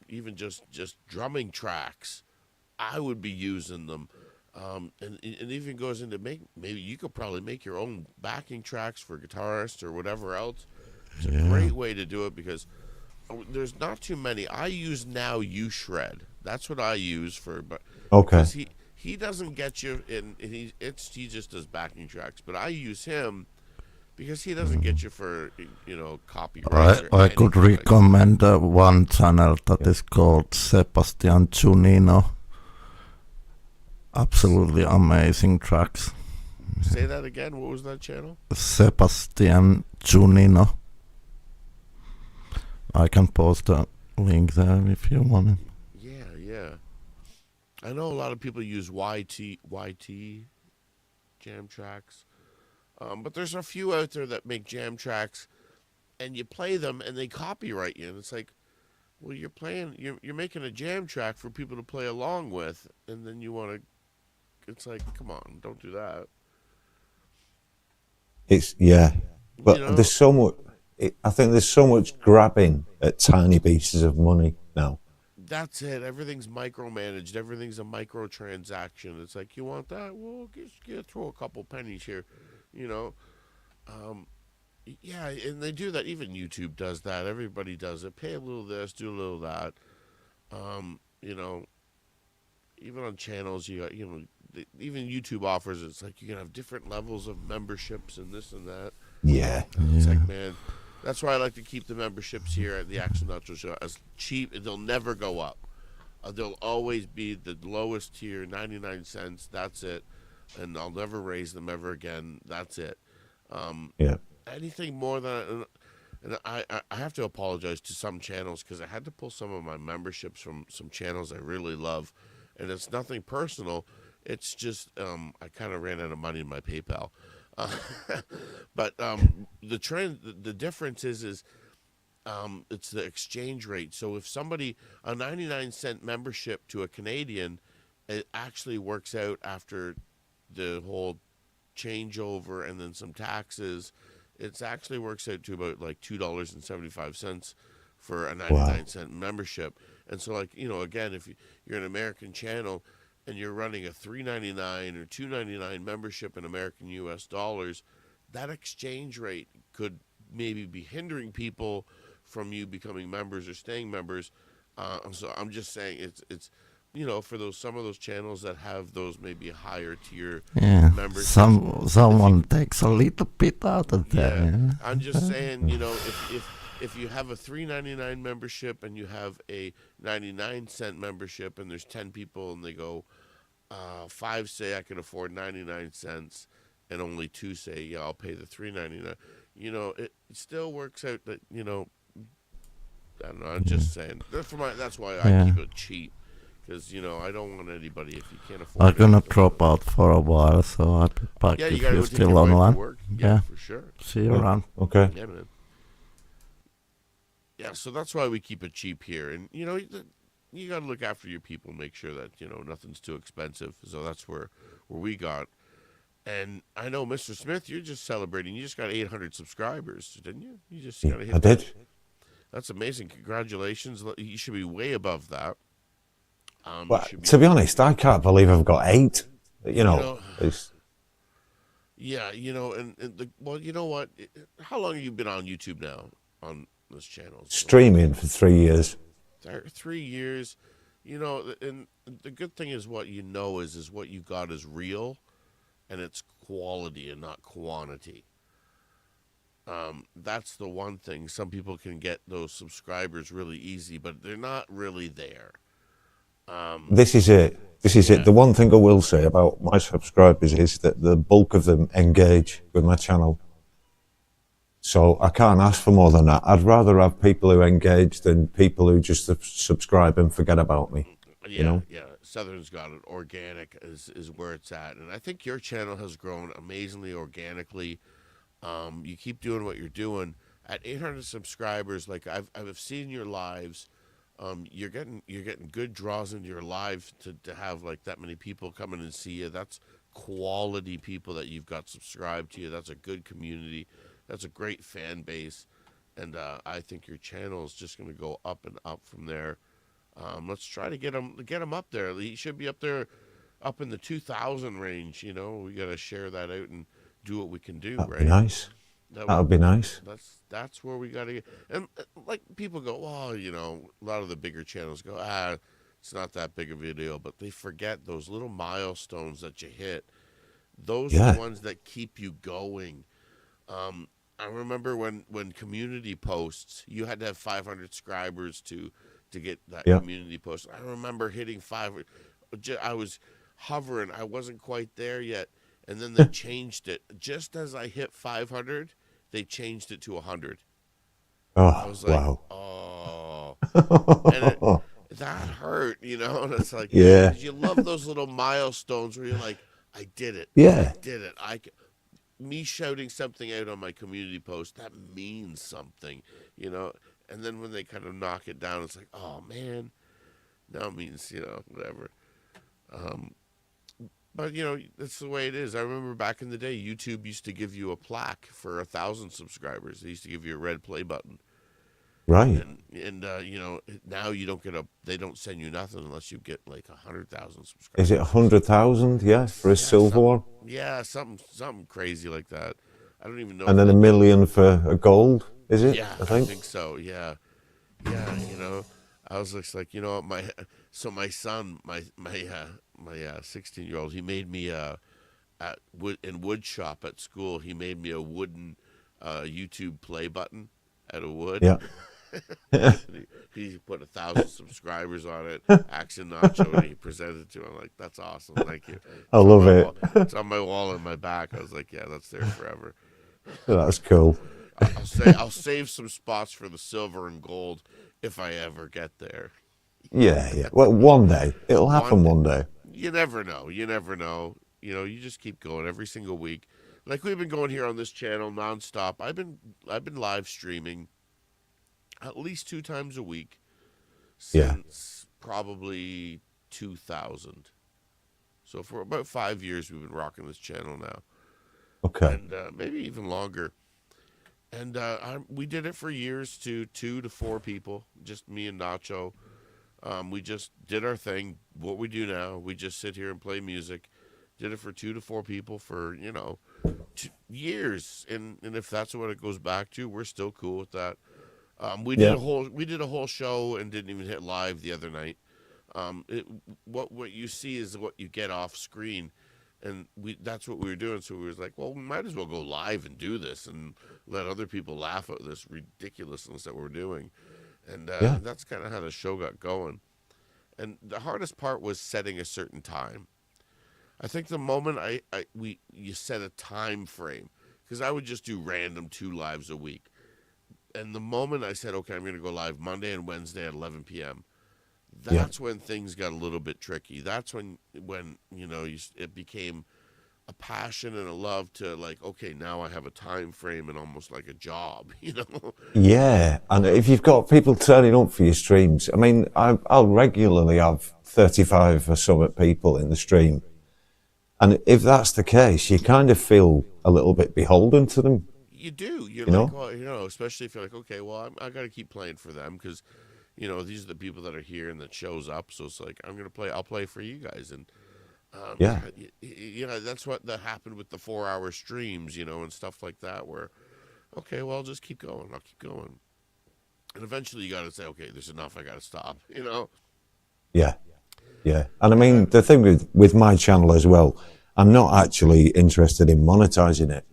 even just drumming tracks, I would be using them. And it even goes into maybe you could probably make your own backing tracks for guitarists or whatever else. It's a great way to do it because there's not too many. I use now Shred. That's what I use for. But Okay. because he doesn't get you in. He just does backing tracks. But I use him because he doesn't get you for copyright. I could recommend one channel that is called Sebastian Junino. Absolutely amazing tracks. Say that again. What was that channel? Sebastian Junino. I can post a link there if you want it. Yeah. I know a lot of people use YT jam tracks, but there's a few out there that make jam tracks, and you play them and they copyright you, and it's like, well, you're making a jam track for people to play along with, and then you want to. It's like, come on, don't do that. But there's so much. I think there's so much grabbing at tiny pieces of money now. That's it. Everything's micromanaged. Everything's a microtransaction. It's like, you want that? Well, just throw a couple pennies here, Yeah, and they do that. Even YouTube does that. Everybody does it. Pay a little this, do a little that. Even on channels, you got, even YouTube offers. It's like you can have different levels of memberships and this and that. Yeah. It's like, man, that's why I like to keep the memberships here at the Acts&Nacho show as cheap. They'll never go up. They'll always be the lowest tier, 99 cents. That's it. And I'll never raise them ever again. That's it. Anything more than, and I have to apologize to some channels because I had to pull some of my memberships from some channels I really love, and it's nothing personal. It's just I kind of ran out of money in my PayPal. But the difference is it's the exchange rate. So if somebody, a 99-cent membership to a Canadian, it actually works out after the whole changeover and then some taxes. It actually works out to about like $2.75 for a 99-cent membership. And so, like, again, if you're an American channel and you're running a $3.99 or $2.99 membership in American U.S. dollars, that exchange rate could maybe be hindering people from you becoming members or staying members. So I'm just saying it's for some of those channels that have those maybe higher tier members. Someone takes a little bit out of that. Yeah. I'm just saying, if you have a $3.99 membership and you have a 99-cent membership and there's 10 people and they go, 5 say I can afford 99 cents and only 2 say, yeah, I'll pay the $3.99. It still works out that, I don't know, I'm just saying. That's why I keep it cheap. Because, I don't want anybody, if you can't afford it. I'm going to drop out for a while, so I'll be back if you're still online. Yeah, for sure. See you around. Okay. Yeah, man. Yeah, so that's why we keep it cheap here. And, you got to look after your people, make sure that, nothing's too expensive. So that's where we got. And I know, Mr. Smith, you're just celebrating. You just got 800 subscribers, didn't you? You just got to hit I did. That's amazing. Congratulations. You should be way above that. You Well, should be to be able to, honest, I can't believe I've got 8. you know, It's yeah, well, you know what? How long have you been on YouTube now on this channel? It's been like streaming for 3 years. 3 years. And the good thing is what is what you got is real, and it's quality and not quantity. That's the one thing. Some people can get those subscribers really easy, but they're not really there. This is it. This is it. Yeah, The one thing I will say about my subscribers is that the bulk of them engage with my channel. So I can't ask for more than that. I'd rather have people who engage than people who just subscribe and forget about me. yeah, yeah. Southern's got it. Organic is where it's at, and I think your channel has grown amazingly organically. You keep doing what you're doing. At 800 subscribers, like I've seen your lives. You're getting good draws into your live to have like that many people come in and see you. That's quality people that you've got subscribed to you. That's a good community. That's a great fan base, and I think your channel is just going to go up and up from there. Let's try to get him up there. He should be up there, up in the 2,000 range. We got to share that out and do what we can do. That'd Right? be nice. That That would be nice. that's where we got to get. And like people go, well, a lot of the bigger channels go, it's not that big of a deal, but they forget those little milestones that you hit. Those are Yeah. the ones that keep you going. I remember when community posts, you had to have 500 subscribers to get that Yeah. community post. I remember hitting 500. I was hovering. I wasn't quite there yet, and then they changed it. Just as I hit 500, they changed it to 100. I Oh, was like, wow. oh, and that hurt, And it's like, Yeah. 'cause you love those little milestones where you're like, I did it. Yeah. I did it. Me shouting something out on my community post, that means something. And then when they kind of knock it down, it's like, oh man, now it means whatever. But that's the way it is. I remember back in the day, YouTube used to give you a plaque for 1,000 subscribers. They used to give you a red play button, Right. and now you don't get they don't send you nothing unless you get like 100,000 subscribers. Is it 100,000? Yeah, for a silver one? Yeah, something crazy like that. I don't even know. And then $1 million for a gold, is it? Yeah, I think. so. Yeah. I was just like, my son, my 16-year-old, he made me in wood shop at school. He made me a wooden YouTube play button out of wood. Yeah. He put 1,000 subscribers on it. Acts&Nacho, and he presented it to him. I'm like, that's awesome. Thank you. I love it. It's on my wall in my back. I was like, yeah, that's there forever. That's cool. I'll save some spots for the silver and gold if I ever get there. Yeah, yeah. Well, one day. It'll happen one day. You never know. You just keep going every single week. Like we've been going here on this channel nonstop. I've been live streaming at least 2 times a week since probably 2000. So for about 5 years we've been rocking this channel now. Okay. And maybe even longer. And we did it for years to 2 to 4 people, just me and Nacho. We just did our thing, what we do now. We just sit here and play music. Did it for 2 to 4 people for, years. And if that's what it goes back to, we're still cool with that. We did a whole show and didn't even hit live the other night. What you see is what you get off screen. And that's what we were doing. So we was like, well, we might as well go live and do this and let other people laugh at this ridiculousness that we're doing. And that's kind of how the show got going. And the hardest part was setting a certain time. I think the moment you set a time frame, because I would just do random 2 lives a week. And the moment I said, okay, I'm going to go live Monday and Wednesday at 11 p.m., that's when things got a little bit tricky. That's when it became a passion and a love to like, okay, now I have a time frame and almost like a job, Yeah, and if you've got people turning up for your streams, I mean, I'll regularly have 35 or so people in the stream. And if that's the case, you kind of feel a little bit beholden to them. You do. You're You like, know? well, especially if you're like, okay, well, I got to keep playing for them because, these are the people that are here and that shows up. So it's like I'll play for you guys, and Yeah. that's what that happened with the 4-hour streams, and stuff like that. Where okay, well, I'll just keep going. I'll keep going, and eventually you got to say, okay, there's enough. I got to stop. Yeah. Yeah. And I mean, the thing with my channel as well, I'm not actually interested in monetizing it.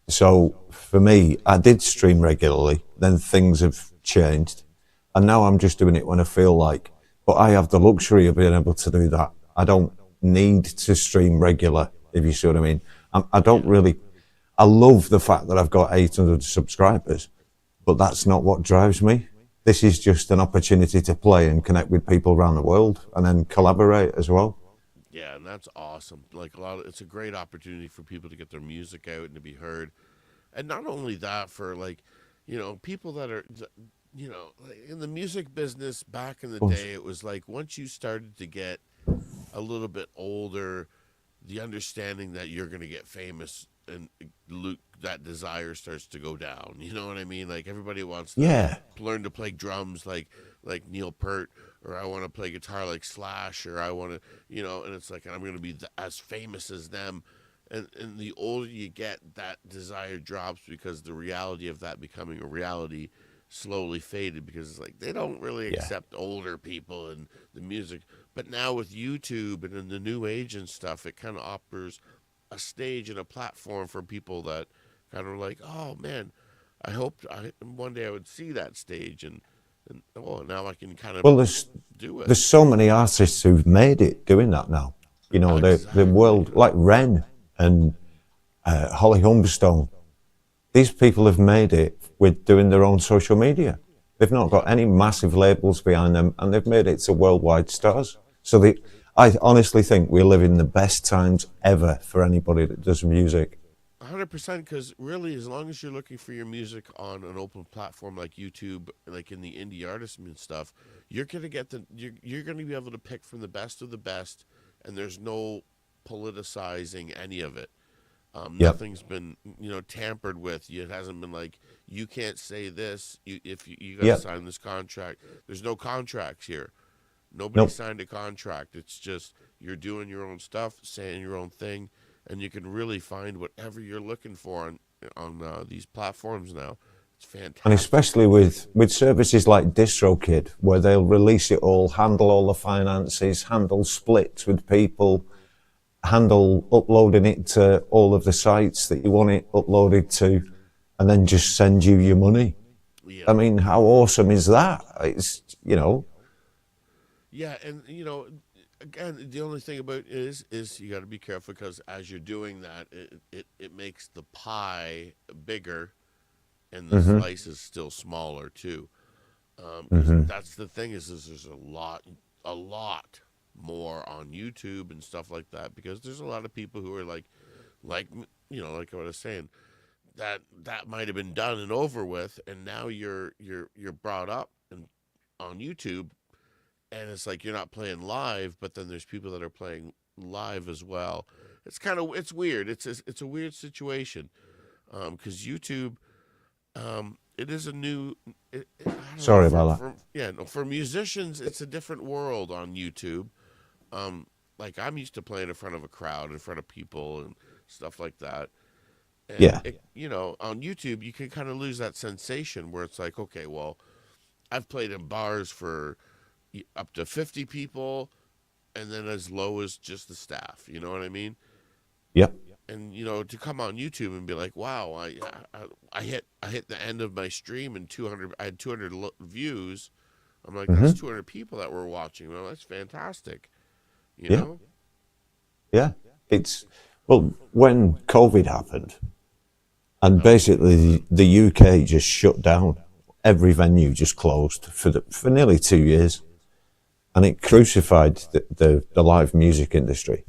So for me, I did stream regularly, then things have changed. And now I'm just doing it when I feel like, but I have the luxury of being able to do that. I don't need to stream regular, if you see what I mean. I don't really, I love the fact that I've got 800 subscribers, but that's not what drives me. This is just an opportunity to play and connect with people around the world and then collaborate as well. Yeah, and that's awesome. Like it's a great opportunity for people to get their music out and to be heard. And not only that, for like, people that are, like in the music business back in the day, it was like once you started to get a little bit older, the understanding that you're going to get famous and that desire starts to go down. You know what I mean? Like everybody wants to learn to play drums like Neil Peart, or I want to play guitar like Slash, or I want to, and it's like I'm going to be as famous as them. And the older you get, that desire drops because the reality of that becoming a reality slowly faded, because it's like they don't really accept older people and the music. But now with YouTube and in the new age and stuff, it kind of offers a stage and a platform for people that kind of like, oh man, I hoped one day I would see that stage, and now I can kind of do it. There's so many artists who've made it doing that now. The world, like Ren and Holly Humberstone, these people have made it with doing their own social media. They've not got any massive labels behind them, and they've made it to worldwide stars. So I honestly think we're living the best times ever for anybody that does music. 100%, because really, as long as you're looking for your music on an open platform like YouTube, like in the indie artist and stuff, you're gonna get you're gonna be able to pick from the best of the best, and there's no politicizing any of it. Nothing's been tampered with. It hasn't been like, you can't say this. If you got to sign this contract. There's no contracts here. Nobody signed a contract. It's just you're doing your own stuff, saying your own thing, and you can really find whatever you're looking for on these platforms now. It's fantastic. And especially with services like DistroKid, where they'll release it all, handle all the finances, handle splits with people, handle uploading it to all of the sites that you want it uploaded to, and then just send you your money. Yeah. I mean, how awesome is that? It's, Yeah, and again, the only thing about it is you got to be careful, because as you're doing that, it makes the pie bigger, and the slice is still smaller too. That's the thing is there's a lot more on YouTube and stuff like that, because there's a lot of people who are like like what I was saying, that might have been done and over with, and now you're brought up and on YouTube, and it's like you're not playing live, but then there's people that are playing live as well. It's weird. It's a weird situation, because YouTube, it is a new. Sorry about that. For musicians, it's a different world on YouTube. Like I'm used to playing in front of a crowd, in front of people and stuff like that. And on YouTube, you can kind of lose that sensation where it's like, okay, well, I've played in bars for up to 50 people, and then as low as just the staff. You know what I mean? Yep. And to come on YouTube and be like, wow, I hit the end of my stream and I had 200 views. I'm like, that's 200 people that were watching. Well, that's fantastic. You know? Yeah. When COVID happened, and basically the UK just shut down, every venue just closed for nearly 2 years, and it crucified the live music industry.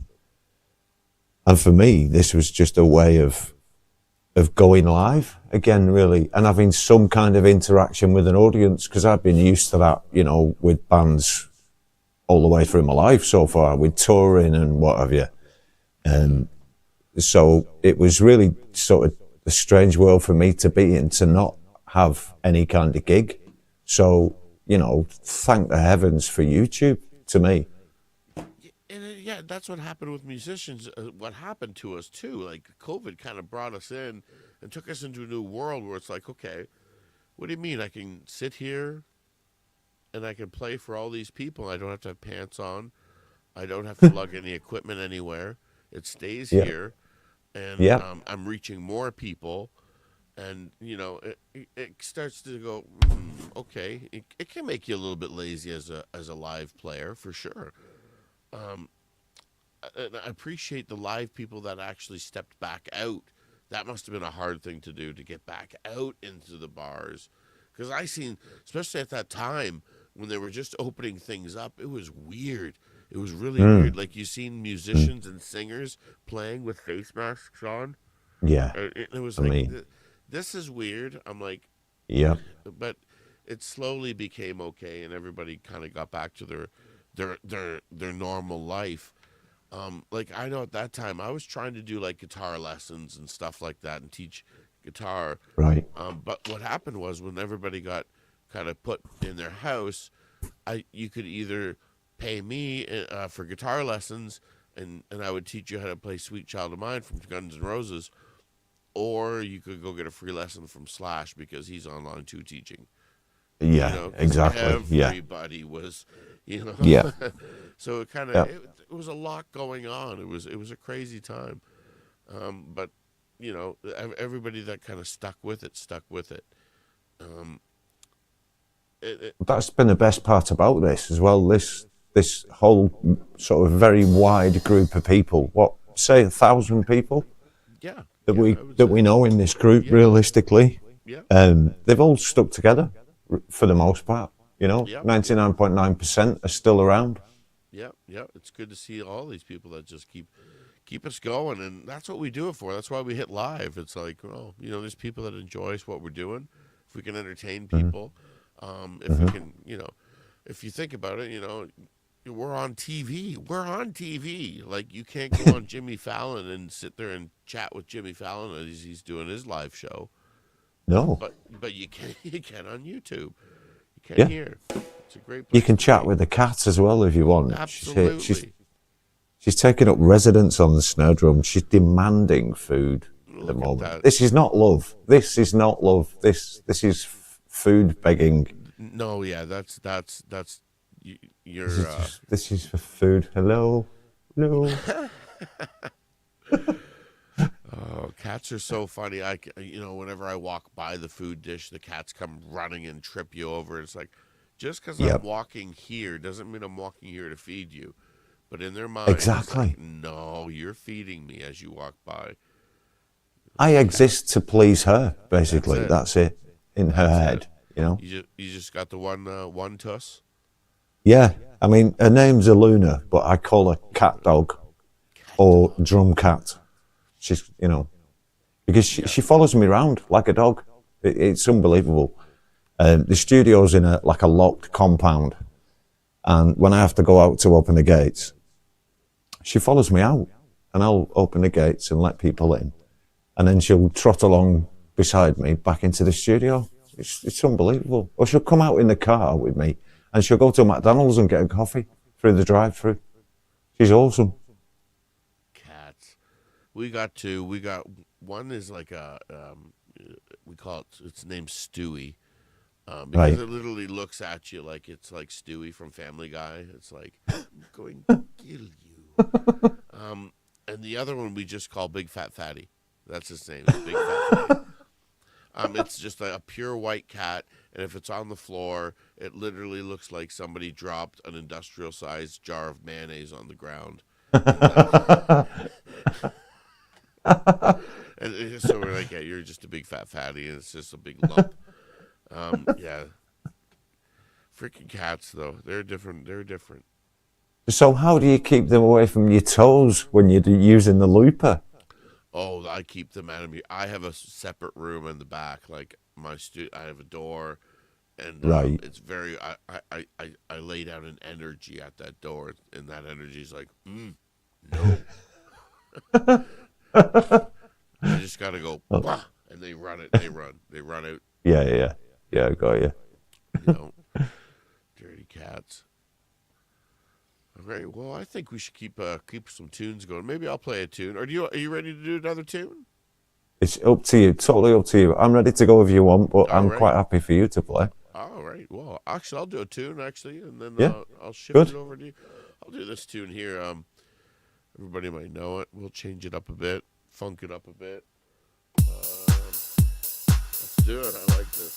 And for me, this was just a way of going live again, really, and having some kind of interaction with an audience, because I've been used to that, with bands all the way through my life so far, with touring and what have you. And so it was really sort of a strange world for me to be in, to not have any kind of gig. So, thank the heavens for YouTube to me. And yeah, that's what happened with musicians. What happened to us too? Like COVID kind of brought us in and took us into a new world where it's like, okay, what do you mean? I can sit here and I can play for all these people. I don't have to have pants on. I don't have to lug any equipment anywhere. It stays Yeah. here, and Yeah. I'm reaching more people. And it starts to go. Okay, it can make you a little bit lazy as a live player for sure. Um, and I appreciate the live people that actually stepped back out. That must have been a hard thing to do, to get back out into the bars, because I seen, especially at that time when they were just opening things up, it was weird. It was really weird. Like you seen musicians and singers playing with face masks on. Yeah. It was I like, mean, this is weird. I'm like, yeah. but it slowly became okay, and everybody kind of got back to their normal life. Like I know at that time I was trying to do like guitar lessons and stuff like that and teach guitar. Right. But what happened was when everybody got kind of put in their house, you could either pay me for guitar lessons, and I would teach you how to play "Sweet Child of Mine" from Guns N' Roses, or you could go get a free lesson from Slash because he's online too teaching. Yeah. 'Cause Exactly. Yeah. everybody was, Yeah. So it kind of Yeah. it was a lot going on. It was a crazy time, but everybody that kind of stuck with it. Um, That's been the best part about this as well. This whole sort of very wide group of people. What, say 1,000 people yeah, that yeah, we I would that say. we know in this group. Yeah. Realistically, Yeah, they've all stuck together for the most part. yeah, 99.9% are still around. yeah, yeah. It's good to see all these people that just keep us going, and that's what we do it for. That's why we hit live. It's like, oh, there's people that enjoy what we're doing. If we can entertain people, if we can, if you think about it, we're on TV. We're on TV. Like you can't go on Jimmy Fallon and sit there and chat with Jimmy Fallon as he's doing his live show. No, But you can on YouTube. You can Yeah. here. It's a great place you can to chat be. with the cat as well if you want. Absolutely. She's taking up residence on the snare drum. She's demanding food at the Look at moment. that. This is not love. This is not love. This is food begging. No, yeah, that's you're This is for food. Hello, hello. oh, cats are so funny. Whenever I walk by the food dish, the cats come running and trip you over. It's like, just because Yep. I'm walking here doesn't mean I'm walking here to feed you. But in their mind, it's Exactly. like, no, you're feeding me as you walk by. I exist to please her. Basically, That's that's it. In her head, You just got the one tuss. Yeah, I mean, her name's Aluna, but I call her cat dog or drum cat. She's, because she follows me around like a dog. It's unbelievable. The studio's in a locked compound, and when I have to go out to open the gates, she follows me out, and I'll open the gates and let people in, and then she'll trot along beside me back into the studio. It's unbelievable. Or she'll come out in the car with me, and she'll go to McDonald's and get a coffee through the drive-through. She's awesome. Cats. We got one is like a we call its name's Stewie. Because Right. it literally looks at you like it's like Stewie from Family Guy. It's like, I'm going to kill you. And the other one we just call Big Fat Fatty. That's his name, Big Fat Fatty. It's just a pure white cat, and if it's on the floor, it literally looks like somebody dropped an industrial-sized jar of mayonnaise on the ground. And so we're like, yeah, you're just a big fat fatty, and it's just a big lump. Yeah. Freaking cats, though. They're different. They're different. So how do you keep them away from your toes when you're using the looper? Oh, I keep them out of me. I have a separate room in the back. Like I have a door, and Right. it's very. I lay down an energy at that door, and that energy is like, no. I just gotta go, "Bah," and they run it. They run out. Yeah, I got you. You know, dirty cats. All right. Well, I think we should keep some tunes going. Maybe I'll play a tune. Or are you ready to do another tune? It's up to you, totally up to you. I'm ready to go if you want, but I'm right. quite happy for you to play. All right. Well, actually, I'll do a tune and then Yeah. I'll shift Good. it over to you. I'll do this tune here. Everybody might know it. We'll change it up a bit, funk it up a bit. Let's do it. I like this.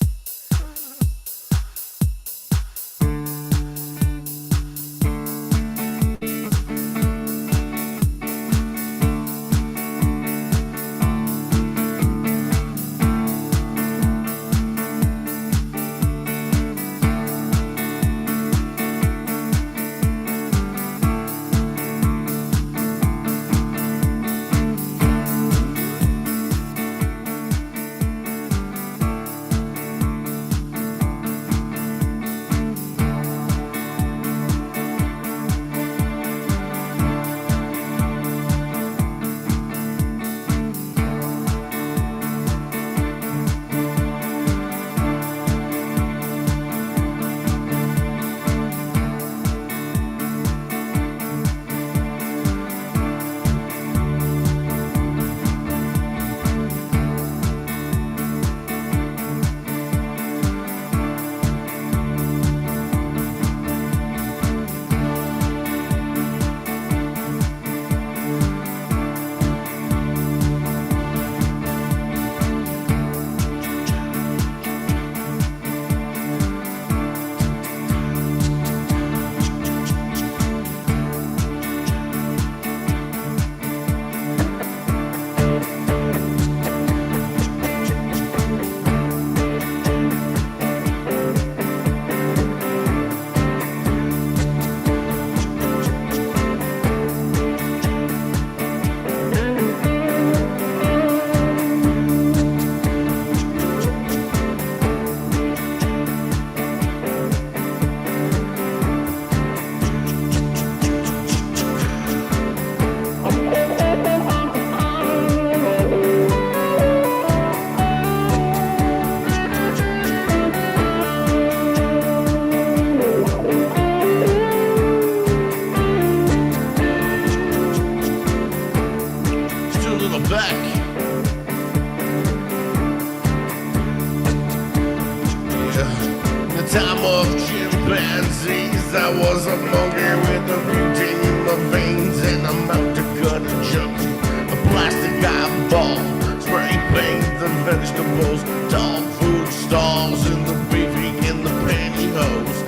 Time of chimpanzees, I was a monkey with a routine in my veins, and I'm out to cut a junkie. A plastic eyeball, spray paint the vegetables, dog food stalls, and the beefy in the pantyhose.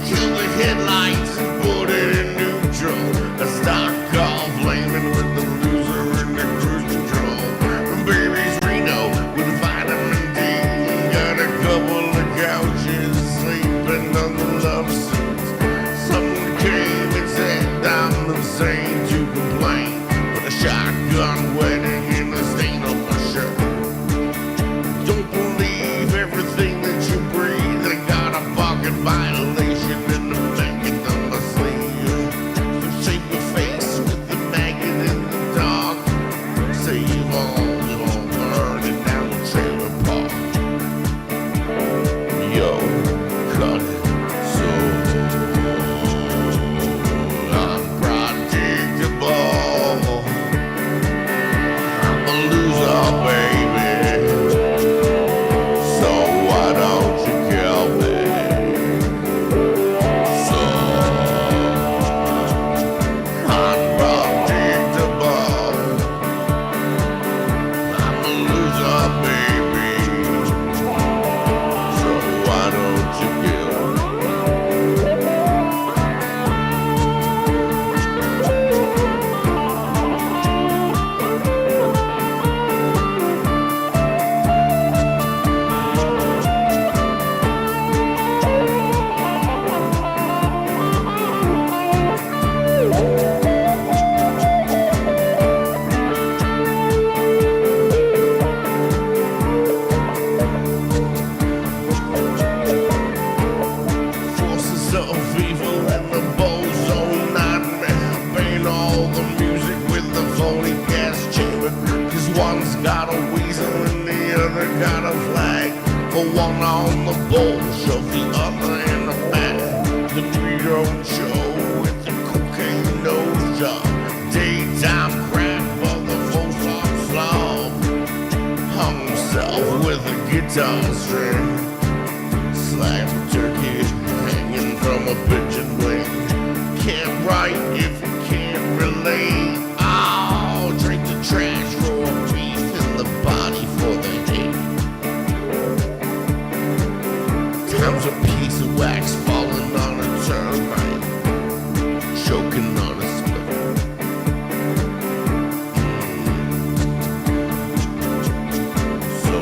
Kill the headlights and put it in neutral. A stock car flaming with the loser in the cruise control. Baby's Reno with vitamin D, got a couple of couches sleeping on the love seats. Someone came and said I'm the same to complain, with a shotgun wedding and a stain on my shirt. Don't believe everything that you breathe. I got a pocket violation and a maggot on my sleeve. So shake your face with the maggot in the dark. Save all burning down the trailer park. Yo, cut it so unpredictable. I'm a loser, baby. So why don't you kill me? So unpredictable. I'm a loser, baby. So why don't you kill me? Forces of evil and the bozo nightmare. Paint all the music with the phony gas chamber. Cause one's got a weasel and the other got a flag. For one on the bull, shove the other Joe with the cocaine nose job. Daytime crack for the full-time slob. Hung himself with a guitar string. Slap turkey hanging from a pigeon wing. Can't write if you can't relate. Oh, drink the trash for a beef in the body for the hate. Time's a piece of wax falling on a termite, choking on a split. So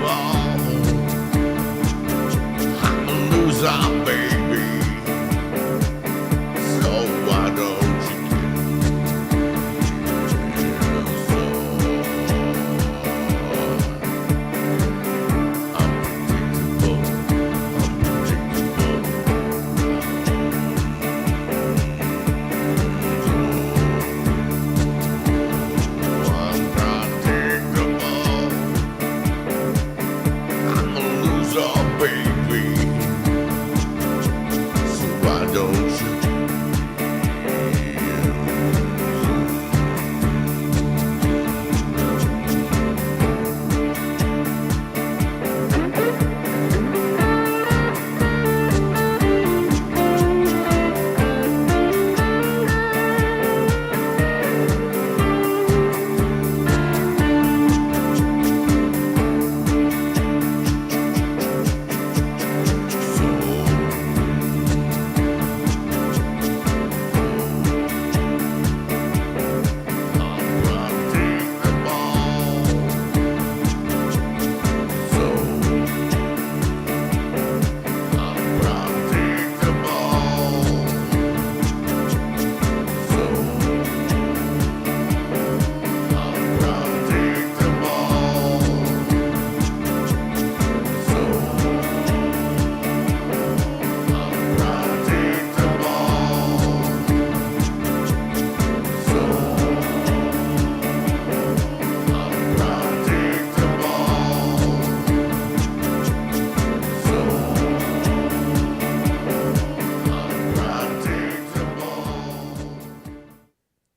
unpredictable. I'm a loser, baby. So why don't you get so unpredictable, unpredictable. I'm a loser, baby. So why don't you?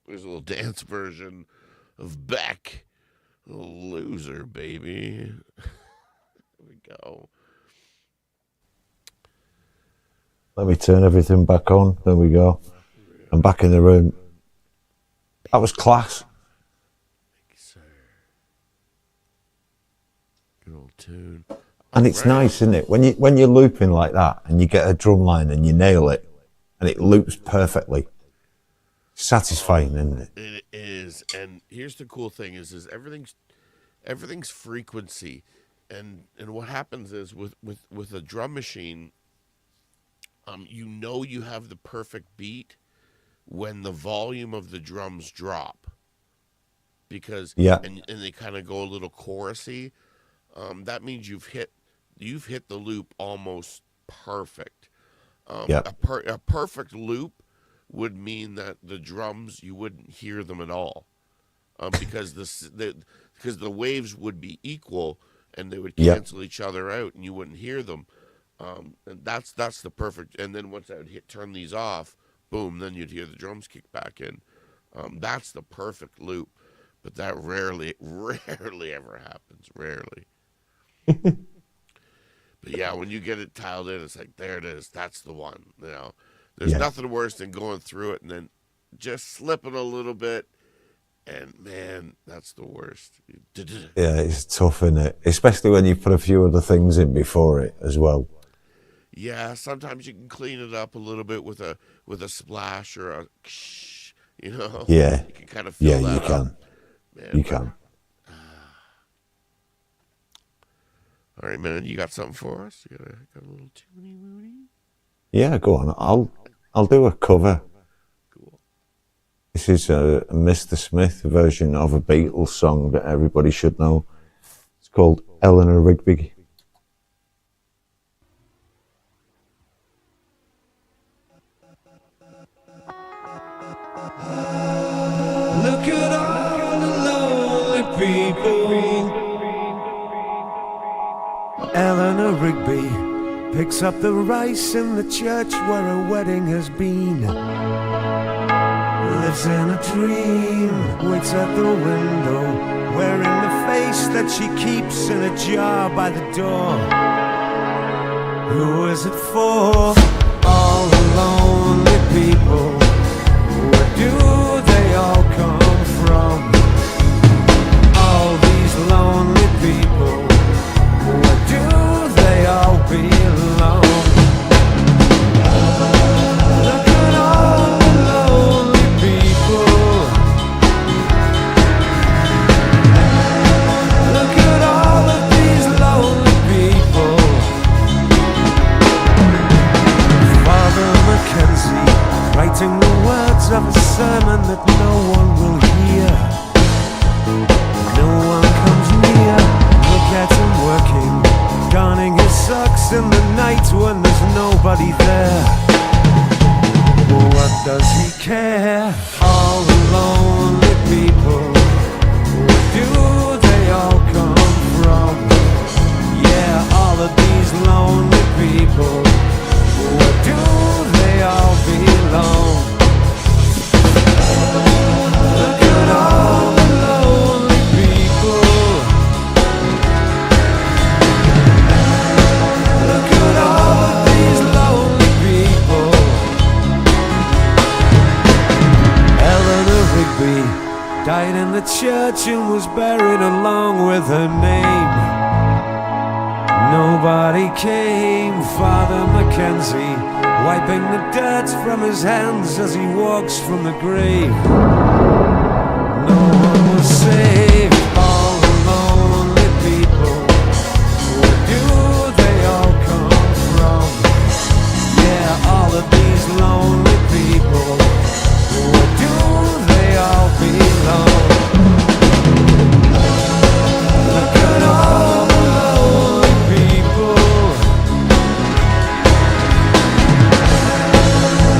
There's a little dance version of Beck. Loser, baby. There we go. Let me turn everything back on. There we go. I'm back in the room. That was class. Thank you, sir. Good old tune. And it's nice, isn't it? When you're looping like that and you get a drum line and you nail it and it loops perfectly. Satisfying, isn't it? It is. And here's the cool thing is everything's frequency. And what happens is with a drum machine, you know you have the perfect beat when the volume of the drums drop. Because and they kind of go a little chorusy. That means you've hit the loop almost perfect. A perfect loop would mean that the drums you wouldn't hear them at all, because the waves would be equal and they would cancel each other out and you wouldn't hear them. And that's the perfect. And then once I would turn these off, boom, then you'd hear the drums kick back in. That's the perfect loop, but that rarely ever happens. Rarely. But yeah, when you get it tiled in, it's like, there it is. That's the one. You know, there's nothing worse than going through it and then just slipping a little bit. And man, that's the worst. Yeah, it's tough, isn't it? Especially when you put a few other things in before it as well. Yeah, sometimes you can clean it up a little bit with a splash or a, you know. Yeah. You can kind of feel that you can. up. Man, you can. All right, man. You got something for us? You got a little toony woony? Yeah, go on. I'll do a cover. Cool. This is a Mr. Smith version of a Beatles song that everybody should know. It's called Eleanor Rigby. Look at all the lonely people. Eleanor Rigby Picks up the rice in the church where a wedding has been. Lives in a dream, waits at the window, wearing the face that she keeps in a jar by the door. Who is it for? All the lonely people. Where do they all come from? All these lonely people. Where do they all belong? Look at all the lonely people. Look at all of these lonely people. Father Mackenzie, writing the words of a sermon that no one will hear. No one comes near. Look at him working, darning his socks in the night when there's nobody there. What does he care? All the lonely people. Where do they all come from? Yeah, all of these lonely people. Where do they all belong? Look at all the lonely people. Look at all of these lonely people. Eleanor Rigby died in the church and was buried along with her name. Nobody came. Father Mackenzie wiping the dirt from his hands as he walks from the grave. No one was saved. All the lonely people. Where do they all come from? Yeah, all of these lonely people. Where do they all belong? Look at all the lonely people.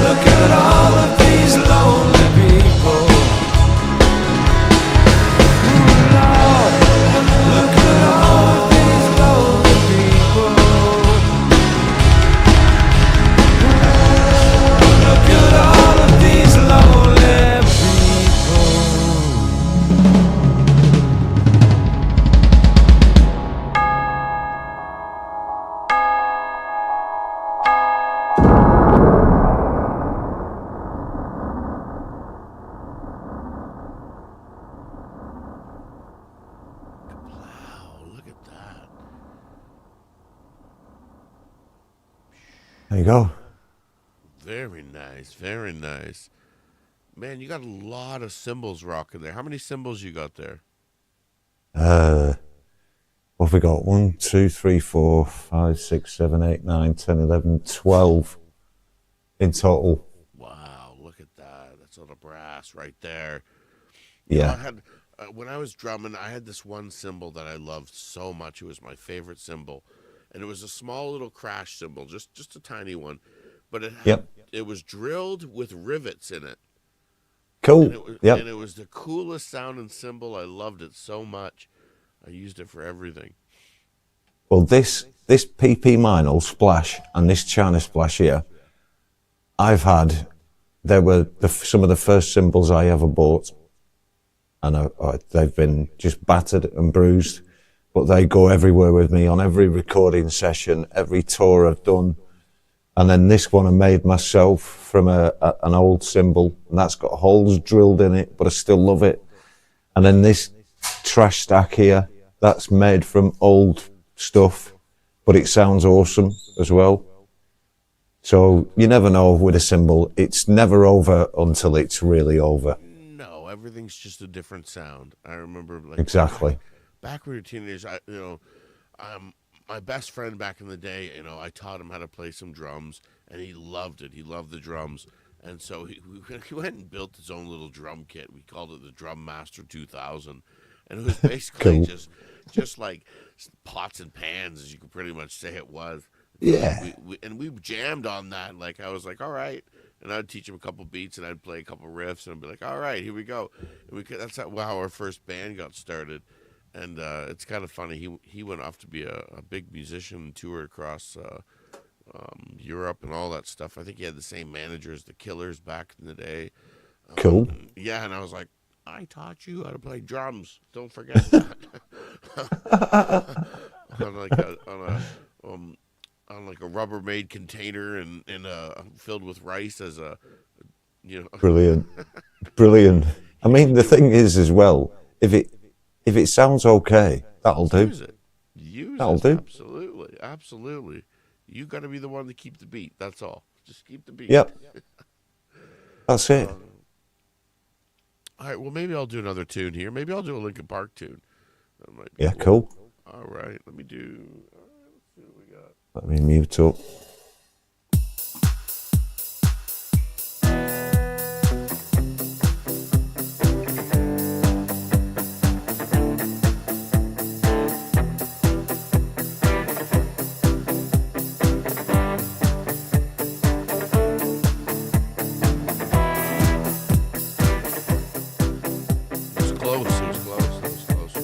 Look at all of these lonely people. Lord, look at all of these lonely people. Look at all of these lonely Wow, look at that. There you go. Very nice, very nice. Man, you got a lot of cymbals rocking there. How many cymbals you got there? What have we got? 1, 2, 3, 4, 5, 6, 7, 8, 9, 10, 11, 12 in total. Wow, look at that. That's all the brass right there. You know, I Yeah. had when I was drumming, I had this one cymbal that I loved so much. It was my favorite cymbal, and it was a small little crash cymbal, just a tiny one, but Yep. it was drilled with rivets in it, and Cool. Yep. it was the coolest sounding cymbal. I loved it so much. I used it for everything. Well, this PP Minor Splash and this China Splash here, I've had. They were some of the first cymbals I ever bought, and they've been just battered and bruised, but they go everywhere with me on every recording session, every tour I've done. And then this one I made myself from an old cymbal, and that's got holes drilled in it, but I still love it. And then this trash stack here, that's made from old stuff, but it sounds awesome as well. So you never know with a cymbal. It's never over until it's really over. No, everything's just a different sound. I remember like Exactly. back when we were teenagers. My best friend back in the day, I taught him how to play some drums, and he loved it. He loved the drums, and so he went and built his own little drum kit. We called it the Drum Master 2000, and it was basically Cool. just like pots and pans, as you could pretty much say it was. Yeah. We jammed on that. Like I was like, all right, and I'd teach him a couple beats, and I'd play a couple riffs, and I'd be like, all right, here we go. And that's how our first band got started. And it's kind of funny. He went off to be a big musician and toured across Europe and all that stuff. I think he had the same manager as the Killers back in the day. Cool. Yeah, and I was like, I taught you how to play drums. Don't forget that. On like a Rubbermaid container and filled with rice as a, you know. Brilliant. Brilliant. I mean, the thing is as well, if it sounds okay, that'll do. Use it. That'll do. Absolutely. Absolutely. You got to be the one to keep the beat. That's all. Just keep the beat. Yep. That's it. All right. Well, maybe I'll do another tune here. Maybe I'll do a Linkin Park tune. That might be Yeah, cool. All right. Let me do. Let's see what we got. Let me mute up. It was close. It was close. It was close.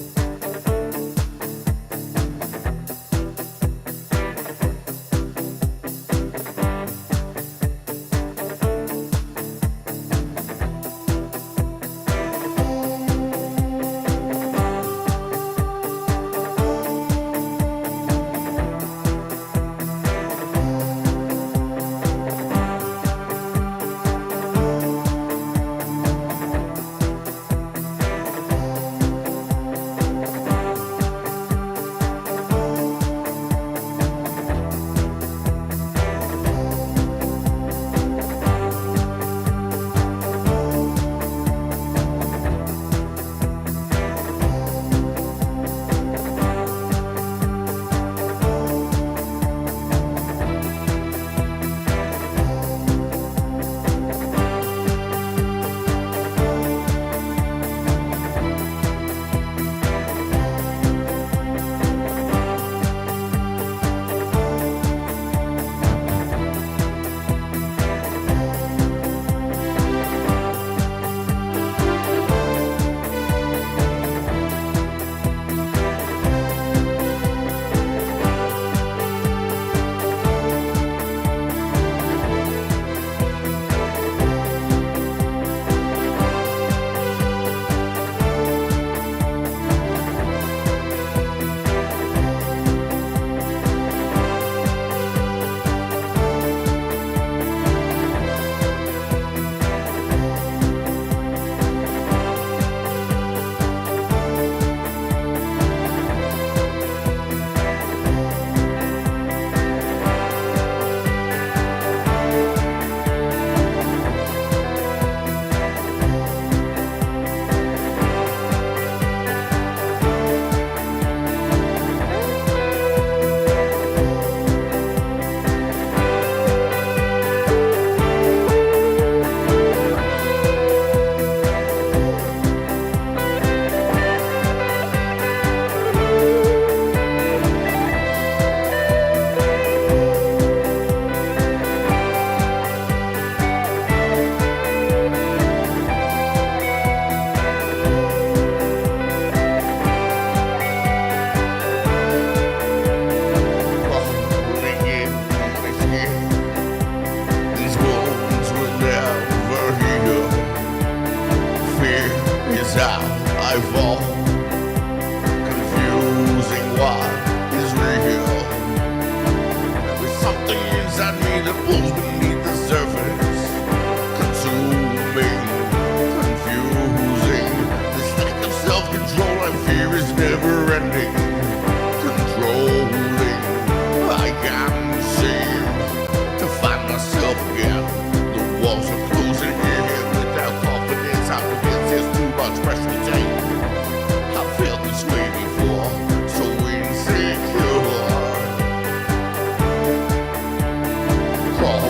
These wounds will never heal. Fear is how I fall. Confusing what is real. There's something inside me that pulls beneath the surface. Consuming, confusing. This lack of self-control I fear is never ending. Controlling, I can't seem to find myself again. The walls are closing in without confidence. I'm convinced there's too much pressure to take. I've felt this way before, so insecure. Crawl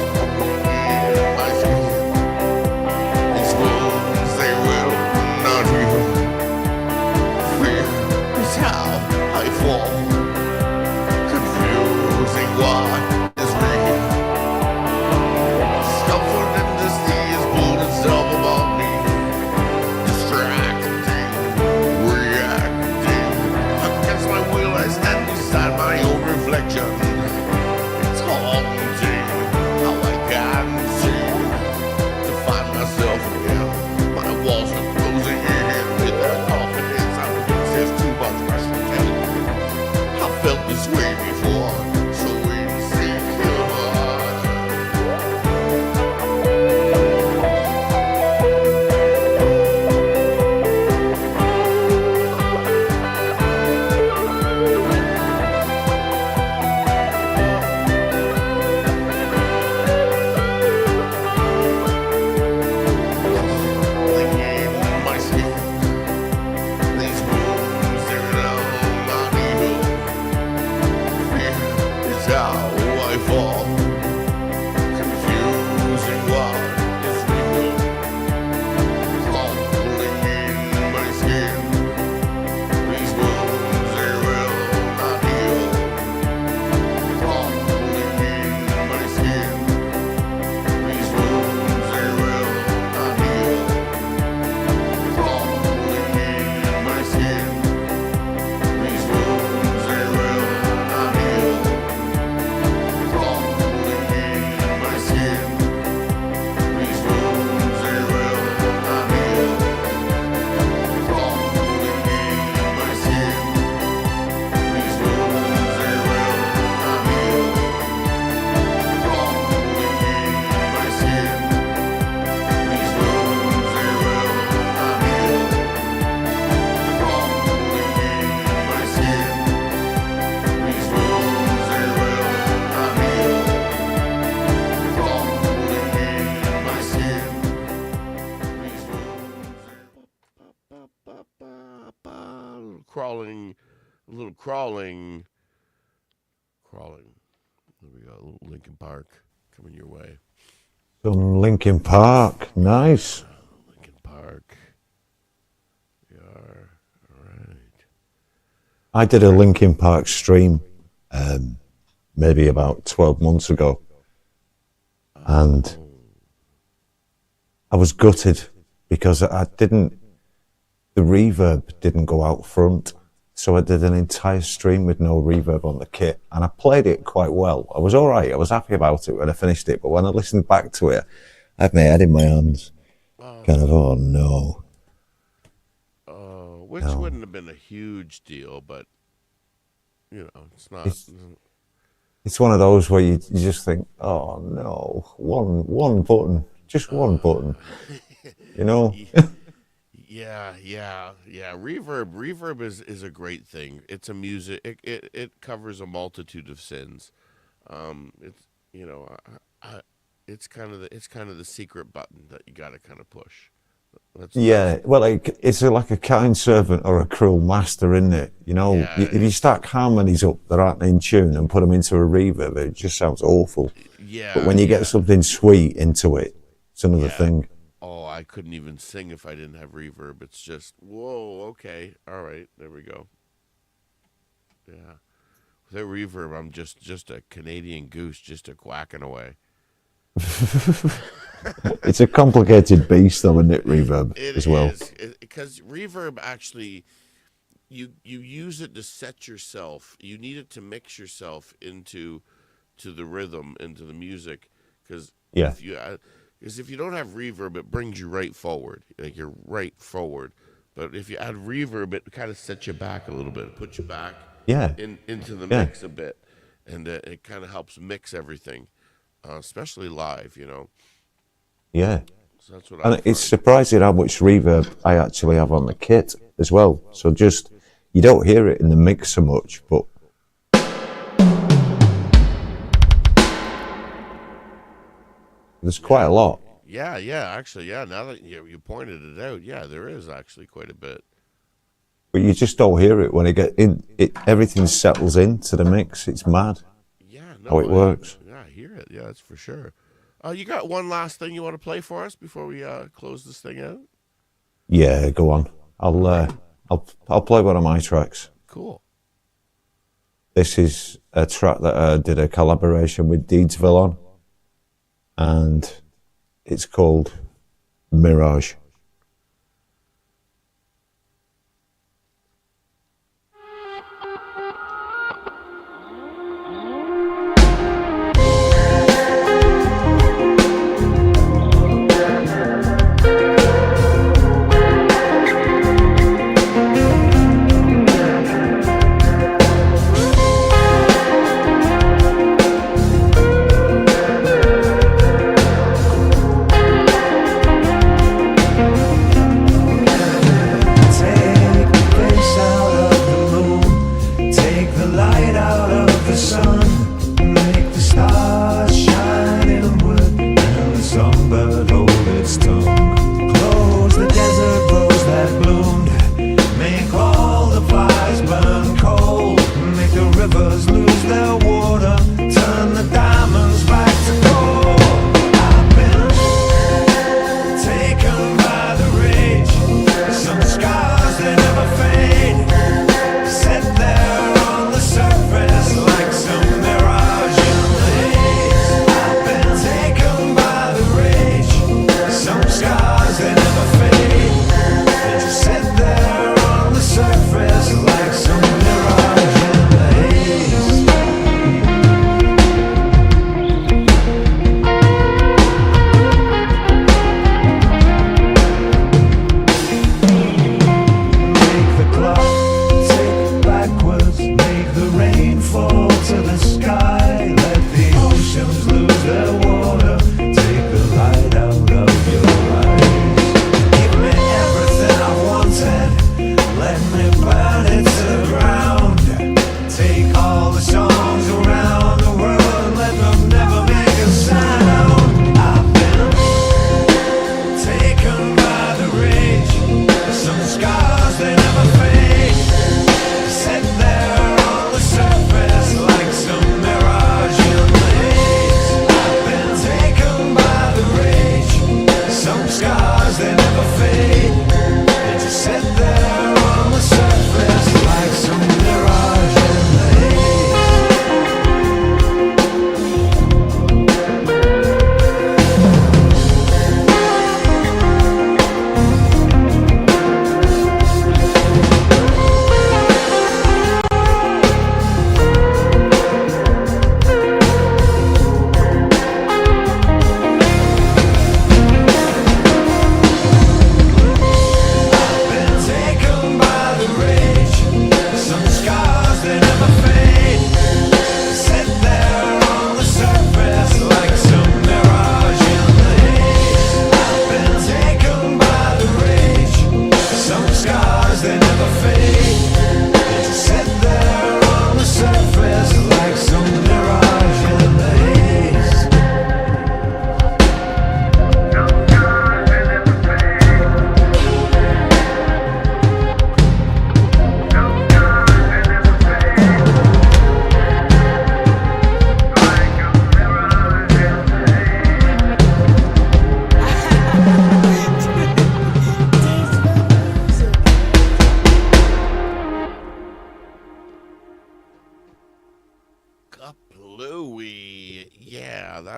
haunting, how I can't seem to find myself again. My walls are closing in with their confidence. I there's too much rush to take. I felt this way before, so insecure. My skin, these wounds, they're now not evil. Fear is how I fall, confusing what is real. Crawling in my skin, these wounds, they will not heal. Crawling in my skin, these wounds, they will not heal. Crawling in my skin, these wounds, they will not heal. Crawling in my skin, these wounds, they will not heal. Crawling in my skin, these wounds, they will not heal. Crawling in my skin, these wounds, they will not heal. Crawling in my skin, these wounds, they will not heal. Crawling in my skin, these wounds. Crawling, a little crawling. There we go, a little Linkin Park coming your way. Some Linkin Park. Nice. Linkin Park. We are all right. I did a Linkin Park stream maybe about 12 months ago. And I was gutted because the reverb didn't go out front. So I did an entire stream with no reverb on the kit, and I played it quite well. I was all right. I was happy about it when I finished it. But when I listened back to it, I had my head in my hands. Kind of, oh no. Which wouldn't have been a huge deal, but you know, it's not. It's one of those where you just think, oh no, one button, just one button, you know. Yeah. Reverb is a great thing. It's a music. It covers a multitude of sins. It's you know, it's kind of the secret button that you got to kind of push. Yeah, well, it's like a kind servant or a cruel master, isn't it? You know, Yeah. if you stack harmonies up that aren't in tune and put them into a reverb, it just sounds awful. Yeah. But when you get something sweet into it, it's another thing. Oh, I couldn't even sing if I didn't have reverb. It's just, whoa, okay, all right, there we go. Yeah. Without reverb, I'm just a Canadian goose, just a quacking away. It's a complicated beast, though, isn't it? Reverb as well. Because reverb actually, you use it to set yourself. You need it to mix yourself into the rhythm, into the music. Because if you don't have reverb, it brings you right forward. Like you're right forward. But if you add reverb, it kind of sets you back a little bit. It puts you back into the mix a bit. And it kind of helps mix everything, especially live, you know. Yeah. So that's what And it's surprising how much reverb I actually have on the kit as well. So just, you don't hear it in the mix so much, but there's quite a lot. Yeah, actually, yeah. Now that you pointed it out, yeah, there is actually quite a bit. But you just don't hear it when it get in. Everything settles into the mix. It's mad. Yeah, how it works. Yeah, I hear it. Yeah, that's for sure. You got one last thing you want to play for us before we close this thing out? Yeah, go on. I'll play one of my tracks. Cool. This is a track that I did a collaboration with Deedsville on, and it's called Mirage.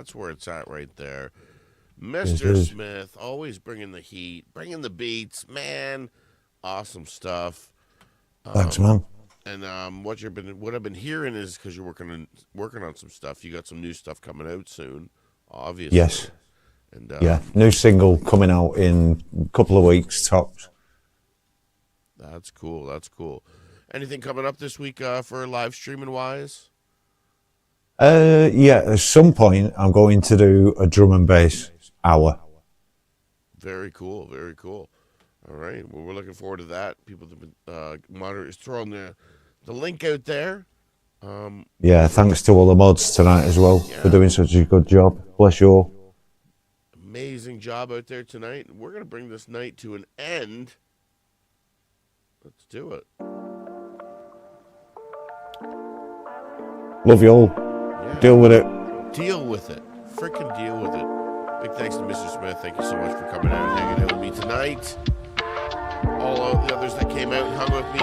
That's where it's at right there. Yes, Mr. it is. Smith, always bringing the heat, bringing the beats, man. Awesome stuff. Thanks, man. And what I've been hearing is because you're working on some stuff. You got some new stuff coming out soon, obviously. Yes. And Yeah, new single coming out in a couple of weeks tops. That's cool. That's cool. Anything coming up this week for live streaming wise? Yeah, at some point I'm going to do a drum and bass hour. Very cool. Very cool. All right. Well, we're looking forward to that. People have been monitoring, throwing the link out there. Yeah, thanks to all the mods tonight as well for doing such a good job. Bless you all. Amazing job out there tonight. We're going to bring this night to an end. Let's do it. Love you all. Yeah. Deal with it. Deal with it. Freaking deal with it. Big thanks to Mr. Smith. Thank you so much for coming out and hanging out with me tonight. All of the others that came out and hung with me,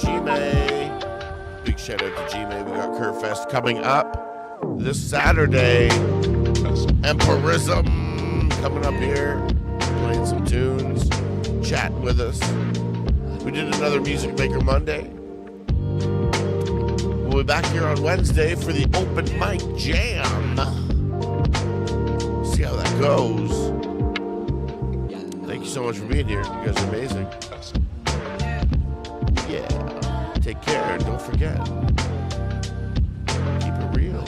G-May. Big shout out to G-May. We got Kurt Fest coming up this Saturday. Empirism coming up here, playing some tunes, chatting with us. We did another Music Maker Monday. We'll be back here on Wednesday for the open mic jam. See how that goes. Thank you so much for being here. You guys are amazing. Yeah. Take care and don't forget. Keep it real.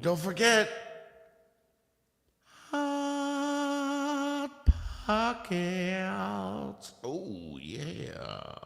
Don't forget, Hot Pockets. Oh, yeah.